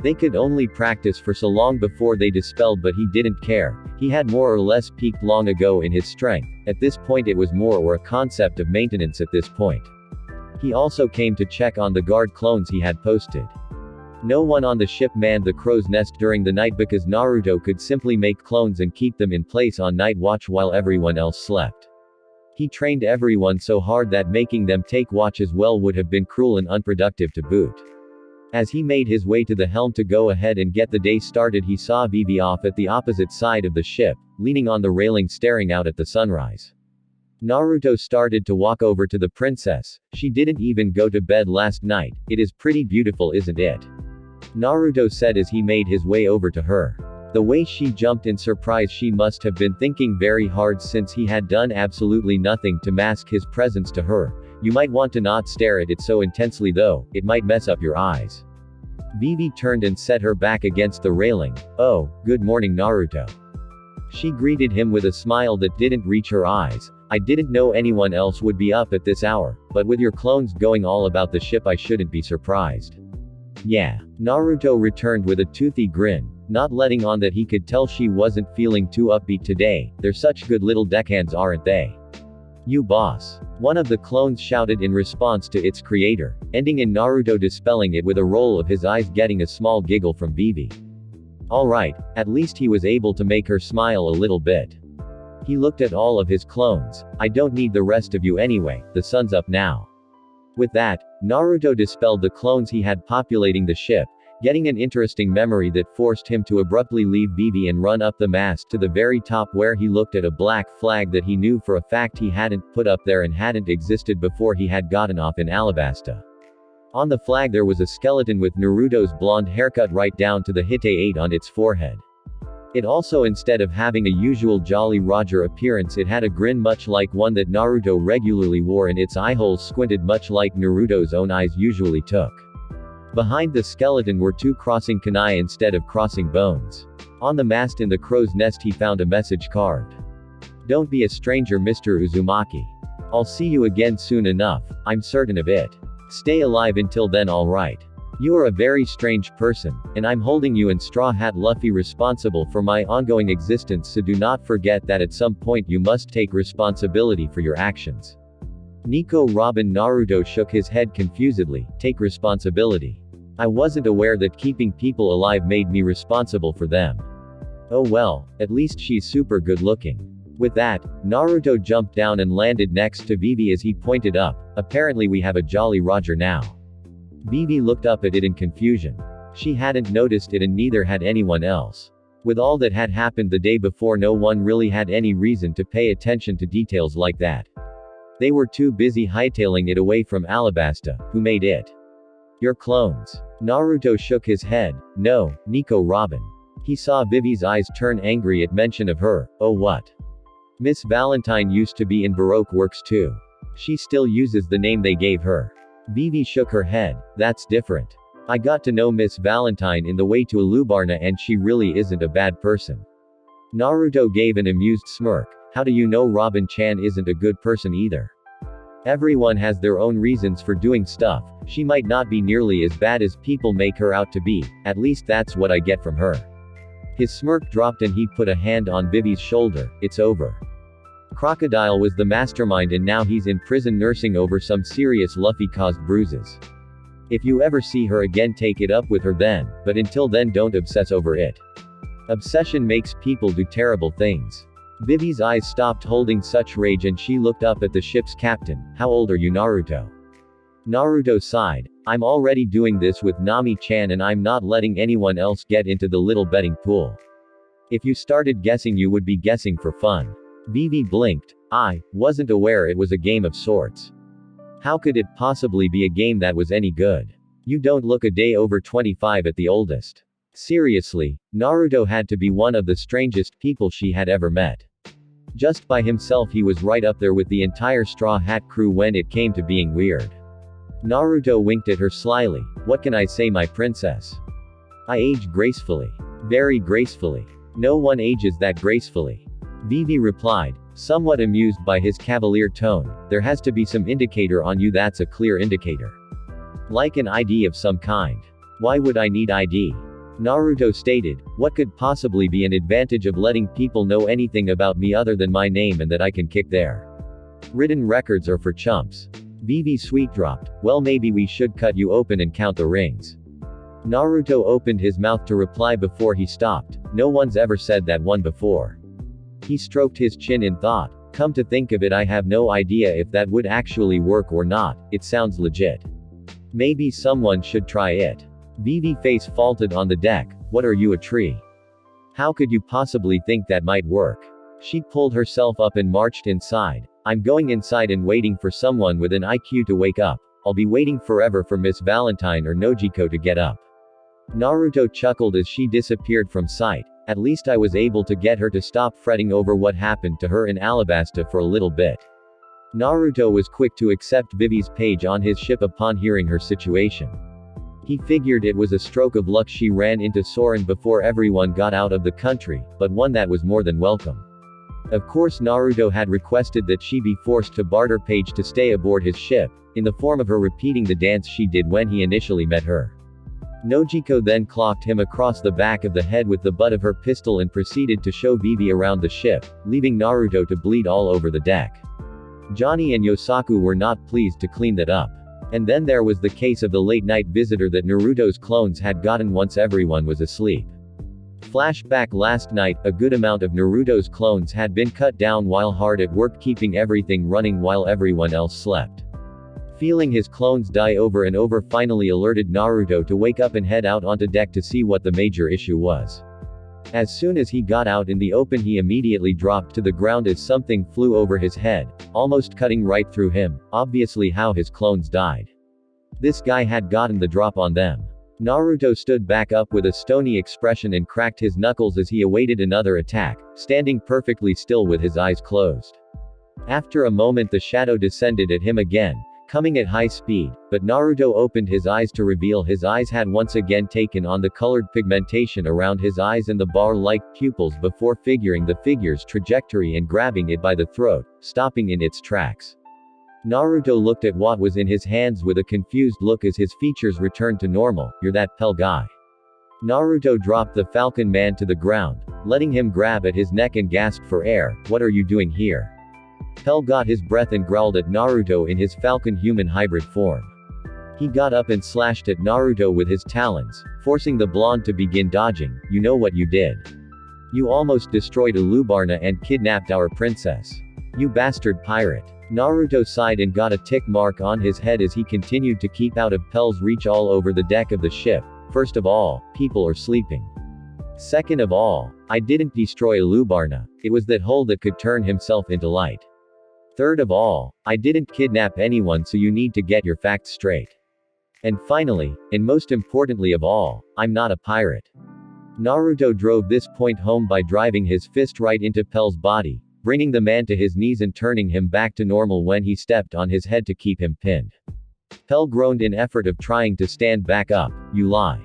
They could only practice for so long before they dispelled, but he didn't care. He had more or less peaked long ago in his strength. At this point it was more or a concept of maintenance at this point. He also came to check on the guard clones he had posted. No one on the ship manned the crow's nest during the night because Naruto could simply make clones and keep them in place on night watch while everyone else slept. He trained everyone so hard that making them take watch as well would have been cruel and unproductive to boot. As he made his way to the helm to go ahead and get the day started, he saw Vivi off at the opposite side of the ship, leaning on the railing staring out at the sunrise. Naruto started to walk over to the princess. She didn't even go to bed last night. It is pretty beautiful, isn't it? Naruto said as he made his way over to her. The way she jumped in surprise, she must have been thinking very hard since he had done absolutely nothing to mask his presence to her. You might want to not stare at it so intensely though, it might mess up your eyes. Vivi turned and set her back against the railing. Oh, good morning Naruto. She greeted him with a smile that didn't reach her eyes. I didn't know anyone else would be up at this hour, but with your clones going all about the ship I shouldn't be surprised. Yeah. Naruto returned with a toothy grin, not letting on that he could tell she wasn't feeling too upbeat today. They're such good little deckhands, aren't they? You boss. One of the clones shouted in response to its creator, ending in Naruto dispelling it with a roll of his eyes, getting a small giggle from Vivi. Alright, at least he was able to make her smile a little bit. He looked at all of his clones. I don't need the rest of you anyway, the sun's up now. With that, Naruto dispelled the clones he had populating the ship, getting an interesting memory that forced him to abruptly leave Vivi and run up the mast to the very top where he looked at a black flag that he knew for a fact he hadn't put up there and hadn't existed before he had gotten off in Alabasta. On the flag there was a skeleton with Naruto's blonde haircut right down to the Hite 8 on its forehead. It also, instead of having a usual Jolly Roger appearance, it had a grin much like one that Naruto regularly wore, and its eye holes squinted much like Naruto's own eyes usually took. Behind the skeleton were two crossing kunai instead of crossing bones. On the mast in the crow's nest he found a message carved. Don't be a stranger, Mr. Uzumaki. I'll see you again soon enough, I'm certain of it. Stay alive until then, alright. You are a very strange person, and I'm holding you and Straw Hat Luffy responsible for my ongoing existence, so do not forget that at some point you must take responsibility for your actions. Nico Robin. Naruto shook his head confusedly. Take responsibility. I wasn't aware that keeping people alive made me responsible for them. Oh well, at least she's super good looking. With that, Naruto jumped down and landed next to Vivi as he pointed up. Apparently we have a Jolly Roger now. Vivi looked up at it in confusion. She hadn't noticed it and neither had anyone else. With all that had happened the day before, no one really had any reason to pay attention to details like that. They were too busy hightailing it away from Alabasta. Who made it? Your clones. Naruto shook his head. No, Nico Robin. He saw Vivi's eyes turn angry at mention of her. Oh what? Miss Valentine used to be in Baroque Works too. She still uses the name they gave her. Vivi shook her head. That's different. I got to know Miss Valentine in the way to Alubarna and she really isn't a bad person. Naruto gave an amused smirk. How do you know Robin-chan isn't a good person either? Everyone has their own reasons for doing stuff. She might not be nearly as bad as people make her out to be, at least that's what I get from her. His smirk dropped and he put a hand on Vivi's shoulder. It's over. Crocodile was the mastermind and now he's in prison nursing over some serious Luffy-caused bruises. If you ever see her again, take it up with her then, but until then don't obsess over it. Obsession makes people do terrible things. Vivi's eyes stopped holding such rage and she looked up at the ship's captain. How old are you, Naruto? Naruto sighed. I'm already doing this with Nami-chan and I'm not letting anyone else get into the little betting pool. If you started guessing you would be guessing for fun. Vivi blinked. I wasn't aware it was a game of sorts. How could it possibly be a game that was any good? You don't look a day over 25 at the oldest. Seriously, Naruto had to be one of the strangest people she had ever met. Just by himself he was right up there with the entire Straw Hat crew when it came to being weird. Naruto winked at her slyly. What can I say, my princess? I age gracefully. Very gracefully. No one ages that gracefully. Vivi replied. Somewhat amused by his cavalier tone, there has to be some indicator on you. That's a clear indicator. Like an ID of some kind. Why would I need ID? Naruto stated, what could possibly be an advantage of letting people know anything about me other than my name and that I can kick their written records are for chumps. Vivi sweet dropped, well maybe we should cut you open and count the rings. Naruto opened his mouth to reply before he stopped, no one's ever said that one before. He stroked his chin in thought, come to think of it I have no idea if that would actually work or not, it sounds legit. Maybe someone should try it. Vivi face faulted on the deck, what are you, a tree? How could you possibly think that might work? She pulled herself up and marched inside. I'm going inside and waiting for someone with an IQ to wake up. I'll be waiting forever for Miss Valentine or Nojiko to get up. Naruto chuckled as she disappeared from sight. At least I was able to get her to stop fretting over what happened to her in Alabasta for a little bit. Naruto was quick to accept Vivi's page on his ship upon hearing her situation. He figured it was a stroke of luck she ran into Soren before everyone got out of the country, but one that was more than welcome. Of course Naruto had requested that she be forced to barter Paige to stay aboard his ship, in the form of her repeating the dance she did when he initially met her. Nojiko then clocked him across the back of the head with the butt of her pistol and proceeded to show Vivi around the ship, leaving Naruto to bleed all over the deck. Johnny and Yosaku were not pleased to clean that up. And then there was the case of the late-night visitor that Naruto's clones had gotten once everyone was asleep. Flashback last night, a good amount of Naruto's clones had been cut down while hard at work keeping everything running while everyone else slept. Feeling his clones die over and over finally alerted Naruto to wake up and head out onto deck to see what the major issue was. As soon as he got out in the open he immediately dropped to the ground as something flew over his head, almost cutting right through him, obviously how his clones died. This guy had gotten the drop on them. Naruto stood back up with a stony expression and cracked his knuckles as he awaited another attack, standing perfectly still with his eyes closed. After a moment the shadow descended at him again, coming at high speed, but Naruto opened his eyes to reveal his eyes had once again taken on the colored pigmentation around his eyes and the bar-like pupils before figuring the figure's trajectory and grabbing it by the throat, stopping in its tracks. Naruto looked at what was in his hands with a confused look as his features returned to normal. You're that Pell guy. Naruto dropped the Falcon Man to the ground, letting him grab at his neck and gasped for air. What are you doing here? Pell got his breath and growled at Naruto in his Falcon human hybrid form. He got up and slashed at Naruto with his talons, forcing the blonde to begin dodging. You know what you did? You almost destroyed Ulubarna and kidnapped our princess. You bastard pirate. Naruto sighed and got a tick mark on his head as he continued to keep out of Pell's reach all over the deck of the ship. First of all, people are sleeping. Second of all, I didn't destroy Ulubarna, it was that hole that could turn himself into light. Third of all, I didn't kidnap anyone, so you need to get your facts straight. And finally, and most importantly of all, I'm not a pirate. Naruto drove this point home by driving his fist right into Pell's body, bringing the man to his knees and turning him back to normal when he stepped on his head to keep him pinned. Pell groaned in effort of trying to stand back up. You lie.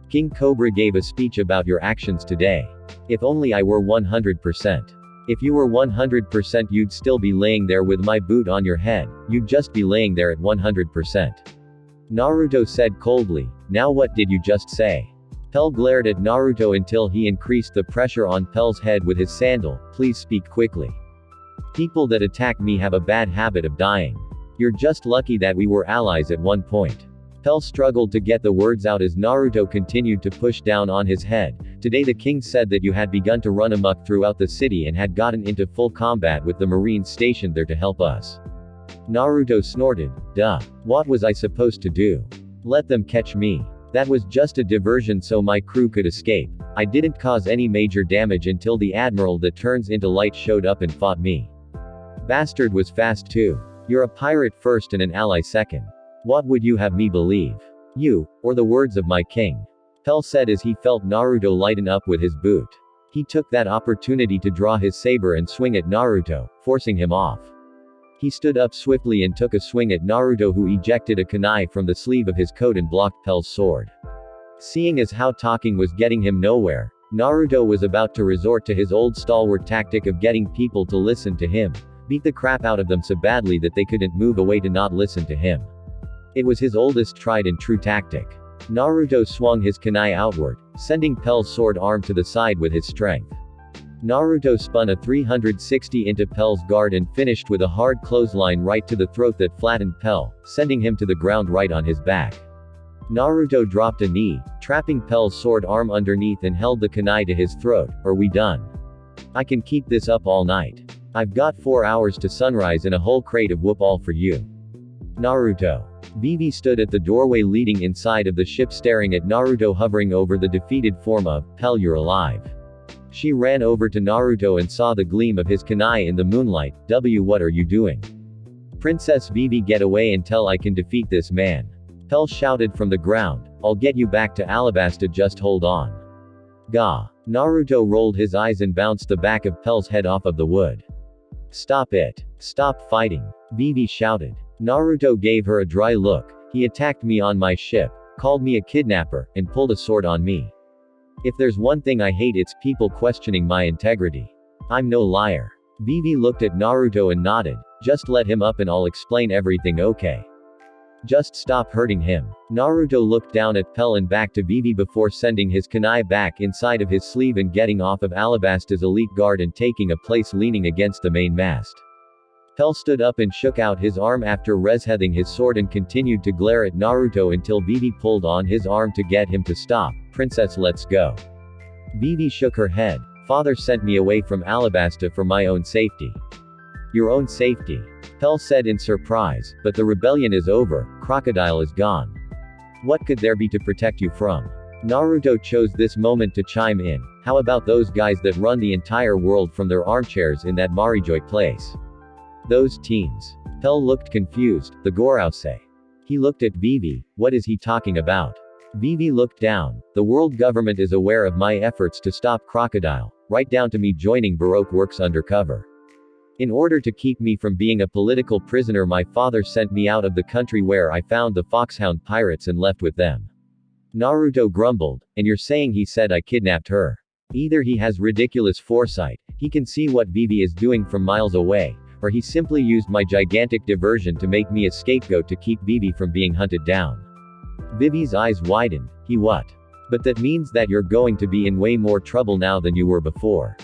King Cobra gave a speech about your actions today. If only I were 100%. If you were 100% you'd still be laying there with my boot on your head, you'd just be laying there at 100%. Naruto said coldly, now what did you just say? Pell glared at Naruto until he increased the pressure on Pell's head with his sandal. Please speak quickly. People that attack me have a bad habit of dying. You're just lucky that we were allies at one point. Pell struggled to get the words out as Naruto continued to push down on his head. Today the king said that you had begun to run amok throughout the city and had gotten into full combat with the Marines stationed there to help us. Naruto snorted. Duh. What was I supposed to do? Let them catch me. That was just a diversion so my crew could escape. I didn't cause any major damage until the admiral that turns into light showed up and fought me. Bastard was fast too. You're a pirate first and an ally second. What would you have me believe? You, or the words of my king? Pell said as he felt Naruto lighten up with his boot. He took that opportunity to draw his saber and swing at Naruto, forcing him off. He stood up swiftly and took a swing at Naruto, who ejected a kunai from the sleeve of his coat and blocked Pell's sword. Seeing as how talking was getting him nowhere, Naruto was about to resort to his old stalwart tactic of getting people to listen to him, beat the crap out of them so badly that they couldn't move away to not listen to him. It was his oldest tried and true tactic. Naruto swung his kunai outward, sending Pell's sword arm to the side with his strength. Naruto spun a 360 into Pell's guard and finished with a hard clothesline right to the throat that flattened Pell, sending him to the ground right on his back. Naruto dropped a knee, trapping Pell's sword arm underneath and held the kunai to his throat. Are we done? I can keep this up all night. I've got 4 hours to sunrise and a whole crate of whoop all for you. Naruto. Vivi stood at the doorway leading inside of the ship staring at Naruto hovering over the defeated form of, Pell, you're alive. She ran over to Naruto and saw the gleam of his kunai in the moonlight. What are you doing? Princess Vivi, get away until I can defeat this man. Pell shouted from the ground. I'll get you back to Alabasta, just hold on. Gah. Naruto rolled his eyes and bounced the back of Pell's head off of the wood. Stop it. Stop fighting. Vivi shouted. Naruto gave her a dry look. He attacked me on my ship, called me a kidnapper, and pulled a sword on me. If there's one thing I hate, it's people questioning my integrity. I'm no liar. Vivi looked at Naruto and nodded. Just let him up and I'll explain everything, okay? Just stop hurting him. Naruto looked down at Pell and back to Vivi before sending his kunai back inside of his sleeve and getting off of Alabasta's elite guard and taking a place leaning against the main mast. Pell stood up and shook out his arm after resheathing his sword and continued to glare at Naruto until Vivi pulled on his arm to get him to stop. Princess, let's go. Vivi shook her head. Father sent me away from Alabasta for my own safety. Your own safety? Pell said in surprise, but the rebellion is over, Crocodile is gone. What could there be to protect you from? Naruto chose this moment to chime in. How about those guys that run the entire world from their armchairs in that Marijoy place? Those teens. Pell looked confused. The Gorause. He looked at Vivi. What is he talking about? Vivi looked down. The world government is aware of my efforts to stop Crocodile, right down to me joining Baroque Works undercover. In order to keep me from being a political prisoner, my father sent me out of the country where I found the Foxhound pirates and left with them. Naruto grumbled. And you're saying he said I kidnapped her? Either he has ridiculous foresight, he can see what Vivi is doing from miles away, or he simply used my gigantic diversion to make me a scapegoat to keep Vivi from being hunted down. Vivi's eyes widened. He what? But that means that you're going to be in way more trouble now than you were before.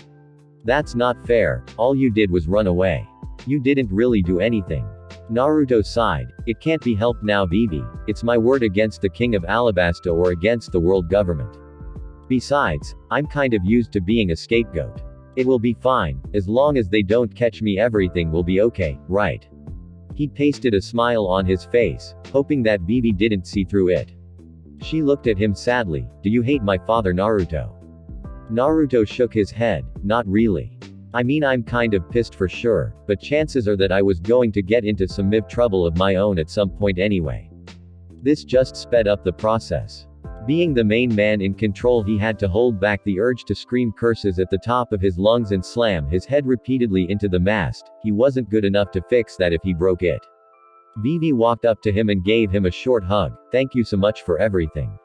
That's not fair. All you did was run away. You didn't really do anything. Naruto sighed. It can't be helped now, Vivi. It's my word against the king of Alabasta or against the world government. Besides, I'm kind of used to being a scapegoat. It will be fine, as long as they don't catch me, everything will be okay, right? He pasted a smile on his face, hoping that Vivi didn't see through it. She looked at him sadly. Do you hate my father, Naruto? Naruto shook his head. Not really. I mean, I'm kind of pissed for sure, but chances are that I was going to get into some trouble of my own at some point anyway. This just sped up the process. Being the main man in control, he had to hold back the urge to scream curses at the top of his lungs and slam his head repeatedly into the mast. He wasn't good enough to fix that if he broke it. Vivi walked up to him and gave him a short hug. Thank you so much for everything.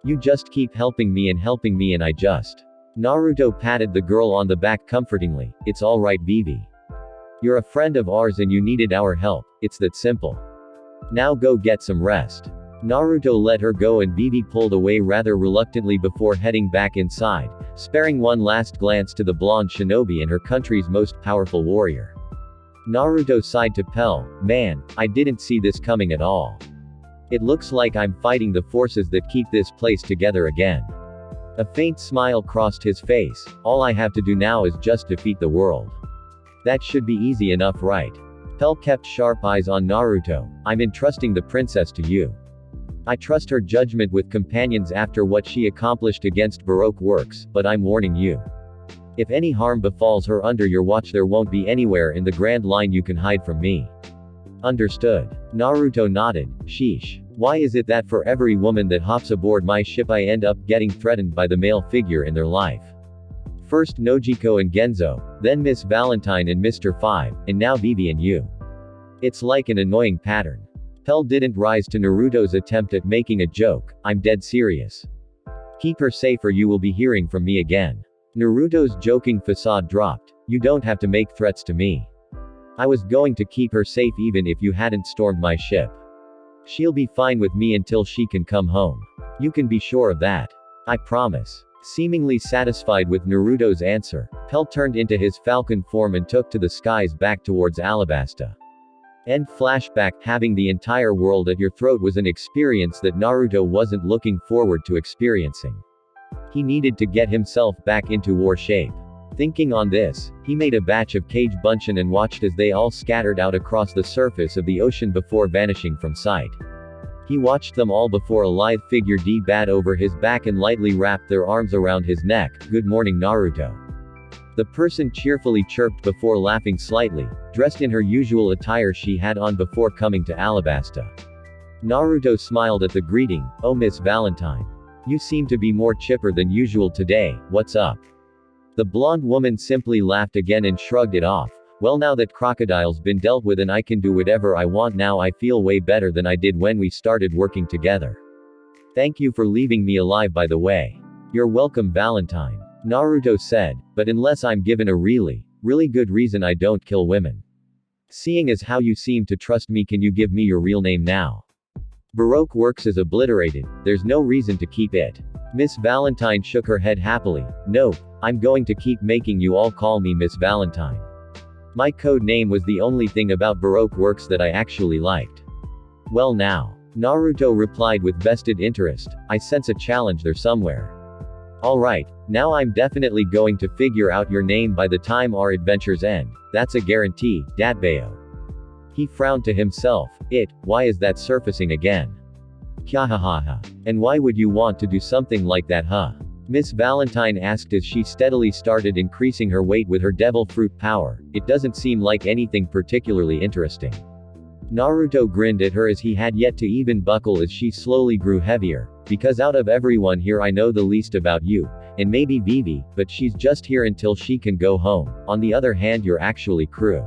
You just keep helping me and I just. Naruto patted the girl on the back comfortingly. It's alright, Vivi. You're a friend of ours and you needed our help. It's that simple. Now go get some rest. Naruto let her go and Vivi pulled away rather reluctantly before heading back inside, sparing one last glance to the blonde shinobi and her country's most powerful warrior. Naruto sighed to Pell. Man, I didn't see this coming at all. It looks like I'm fighting the forces that keep this place together again. A faint smile crossed his face. All I have to do now is just defeat the world. That should be easy enough, right? Pell kept sharp eyes on Naruto. I'm entrusting the princess to you. I trust her judgment with companions after what she accomplished against Baroque Works, but I'm warning you. If any harm befalls her under your watch, there won't be anywhere in the Grand Line you can hide from me. Understood. Naruto nodded. Sheesh. Why is it that for every woman that hops aboard my ship I end up getting threatened by the male figure in their life? First Nojiko and Genzo, then Miss Valentine and Mr. 5, and now Vivi and you. It's like an annoying pattern. Pell didn't rise to Naruto's attempt at making a joke. I'm dead serious. Keep her safe or you will be hearing from me again. Naruto's joking facade dropped. You don't have to make threats to me. I was going to keep her safe even if you hadn't stormed my ship. She'll be fine with me until she can come home. You can be sure of that. I promise. Seemingly satisfied with Naruto's answer, Pell turned into his falcon form and took to the skies back towards Alabasta. End flashback. Having the entire world at your throat was an experience that Naruto wasn't looking forward to experiencing. He needed to get himself back into war shape. Thinking on this, he made a batch of Kage Bunshin and watched as they all scattered out across the surface of the ocean before vanishing from sight. He watched them all before a lithe figure D-bat over his back and lightly wrapped their arms around his neck. Good morning, Naruto. The person cheerfully chirped before laughing slightly, dressed in her usual attire she had on before coming to Alabasta. Naruto smiled at the greeting. Oh, Miss Valentine. You seem to be more chipper than usual today, what's up? The blonde woman simply laughed again and shrugged it off. Well, now that Crocodile's been dealt with and I can do whatever I want now, I feel way better than I did when we started working together. Thank you for leaving me alive, by the way. You're welcome, Valentine. Naruto said, but unless I'm given a really good reason, I don't kill women. Seeing as how you seem to trust me, can you give me your real name now? Baroque Works is obliterated, there's no reason to keep it. Miss Valentine shook her head happily. Nope, I'm going to keep making you all call me Miss Valentine. My code name was the only thing about Baroque Works that I actually liked. Well now. Naruto replied with vested interest. I sense a challenge there somewhere. Alright, now I'm definitely going to figure out your name by the time our adventures end. That's a guarantee, Datbeo. He frowned to himself. Why is that surfacing again? Kyahahaha. And why would you want to do something like that, huh? Miss Valentine asked as she steadily started increasing her weight with her devil fruit power. It doesn't seem like anything particularly interesting. Naruto grinned at her as he had yet to even buckle as she slowly grew heavier. Because out of everyone here I know the least about you, and maybe Vivi, but she's just here until she can go home. On the other hand, you're actually crew.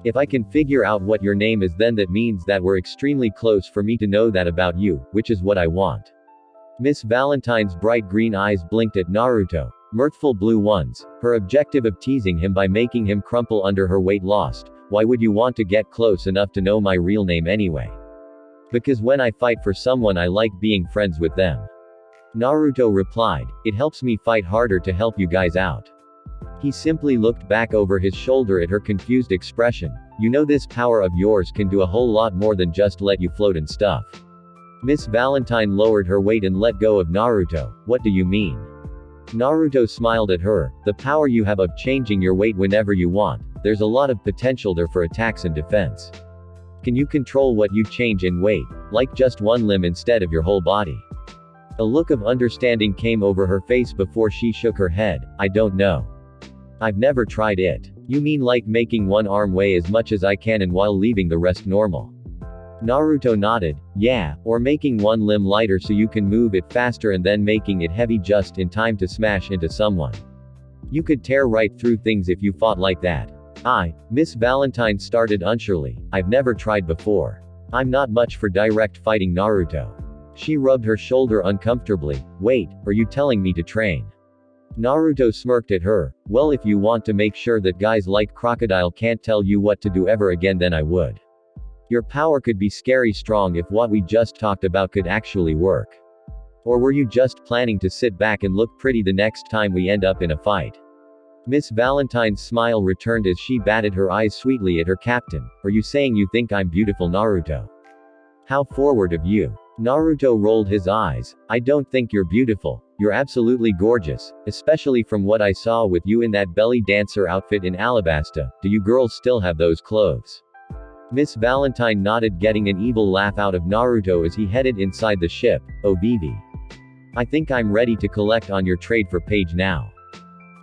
If I can figure out what your name is, then that means that we're extremely close for me to know that about you, which is what I want. Miss Valentine's bright green eyes blinked at Naruto. Mirthful blue ones. Her objective of teasing him by making him crumple under her weight lost. Why would you want to get close enough to know my real name anyway? Because when I fight for someone, I like being friends with them. Naruto replied. It helps me fight harder to help you guys out. He simply looked back over his shoulder at her confused expression. You know, this power of yours can do a whole lot more than just let you float and stuff. Miss Valentine lowered her weight and let go of Naruto. What do you mean? Naruto smiled at her. The power you have of changing your weight whenever you want. There's a lot of potential there for attacks and defense. Can you control what you change in weight? Like just one limb instead of your whole body? A look of understanding came over her face before she shook her head. I don't know. I've never tried it. You mean like making one arm weigh as much as I can and while leaving the rest normal? Naruto nodded. Yeah, or making one limb lighter so you can move it faster and then making it heavy just in time to smash into someone. You could tear right through things if you fought like that. Miss Valentine started unsurely. I've never tried before. I'm not much for direct fighting, Naruto. She rubbed her shoulder uncomfortably. Wait, are you telling me to train? Naruto smirked at her. Well, if you want to make sure that guys like Crocodile can't tell you what to do ever again, then I would. Your power could be scary strong if what we just talked about could actually work. Or were you just planning to sit back and look pretty the next time we end up in a fight? Miss Valentine's smile returned as she batted her eyes sweetly at her captain. Are you saying you think I'm beautiful, Naruto? How forward of you. Naruto rolled his eyes. I don't think you're beautiful. You're absolutely gorgeous, especially from what I saw with you in that belly dancer outfit in Alabasta. Do you girls still have those clothes? Miss Valentine nodded, getting an evil laugh out of Naruto as he headed inside the ship. Oh Vivi. I think I'm ready to collect on your trade for Page now.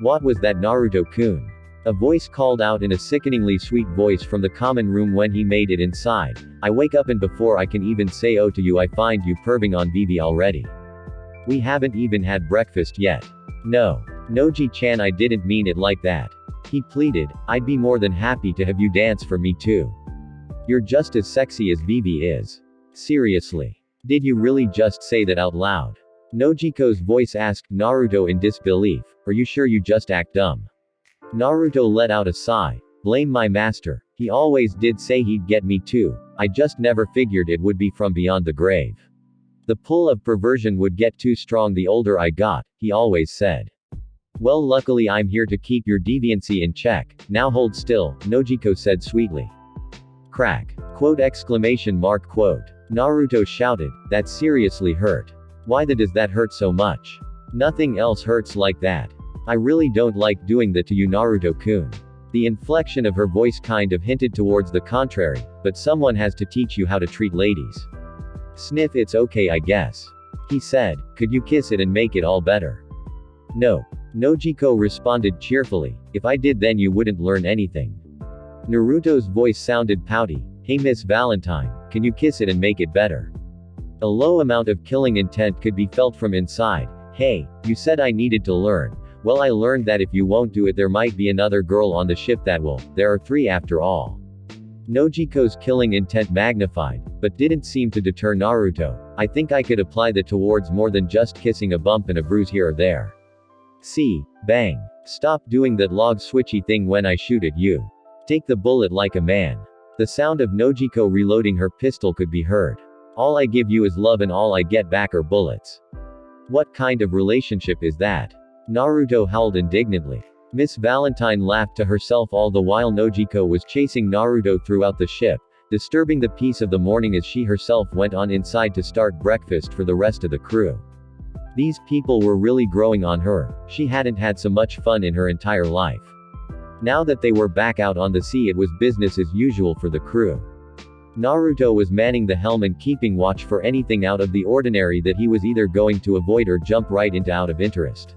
What was that, Naruto-kun? A voice called out in a sickeningly sweet voice from the common room when he made it inside. I wake up and before I can even say oh to you, I find you perving on Vivi already. We haven't even had breakfast yet. No. Noji-chan, I didn't mean it like that. He pleaded. I'd be more than happy to have you dance for me too. You're just as sexy as Vivi is. Seriously. Did you really just say that out loud? Nojiko's voice asked Naruto in disbelief, are you sure you just act dumb? Naruto let out a sigh. Blame my master. He always did say he'd get me too. I just never figured it would be from beyond the grave. The pull of perversion would get too strong the older I got, he always said. Well, luckily I'm here to keep your deviancy in check. Now hold still, Nojiko said sweetly. Crack. Quote exclamation mark quote. Naruto shouted, that seriously hurt. Why does that hurt so much? Nothing else hurts like that. I really don't like doing that to you, Naruto-kun. The inflection of her voice kind of hinted towards the contrary, but someone has to teach you how to treat ladies. Sniff, it's okay I guess. He said, could you kiss it and make it all better? No. Nojiko responded cheerfully, if I did then you wouldn't learn anything. Naruto's voice sounded pouty, hey Miss Valentine, can you kiss it and make it better? A low amount of killing intent could be felt from inside. Hey, you said I needed to learn. Well, I learned that if you won't do it there might be another girl on the ship that will. There are 3 after all. Nojiko's killing intent magnified, but didn't seem to deter Naruto. I think I could apply that towards more than just kissing a bump and a bruise here or there. See, bang. Stop doing that log switchy thing when I shoot at you. Take the bullet like a man. The sound of Nojiko reloading her pistol could be heard. All I give you is love and all I get back are bullets. What kind of relationship is that? Naruto howled indignantly. Miss Valentine laughed to herself all the while Nojiko was chasing Naruto throughout the ship, disturbing the peace of the morning as she herself went on inside to start breakfast for the rest of the crew. These people were really growing on her. She hadn't had so much fun in her entire life. Now that they were back out on the sea it was business as usual for the crew. Naruto was manning the helm and keeping watch for anything out of the ordinary that he was either going to avoid or jump right into out of interest.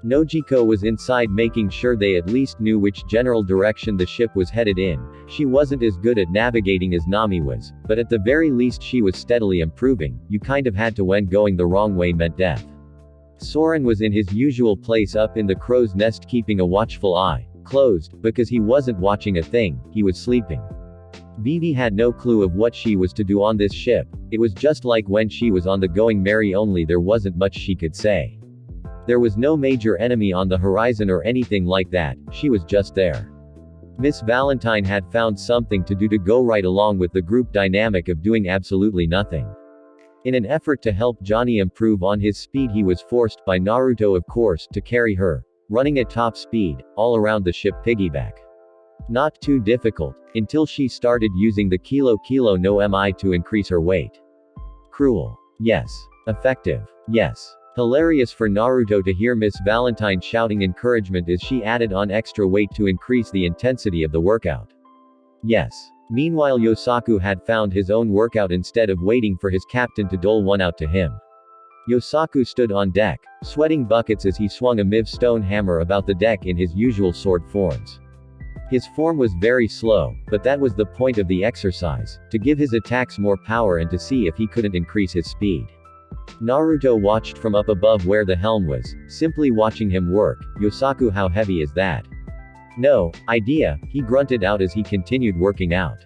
Nojiko was inside making sure they at least knew which general direction the ship was headed in. She wasn't as good at navigating as Nami was, but at the very least she was steadily improving. You kind of had to when going the wrong way meant death. Soren was in his usual place up in the crow's nest keeping a watchful eye, closed, because he wasn't watching a thing, he was sleeping. Vivi had no clue of what she was to do on this ship. It was just like when she was on the Going Merry only there wasn't much she could say. There was no major enemy on the horizon or anything like that, she was just there. Miss Valentine had found something to do to go right along with the group dynamic of doing absolutely nothing. In an effort to help Johnny improve on his speed he was forced, by Naruto of course, to carry her, running at top speed, all around the ship piggyback. Not too difficult, until she started using the kilo no mi to increase her weight. Cruel. Yes. Effective. Yes. Hilarious for Naruto to hear Miss Valentine shouting encouragement as she added on extra weight to increase the intensity of the workout. Yes. Meanwhile Yosaku had found his own workout instead of waiting for his captain to dole one out to him. Yosaku stood on deck, sweating buckets as he swung a miv stone hammer about the deck in his usual sword forms. His form was very slow, but that was the point of the exercise, to give his attacks more power and to see if he couldn't increase his speed. Naruto watched from up above where the helm was, simply watching him work. Yosaku, how heavy is that? No idea, he grunted out as he continued working out.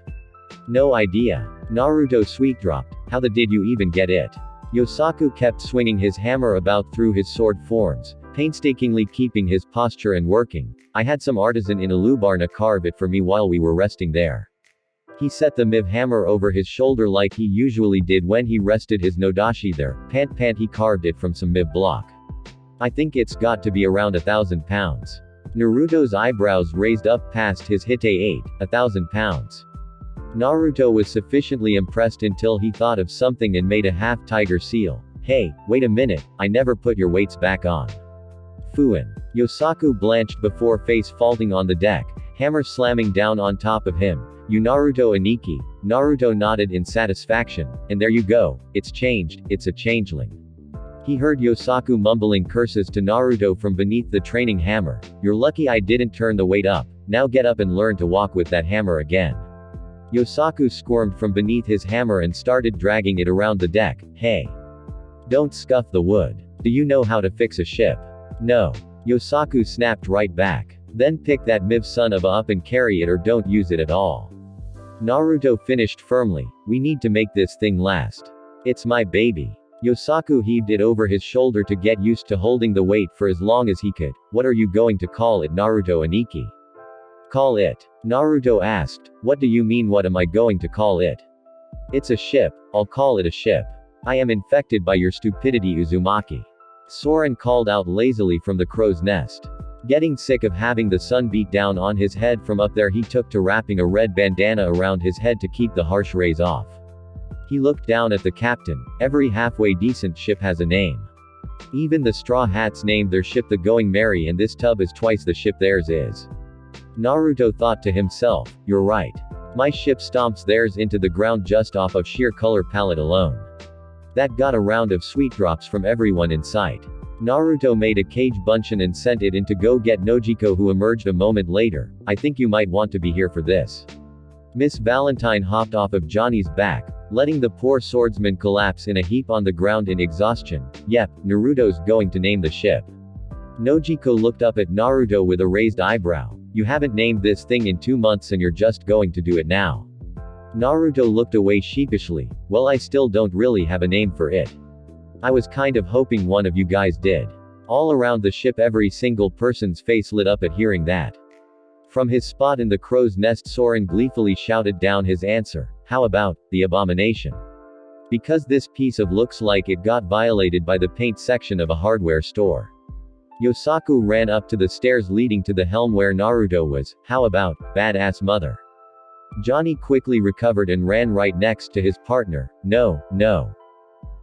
No idea. Naruto sweet dropped, how the did you even get it? Yosaku kept swinging his hammer about through his sword forms, painstakingly keeping his posture and working. I had some artisan in Alubarna carve it for me while we were resting there. He set the miv hammer over his shoulder like he usually did when he rested his nodashi there. Pant he carved it from some miv block. I think it's got to be around 1,000 pounds. Naruto's eyebrows raised up past his hite 1,000 pounds. Naruto was sufficiently impressed until he thought of something and made a half tiger seal. Hey, wait a minute, I never put your weights back on. Fuin. Yosaku blanched before face faulting on the deck, hammer slamming down on top of him. You Naruto Aniki. Naruto nodded in satisfaction, and there you go, it's changed, it's a changeling. He heard Yosaku mumbling curses to Naruto from beneath the training hammer. You're lucky I didn't turn the weight up, now get up and learn to walk with that hammer again. Yosaku squirmed from beneath his hammer and started dragging it around the deck. Hey. Don't scuff the wood. Do you know how to fix a ship? No. Yosaku snapped right back. Then pick that miv son of a up and carry it or don't use it at all. Naruto finished firmly. We need to make this thing last. It's my baby. Yosaku heaved it over his shoulder to get used to holding the weight for as long as he could. What are you going to call it, Naruto Aniki? Call it? Naruto asked. What do you mean, what am I going to call it? It's a ship. I'll call it a ship. I am infected by your stupidity, Uzumaki. Soren called out lazily from the crow's nest. Getting sick of having the sun beat down on his head from up there, he took to wrapping a red bandana around his head to keep the harsh rays off. He looked down at the captain. Every halfway decent ship has a name. Even the Straw Hats named their ship the Going Merry, and this tub is twice the ship theirs is. Naruto thought to himself, you're right. My ship stomps theirs into the ground just off of sheer color palette alone. That got a round of sweet drops from everyone in sight. Naruto made a cage bunchen and sent it in to go get Nojiko, who emerged a moment later. I think you might want to be here for this. Miss Valentine hopped off of Johnny's back, letting the poor swordsman collapse in a heap on the ground in exhaustion. Yep, Naruto's going to name the ship. Nojiko looked up at Naruto with a raised eyebrow. You haven't named this thing in 2 months and you're just going to do it now. Naruto looked away sheepishly. Well, I still don't really have a name for it. I was kind of hoping one of you guys did. All around the ship every single person's face lit up at hearing that. From his spot in the crow's nest, Soren gleefully shouted down his answer. How about, the abomination? Because this piece of looks like it got violated by the paint section of a hardware store. Yosaku ran up to the stairs leading to the helm where Naruto was. How about, badass mother? Johnny quickly recovered and ran right next to his partner. No.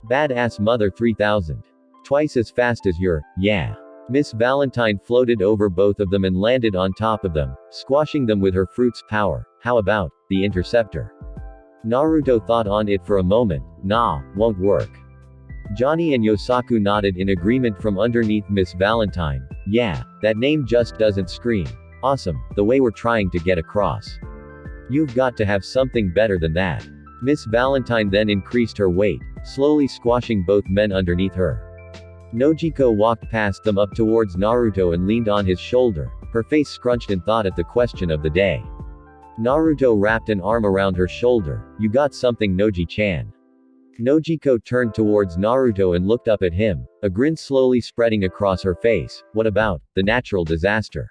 Badass mother 3000. Twice as fast as your, yeah. Miss Valentine floated over both of them and landed on top of them, squashing them with her fruit's power. How about, the interceptor? Naruto thought on it for a moment. Nah, won't work. Johnny and Yosaku nodded in agreement from underneath Miss Valentine. Yeah, that name just doesn't scream awesome the way we're trying to get across. You've got to have something better than that. Miss Valentine then increased her weight, slowly squashing both men underneath her. Nojiko walked past them up towards Naruto and leaned on his shoulder, her face scrunched in thought at the question of the day. Naruto wrapped an arm around her shoulder. You got something, Noji-chan? Nojiko turned towards Naruto and looked up at him, a grin slowly spreading across her face. What about, the natural disaster?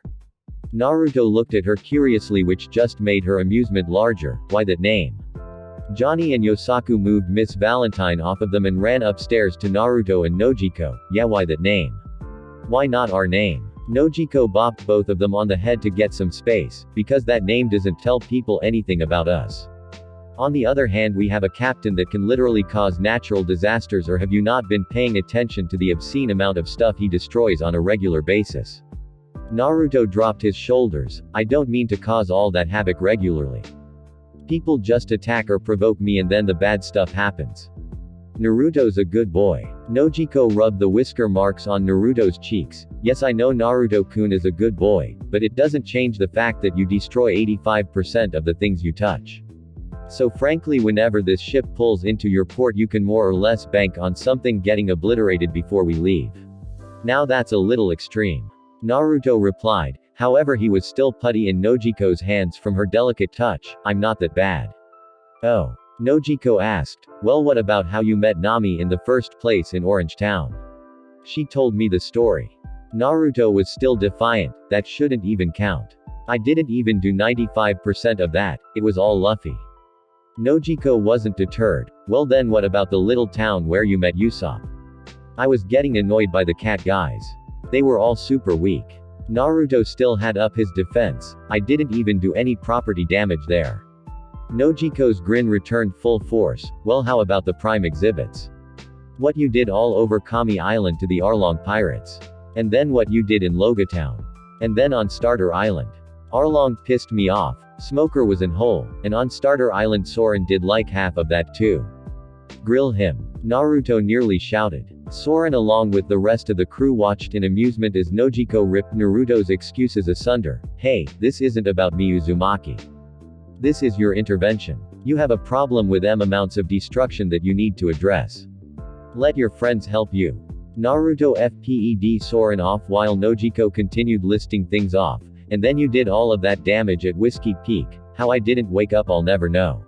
Naruto looked at her curiously, which just made her amusement larger. Why that name? Johnny and Yosaku moved Miss Valentine off of them and ran upstairs to Naruto and Nojiko. Yeah, why that name? Why not our name? Nojiko bopped both of them on the head to get some space, because that name doesn't tell people anything about us. On the other hand, we have a captain that can literally cause natural disasters, or have you not been paying attention to the obscene amount of stuff he destroys on a regular basis? Naruto dropped his shoulders. I don't mean to cause all that havoc regularly. People just attack or provoke me and then the bad stuff happens. Naruto's a good boy. Nojiko rubbed the whisker marks on Naruto's cheeks. Yes, I know Naruto-kun is a good boy, but it doesn't change the fact that you destroy 85% of the things you touch. So frankly, whenever this ship pulls into your port, you can more or less bank on something getting obliterated before we leave. Now that's a little extreme. Naruto replied. However, he was still putty in Nojiko's hands from her delicate touch. I'm not that bad. Oh. Nojiko asked. Well, what about how you met Nami in the first place in Orange Town? She told me the story. Naruto was still defiant. That shouldn't even count. I didn't even do 95% of that, it was all Luffy. Nojiko wasn't deterred. Well then, what about the little town where you met Usopp? I was getting annoyed by the cat guys. They were all super weak. Naruto still had up his defense. I didn't even do any property damage there. Nojiko's grin returned full force. Well, how about the prime exhibits? What you did all over Kami Island to the Arlong pirates. And then what you did in Logatown. And then on Starter Island. Arlong pissed me off. Smoker was in hole. And on Starter Island Soren did like half of that too. Grill him. Naruto nearly shouted. Soren along with the rest of the crew watched in amusement as Nojiko ripped Naruto's excuses asunder. Hey, this isn't about me, Uzumaki. This is your intervention. You have a problem with amounts of destruction that you need to address. Let your friends help you. Naruto FPED Soren off while Nojiko continued listing things off. And then you did all of that damage at Whiskey Peak. How I didn't wake up I'll never know.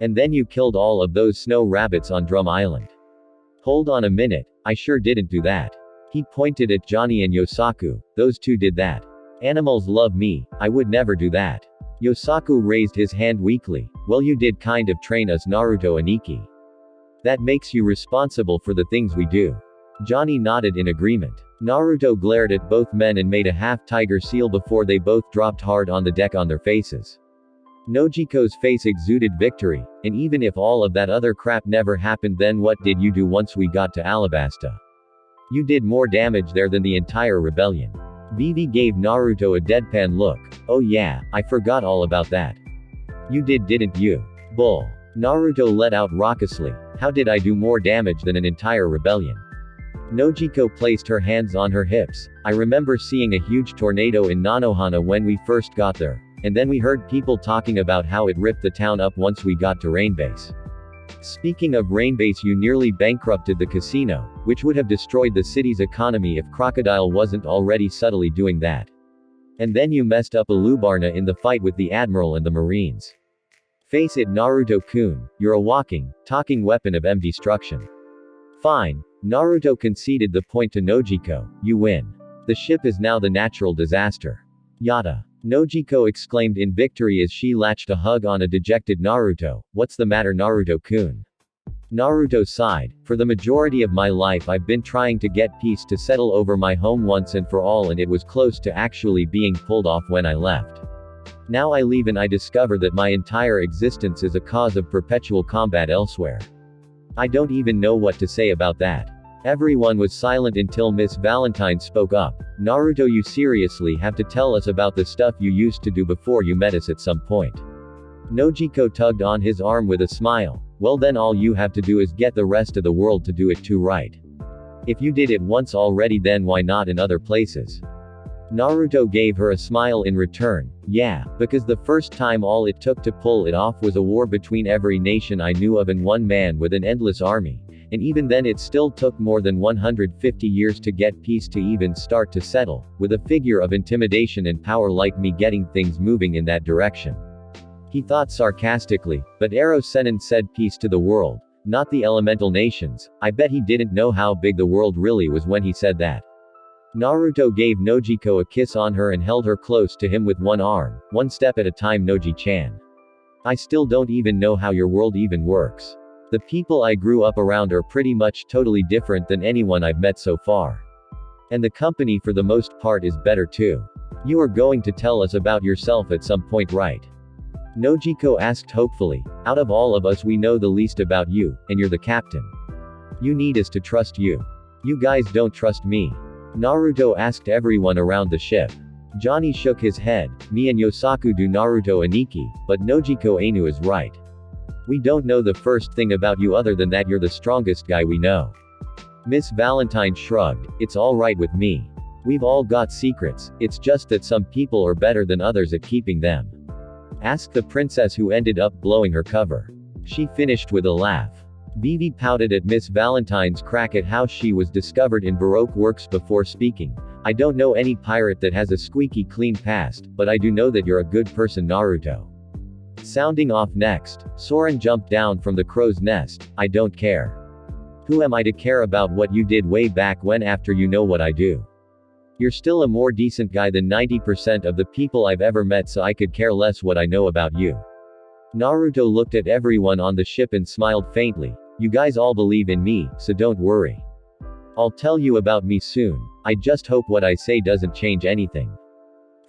And then you killed all of those snow rabbits on Drum Island. Hold on a minute, I sure didn't do that. He pointed at Johnny and Yosaku. Those two did that. Animals love me, I would never do that. Yosaku raised his hand weakly. Well, you did kind of train us, Naruto and Ikki. That makes you responsible for the things we do. Johnny nodded in agreement. Naruto glared at both men and made a half-tiger seal before they both dropped hard on the deck on their faces. Nojiko's face exuded victory, and even if all of that other crap never happened, then what did you do once we got to Alabasta? You did more damage there than the entire rebellion. Vivi gave Naruto a deadpan look. Oh yeah, I forgot all about that. You did, didn't you? Bull. Naruto let out raucously. How did I do more damage than an entire rebellion? Nojiko placed her hands on her hips. I remember seeing a huge tornado in Nanohana when we first got there, and then we heard people talking about how it ripped the town up once we got to Rainbase. Speaking of Rainbase, you nearly bankrupted the casino, which would have destroyed the city's economy if Crocodile wasn't already subtly doing that. And then you messed up Alubarna in the fight with the Admiral and the Marines. Face it, Naruto-kun, you're a walking, talking weapon of destruction. Fine. Naruto conceded the point to Nojiko. You win. The ship is now the natural disaster. Yada. Nojiko exclaimed in victory as she latched a hug on a dejected Naruto. What's the matter, Naruto-kun? Naruto sighed. For the majority of my life I've been trying to get peace to settle over my home once and for all, and it was close to actually being pulled off when I left. Now I leave and I discover that my entire existence is a cause of perpetual combat elsewhere. I don't even know what to say about that. Everyone was silent until Miss Valentine spoke up. Naruto, you seriously have to tell us about the stuff you used to do before you met us at some point. Nojiko tugged on his arm with a smile. Well then all you have to do is get the rest of the world to do it too, right? If you did it once already, then why not in other places? Naruto gave her a smile in return. Yeah, because the first time all it took to pull it off was a war between every nation I knew of and one man with an endless army. And even then it still took more than 150 years to get peace to even start to settle, with a figure of intimidation and power like me getting things moving in that direction. He thought sarcastically, but Ero Sennin said peace to the world, not the elemental nations. I bet he didn't know how big the world really was when he said that. Naruto gave Nojiko a kiss on her and held her close to him with one arm, one step at a time. Noji-chan. I still don't even know how your world even works. The people I grew up around are pretty much totally different than anyone I've met so far. And the company for the most part is better too. You are going to tell us about yourself at some point, right? Nojiko asked hopefully. Out of all of us we know the least about you, and you're the captain. You need us to trust you. You guys don't trust me. Naruto asked everyone around the ship. Johnny shook his head. Me and Yosaku do, Naruto and Ikki, but Nojiko Ainu is right. We don't know the first thing about you other than that you're the strongest guy we know. Miss Valentine shrugged. It's all right with me. We've all got secrets, it's just that some people are better than others at keeping them. Ask the princess who ended up blowing her cover. She finished with a laugh. Vivi pouted at Miss Valentine's crack at how she was discovered in Baroque works before speaking. I don't know any pirate that has a squeaky clean past, but I do know that you're a good person, Naruto. Sounding off next, Soren jumped down from the crow's nest. I don't care. Who am I to care about what you did way back when after you know what I do? You're still a more decent guy than 90% of the people I've ever met, so I could care less what I know about you. Naruto looked at everyone on the ship and smiled faintly. You guys all believe in me, so don't worry. I'll tell you about me soon. I just hope what I say doesn't change anything.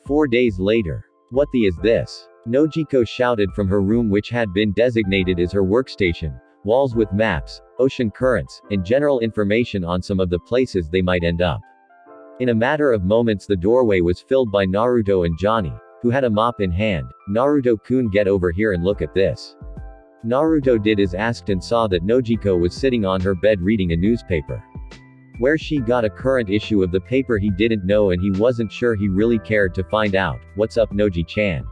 4 days later. What the is this? Nojiko shouted from her room, which had been designated as her workstation, walls with maps, ocean currents, and general information on some of the places they might end up. In a matter of moments the doorway was filled by Naruto and Johnny, who had a mop in hand. Naruto-kun, get over here and look at this. Naruto did as asked and saw that Nojiko was sitting on her bed reading a newspaper. Where she got a current issue of the paper he didn't know, and he wasn't sure he really cared to find out. What's up, Noji-chan?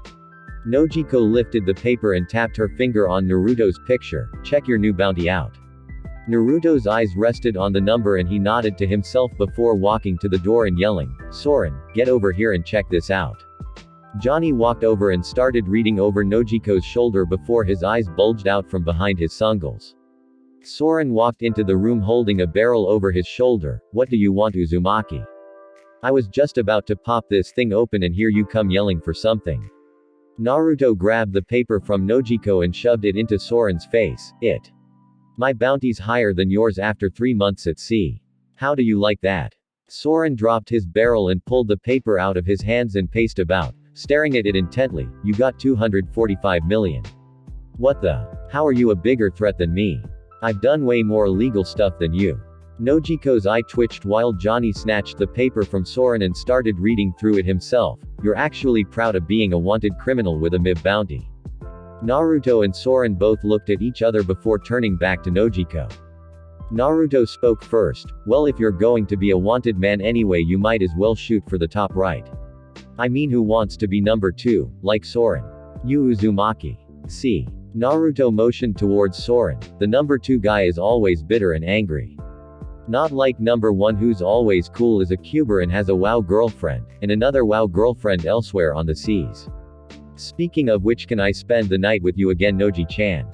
Nojiko lifted the paper and tapped her finger on Naruto's picture. Check your new bounty out. Naruto's eyes rested on the number and he nodded to himself before walking to the door and yelling, Soren, get over here and check this out. Johnny walked over and started reading over Nojiko's shoulder before his eyes bulged out from behind his sungles. Soren walked into the room holding a barrel over his shoulder. What do you want, Uzumaki? I was just about to pop this thing open and here you come yelling for something. Naruto grabbed the paper from Nojiko and shoved it into Soren's face. My bounty's higher than yours after 3 months at sea. How do you like that? Soren dropped his barrel and pulled the paper out of his hands and paced about, staring at it intently. You got 245 million. What the? How are you a bigger threat than me? I've done way more illegal stuff than you. Nojiko's eye twitched while Johnny snatched the paper from Soren and started reading through it himself. You're actually proud of being a wanted criminal with a MIB bounty. Naruto and Soren both looked at each other before turning back to Nojiko. Naruto spoke first. Well, if you're going to be a wanted man anyway, you might as well shoot for the top right. I mean, who wants to be number 2, like Soren? You Uzumaki. See. Naruto motioned towards Soren. The number 2 guy is always bitter and angry. Not like number 1 who's always cool as a cuber and has a WoW girlfriend, and another WoW girlfriend elsewhere on the seas. Speaking of which, can I spend the night with you again, Noji-chan?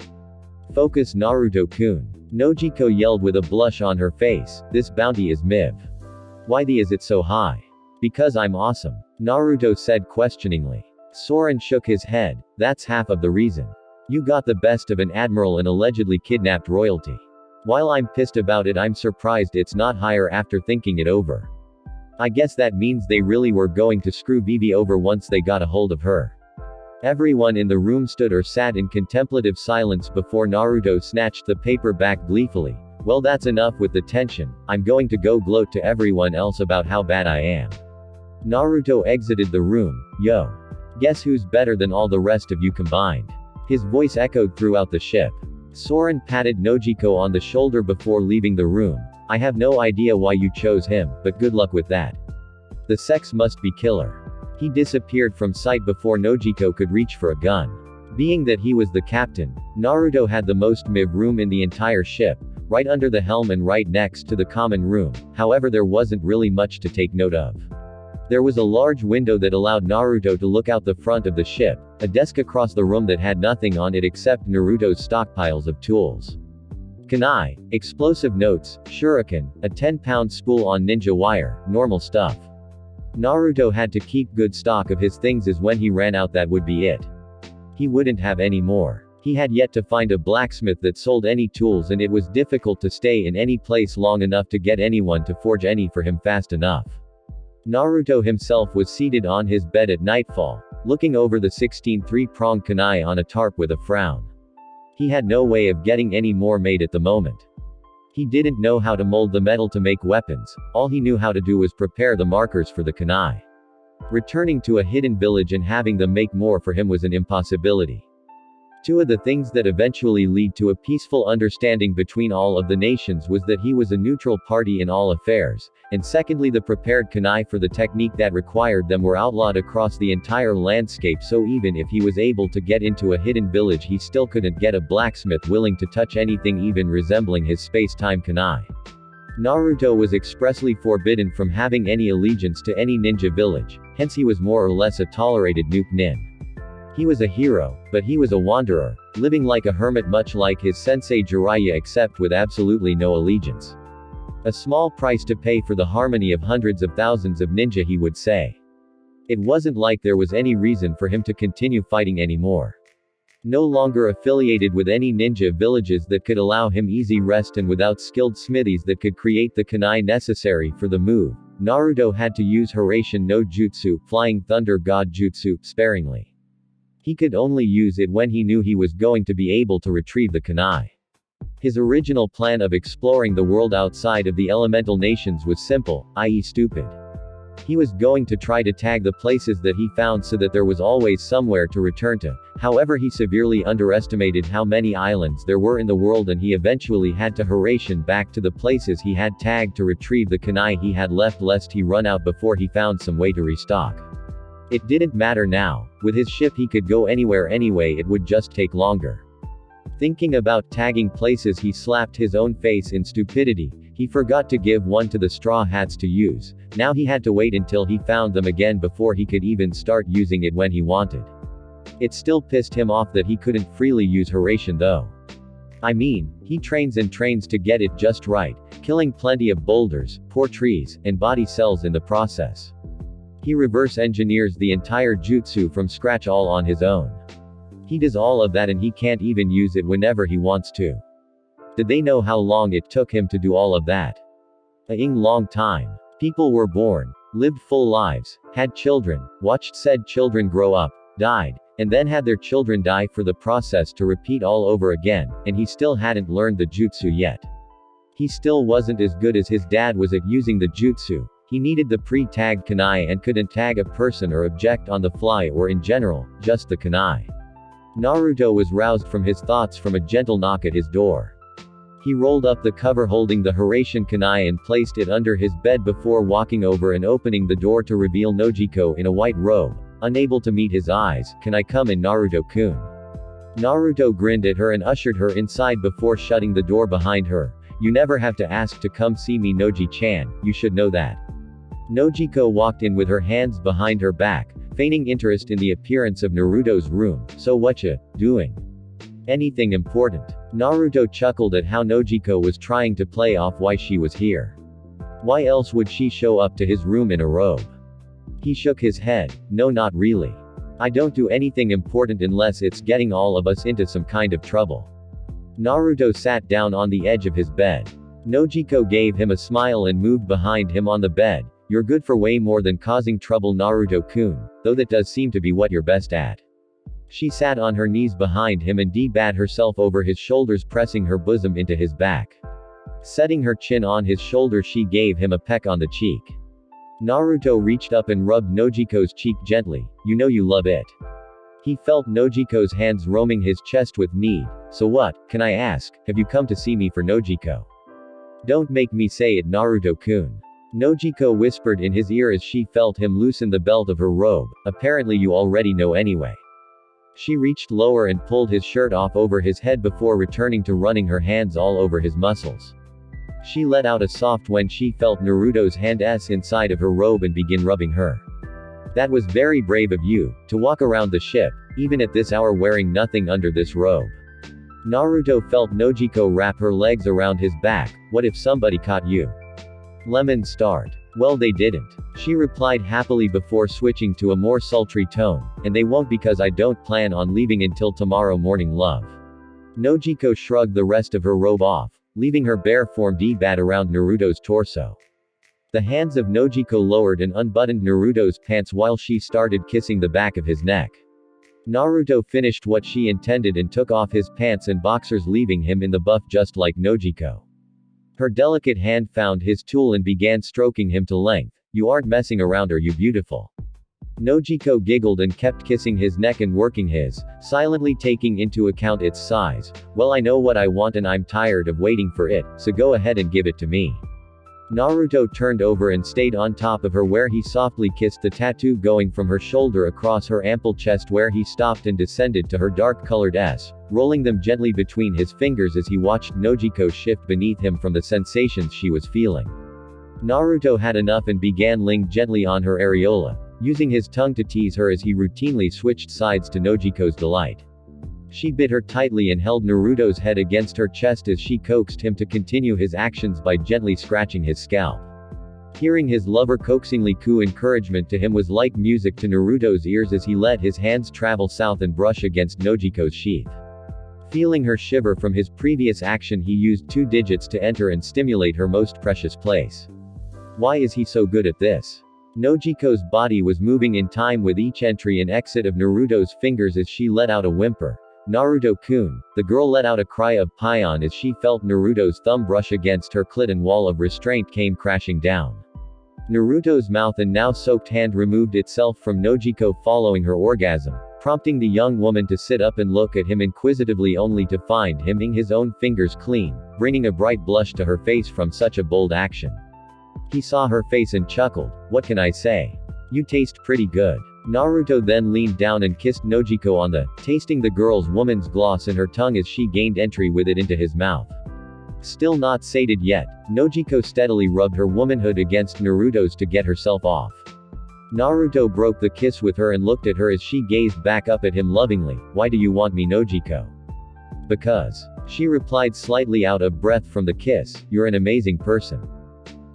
Focus, Naruto-kun. Nojiko yelled with a blush on her face. This bounty is MIB. Why is it so high? Because I'm awesome. Naruto said questioningly. Soren shook his head. That's half of the reason. You got the best of an admiral and allegedly kidnapped royalty. While I'm pissed about it, I'm surprised it's not higher after thinking it over. I guess that means they really were going to screw Vivi over once they got a hold of her. Everyone in the room stood or sat in contemplative silence before Naruto snatched the paper back gleefully. Well, that's enough with the tension. I'm going to go gloat to everyone else about how bad I am. Naruto exited the room. Yo. Guess who's better than all the rest of you combined? His voice echoed throughout the ship. Soren patted Nojiko on the shoulder before leaving the room. I have no idea why you chose him, but good luck with that. The sex must be killer. He disappeared from sight before Nojiko could reach for a gun. Being that he was the captain, Naruto had the most MIB room in the entire ship, right under the helm and right next to the common room. However, there wasn't really much to take note of. There was a large window that allowed Naruto to look out the front of the ship, a desk across the room that had nothing on it except Naruto's stockpiles of tools. Kunai, explosive notes, shuriken, a 10-pound spool on ninja wire, normal stuff. Naruto had to keep good stock of his things as when he ran out that would be it. He wouldn't have any more. He had yet to find a blacksmith that sold any tools, and it was difficult to stay in any place long enough to get anyone to forge any for him fast enough. Naruto himself was seated on his bed at nightfall, looking over the 16 three-pronged kunai on a tarp with a frown. He had no way of getting any more made at the moment. He didn't know how to mold the metal to make weapons. All he knew how to do was prepare the markers for the kunai. Returning to a hidden village and having them make more for him was an impossibility. Two of the things that eventually lead to a peaceful understanding between all of the nations was that he was a neutral party in all affairs, and secondly, the prepared kunai for the technique that required them were outlawed across the entire landscape, so even if he was able to get into a hidden village, he still couldn't get a blacksmith willing to touch anything even resembling his space-time kunai. Naruto was expressly forbidden from having any allegiance to any ninja village, hence he was more or less a tolerated nuke nin. He was a hero, but he was a wanderer, living like a hermit much like his sensei Jiraiya except with absolutely no allegiance. A small price to pay for the harmony of hundreds of thousands of ninja, he would say. It wasn't like there was any reason for him to continue fighting anymore. No longer affiliated with any ninja villages that could allow him easy rest and without skilled smithies that could create the kunai necessary for the move, Naruto had to use Hiraishin no Jutsu, Flying Thunder God Jutsu, sparingly. He could only use it when he knew he was going to be able to retrieve the kunai. His original plan of exploring the world outside of the elemental nations was simple, i.e. stupid. He was going to try to tag the places that he found so that there was always somewhere to return to. However, he severely underestimated how many islands there were in the world, and he eventually had to Hiraishin back to the places he had tagged to retrieve the kunai he had left lest he run out before he found some way to restock. It didn't matter now. With his ship he could go anywhere anyway, it would just take longer. Thinking about tagging places, he slapped his own face in stupidity. He forgot to give one to the Straw Hats to use. Now he had to wait until he found them again before he could even start using it when he wanted. It still pissed him off that he couldn't freely use Hiraishin though. I mean, he trains and trains to get it just right, killing plenty of boulders, poor trees, and body cells in the process. He reverse engineers the entire jutsu from scratch all on his own. He does all of that and he can't even use it whenever he wants to. Did they know how long it took him to do all of that? A long time. People were born, lived full lives, had children, watched said children grow up, died, and then had their children die for the process to repeat all over again, and he still hadn't learned the jutsu yet. He still wasn't as good as his dad was at using the jutsu. He needed the pre-tagged kunai and couldn't tag a person or object on the fly or in general, just the kunai. Naruto was roused from his thoughts from a gentle knock at his door. He rolled up the cover holding the Hiraishin kunai and placed it under his bed before walking over and opening the door to reveal Nojiko in a white robe. Unable to meet his eyes, "Can I come in, Naruto-kun?" Naruto grinned at her and ushered her inside before shutting the door behind her. "You never have to ask to come see me, Noji-chan, you should know that." Nojiko walked in with her hands behind her back, feigning interest in the appearance of Naruto's room. "So whatcha doing? Anything important?" Naruto chuckled at how Nojiko was trying to play off why she was here. Why else would she show up to his room in a robe? He shook his head. "No, not really. I don't do anything important unless it's getting all of us into some kind of trouble." Naruto sat down on the edge of his bed. Nojiko gave him a smile and moved behind him on the bed. "You're good for way more than causing trouble, Naruto-kun, though that does seem to be what you're best at." She sat on her knees behind him and bent herself over his shoulders, pressing her bosom into his back. Setting her chin on his shoulder, she gave him a peck on the cheek. Naruto reached up and rubbed Nojiko's cheek gently. "You know you love it." He felt Nojiko's hands roaming his chest with need. "So what, can I ask, have you come to see me for Nojiko?" "Don't make me say it, Naruto-kun." Nojiko whispered in his ear as she felt him loosen the belt of her robe. "Apparently you already know anyway." She reached lower and pulled his shirt off over his head before returning to running her hands all over his muscles. She let out a soft when she felt Naruto's hands inside of her robe and began rubbing her. "That was very brave of you, to walk around the ship, even at this hour wearing nothing under this robe." Naruto felt Nojiko wrap her legs around his back. "What if somebody caught you?" Lemon starred. "Well, they didn't," she replied happily before switching to a more sultry tone, "and they won't because I don't plan on leaving until tomorrow morning, love." Nojiko shrugged the rest of her robe off, leaving her bare form bent around Naruto's torso. The hands of Nojiko lowered and unbuttoned Naruto's pants while she started kissing the back of his neck. Naruto finished what she intended and took off his pants and boxers, leaving him in the buff just like Nojiko. Her delicate hand found his tool and began stroking him to length. "You aren't messing around, are you, beautiful?" Nojiko giggled and kept kissing his neck and working his, silently taking into account its size. "Well, I know what I want and I'm tired of waiting for it, so go ahead and give it to me." Naruto turned over and stayed on top of her where he softly kissed the tattoo going from her shoulder across her ample chest, where he stopped and descended to her dark-colored S, rolling them gently between his fingers as he watched Nojiko shift beneath him from the sensations she was feeling. Naruto had enough and began laying gently on her areola, using his tongue to tease her as he routinely switched sides to Nojiko's delight. She bit her tightly and held Naruto's head against her chest as she coaxed him to continue his actions by gently scratching his scalp. Hearing his lover coaxingly coo encouragement to him was like music to Naruto's ears as he let his hands travel south and brush against Nojiko's sheath. Feeling her shiver from his previous action, he used 2 digits to enter and stimulate her most precious place. Why is he so good at this? Nojiko's body was moving in time with each entry and exit of Naruto's fingers as she let out a whimper. "Naruto-kun." The girl let out a cry of pain as she felt Naruto's thumb brush against her clit and wall of restraint came crashing down. Naruto's mouth and now soaked hand removed itself from Nojiko following her orgasm, prompting the young woman to sit up and look at him inquisitively, only to find him ing his own fingers clean, bringing a bright blush to her face from such a bold action. He saw her face and chuckled. "What can I say? You taste pretty good." Naruto then leaned down and kissed Nojiko on the, tasting the girl's woman's gloss in her tongue as she gained entry with it into his mouth. Still not sated yet, Nojiko steadily rubbed her womanhood against Naruto's to get herself off. Naruto broke the kiss with her and looked at her as she gazed back up at him lovingly. "Why do you want me, Nojiko?" "Because She replied slightly out of breath from the kiss, "You're an amazing person.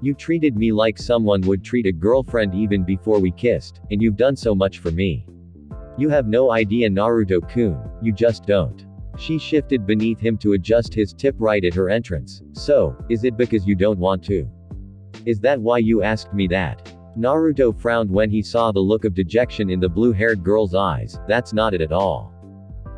You treated me like someone would treat a girlfriend even before we kissed, and you've done so much for me. You have no idea, Naruto-kun, you just don't." She shifted beneath him to adjust his tip right at her entrance. "So, is it because you don't want to? Is that why you asked me that?" Naruto frowned when he saw the look of dejection in the blue-haired girl's eyes. "That's not it at all.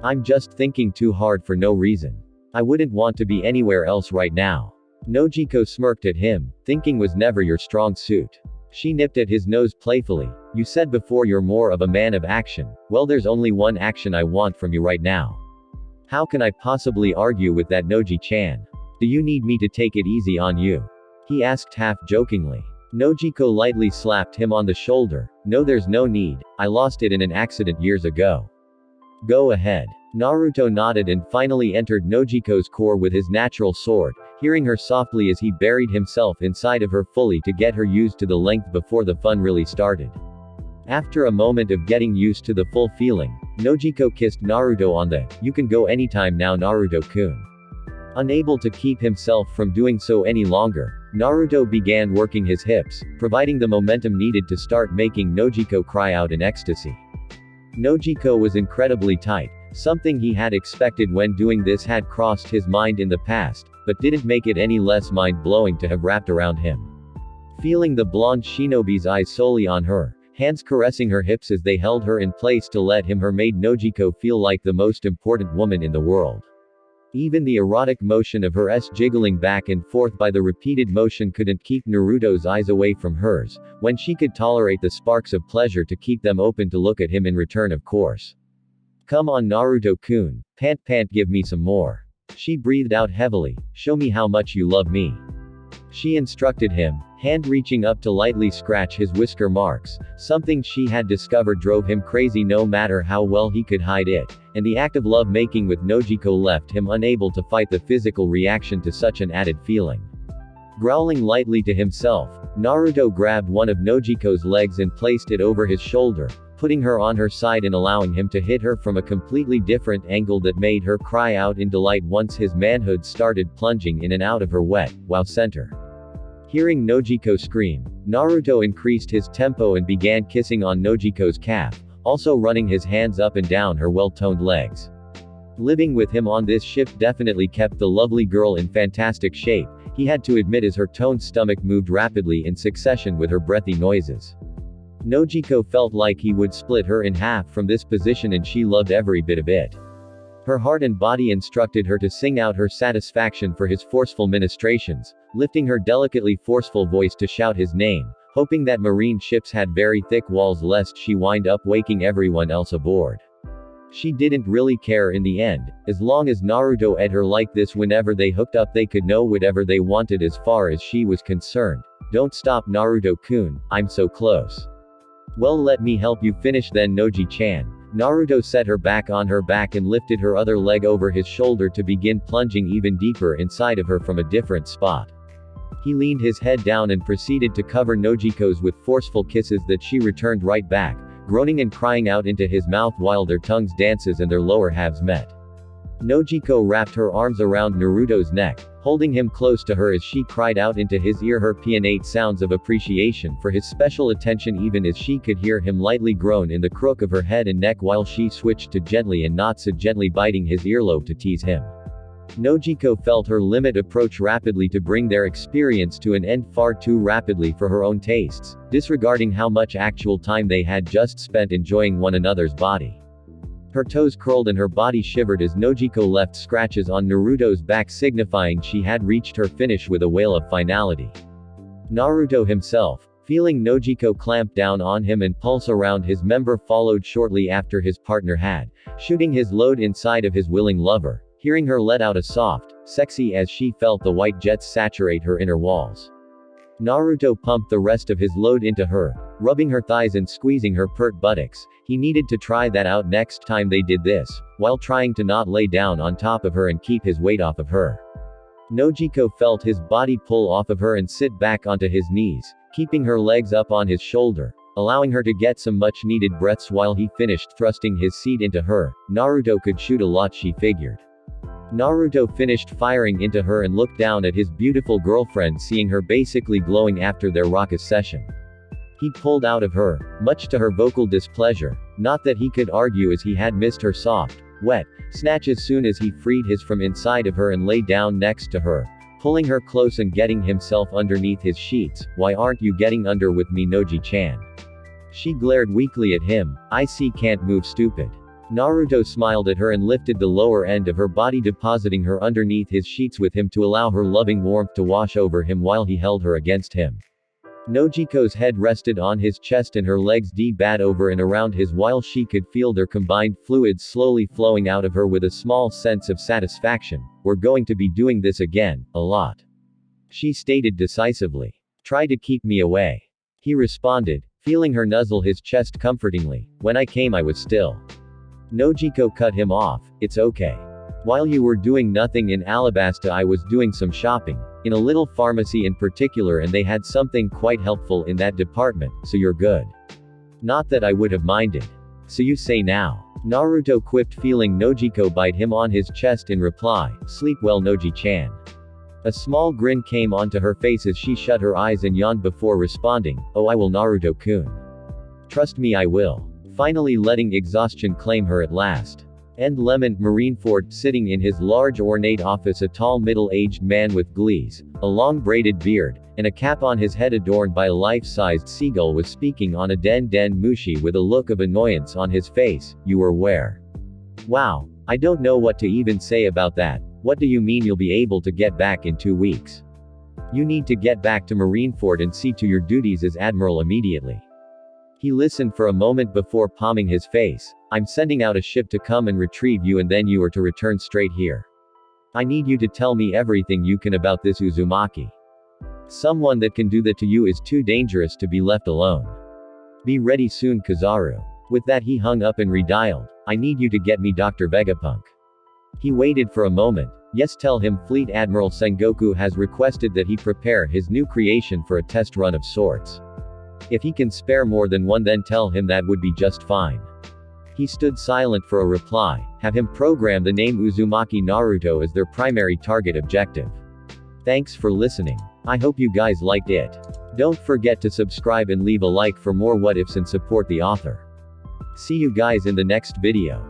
I'm just thinking too hard for no reason. I wouldn't want to be anywhere else right now." Nojiko smirked at him. "Thinking was never your strong suit." She nipped at his nose playfully. "You said before you're more of a man of action. Well, there's only one action I want from you right now. How can I possibly argue with that, Noji-chan? Do you need me to take it easy on you?" he asked half jokingly. Nojiko lightly slapped him on the shoulder. "No, there's no need. I lost it in an accident years ago. Go ahead." Naruto nodded and finally entered Nojiko's core with his natural sword, hearing her softly as he buried himself inside of her fully to get her used to the length before the fun really started. After a moment of getting used to the full feeling, Nojiko kissed Naruto on the "You can go anytime now, Naruto-kun." Unable to keep himself from doing so any longer, Naruto began working his hips, providing the momentum needed to start making Nojiko cry out in ecstasy. Nojiko was incredibly tight. Something he had expected when doing this had crossed his mind in the past, but didn't make it any less mind-blowing to have wrapped around him. Feeling the blonde shinobi's eyes solely on her, hands caressing her hips as they held her in place to let him her made Nojiko feel like the most important woman in the world. Even the erotic motion of her jiggling back and forth by the repeated motion couldn't keep Naruto's eyes away from hers, when she could tolerate the sparks of pleasure to keep them open to look at him in return, of course. "Come on, Naruto-kun, pant, give me some more." She breathed out heavily. "Show me how much you love me," she instructed him, hand reaching up to lightly scratch his whisker marks. Something she had discovered drove him crazy no matter how well he could hide it, and the act of love-making with Nojiko left him unable to fight the physical reaction to such an added feeling. Growling lightly to himself, Naruto grabbed one of Nojiko's legs and placed it over his shoulder, putting her on her side and allowing him to hit her from a completely different angle that made her cry out in delight once his manhood started plunging in and out of her wet, wow center. Hearing Nojiko scream, Naruto increased his tempo and began kissing on Nojiko's calf, also running his hands up and down her well-toned legs. Living with him on this ship definitely kept the lovely girl in fantastic shape, he had to admit, as her toned stomach moved rapidly in succession with her breathy noises. Nojiko felt like he would split her in half from this position, and she loved every bit of it. Her heart and body instructed her to sing out her satisfaction for his forceful ministrations, lifting her delicately forceful voice to shout his name, hoping that marine ships had very thick walls lest she wind up waking everyone else aboard. She didn't really care in the end, as long as Naruto ed her like this whenever they hooked up. They could know whatever they wanted as far as she was concerned. "Don't stop, Naruto-kun, I'm so close." "Well, let me help you finish then, Noji-chan." Naruto set her back on her back and lifted her other leg over his shoulder to begin plunging even deeper inside of her from a different spot. He leaned his head down and proceeded to cover Nojiko's with forceful kisses that she returned right back, groaning and crying out into his mouth while their tongues dances and their lower halves met. Nojiko wrapped her arms around Naruto's neck, holding him close to her as she cried out into his ear her pianate sounds of appreciation for his special attention, even as she could hear him lightly groan in the crook of her head and neck while she switched to gently and not so gently biting his earlobe to tease him. Nojiko felt her limit approach rapidly to bring their experience to an end far too rapidly for her own tastes, disregarding how much actual time they had just spent enjoying one another's body. Her toes curled and her body shivered as Nojiko left scratches on Naruto's back, signifying she had reached her finish with a wail of finality. Naruto himself, feeling Nojiko clamp down on him and pulse around his member, followed shortly after his partner had, shooting his load inside of his willing lover, hearing her let out a soft, sexy as she felt the white jets saturate her inner walls. Naruto pumped the rest of his load into her, rubbing her thighs and squeezing her pert buttocks. He needed to try that out next time they did this, while trying to not lay down on top of her and keep his weight off of her. Nojiko felt his body pull off of her and sit back onto his knees, keeping her legs up on his shoulder, allowing her to get some much needed breaths while he finished thrusting his seat into her. Naruto could shoot a lot, she figured. Naruto finished firing into her and looked down at his beautiful girlfriend, seeing her basically glowing after their raucous session. He pulled out of her, much to her vocal displeasure. Not that he could argue, as he had missed her soft, wet snatch as soon as he freed his from inside of her and lay down next to her, pulling her close and getting himself underneath his sheets. "Why aren't you getting under with me, Noji-chan?" She glared weakly at him. "I see, can't move, stupid." Naruto smiled at her and lifted the lower end of her body, depositing her underneath his sheets with him to allow her loving warmth to wash over him while he held her against him. Nojiko's head rested on his chest and her legs d-bat over and around his while she could feel their combined fluids slowly flowing out of her with a small sense of satisfaction. "We're going to be doing this again, a lot," she stated decisively. "Try to keep me away," he responded, feeling her nuzzle his chest comfortingly. "When I came I was still." Nojiko cut him off. "It's okay. While you were doing nothing in Alabasta, I was doing some shopping, in a little pharmacy in particular, and they had something quite helpful in that department, so you're good." "Not that I would have minded." "So you say now," Naruto quipped, feeling Nojiko bite him on his chest in reply. "Sleep well, Noji-chan." A small grin came onto her face as she shut her eyes and yawned before responding, "Oh, I will, Naruto-kun. Trust me, I will." Finally letting exhaustion claim her at last. End Lemon. Marineford, sitting in his large ornate office, a tall middle-aged man with glees, a long braided beard, and a cap on his head adorned by a life-sized seagull was speaking on a den mushi with a look of annoyance on his face. "You were where?" "Wow. I don't know what to even say about that. What do you mean you'll be able to get back in 2 weeks? You need to get back to Marineford and see to your duties as Admiral immediately." He listened for a moment before palming his face. "I'm sending out a ship to come and retrieve you, and then you are to return straight here. I need you to tell me everything you can about this Uzumaki. Someone that can do that to you is too dangerous to be left alone. Be ready soon, Kizaru." With that he hung up and redialed. "I need you to get me Dr. Vegapunk." He waited for a moment. "Yes, tell him Fleet Admiral Sengoku has requested that he prepare his new creation for a test run of sorts. If he can spare more than one, then tell him that would be just fine." He stood silent for a reply. "Have him program the name Uzumaki Naruto as their primary target objective." Thanks for listening. I hope you guys liked it. Don't forget to subscribe and leave a like for more what ifs and support the author. See you guys in the next video.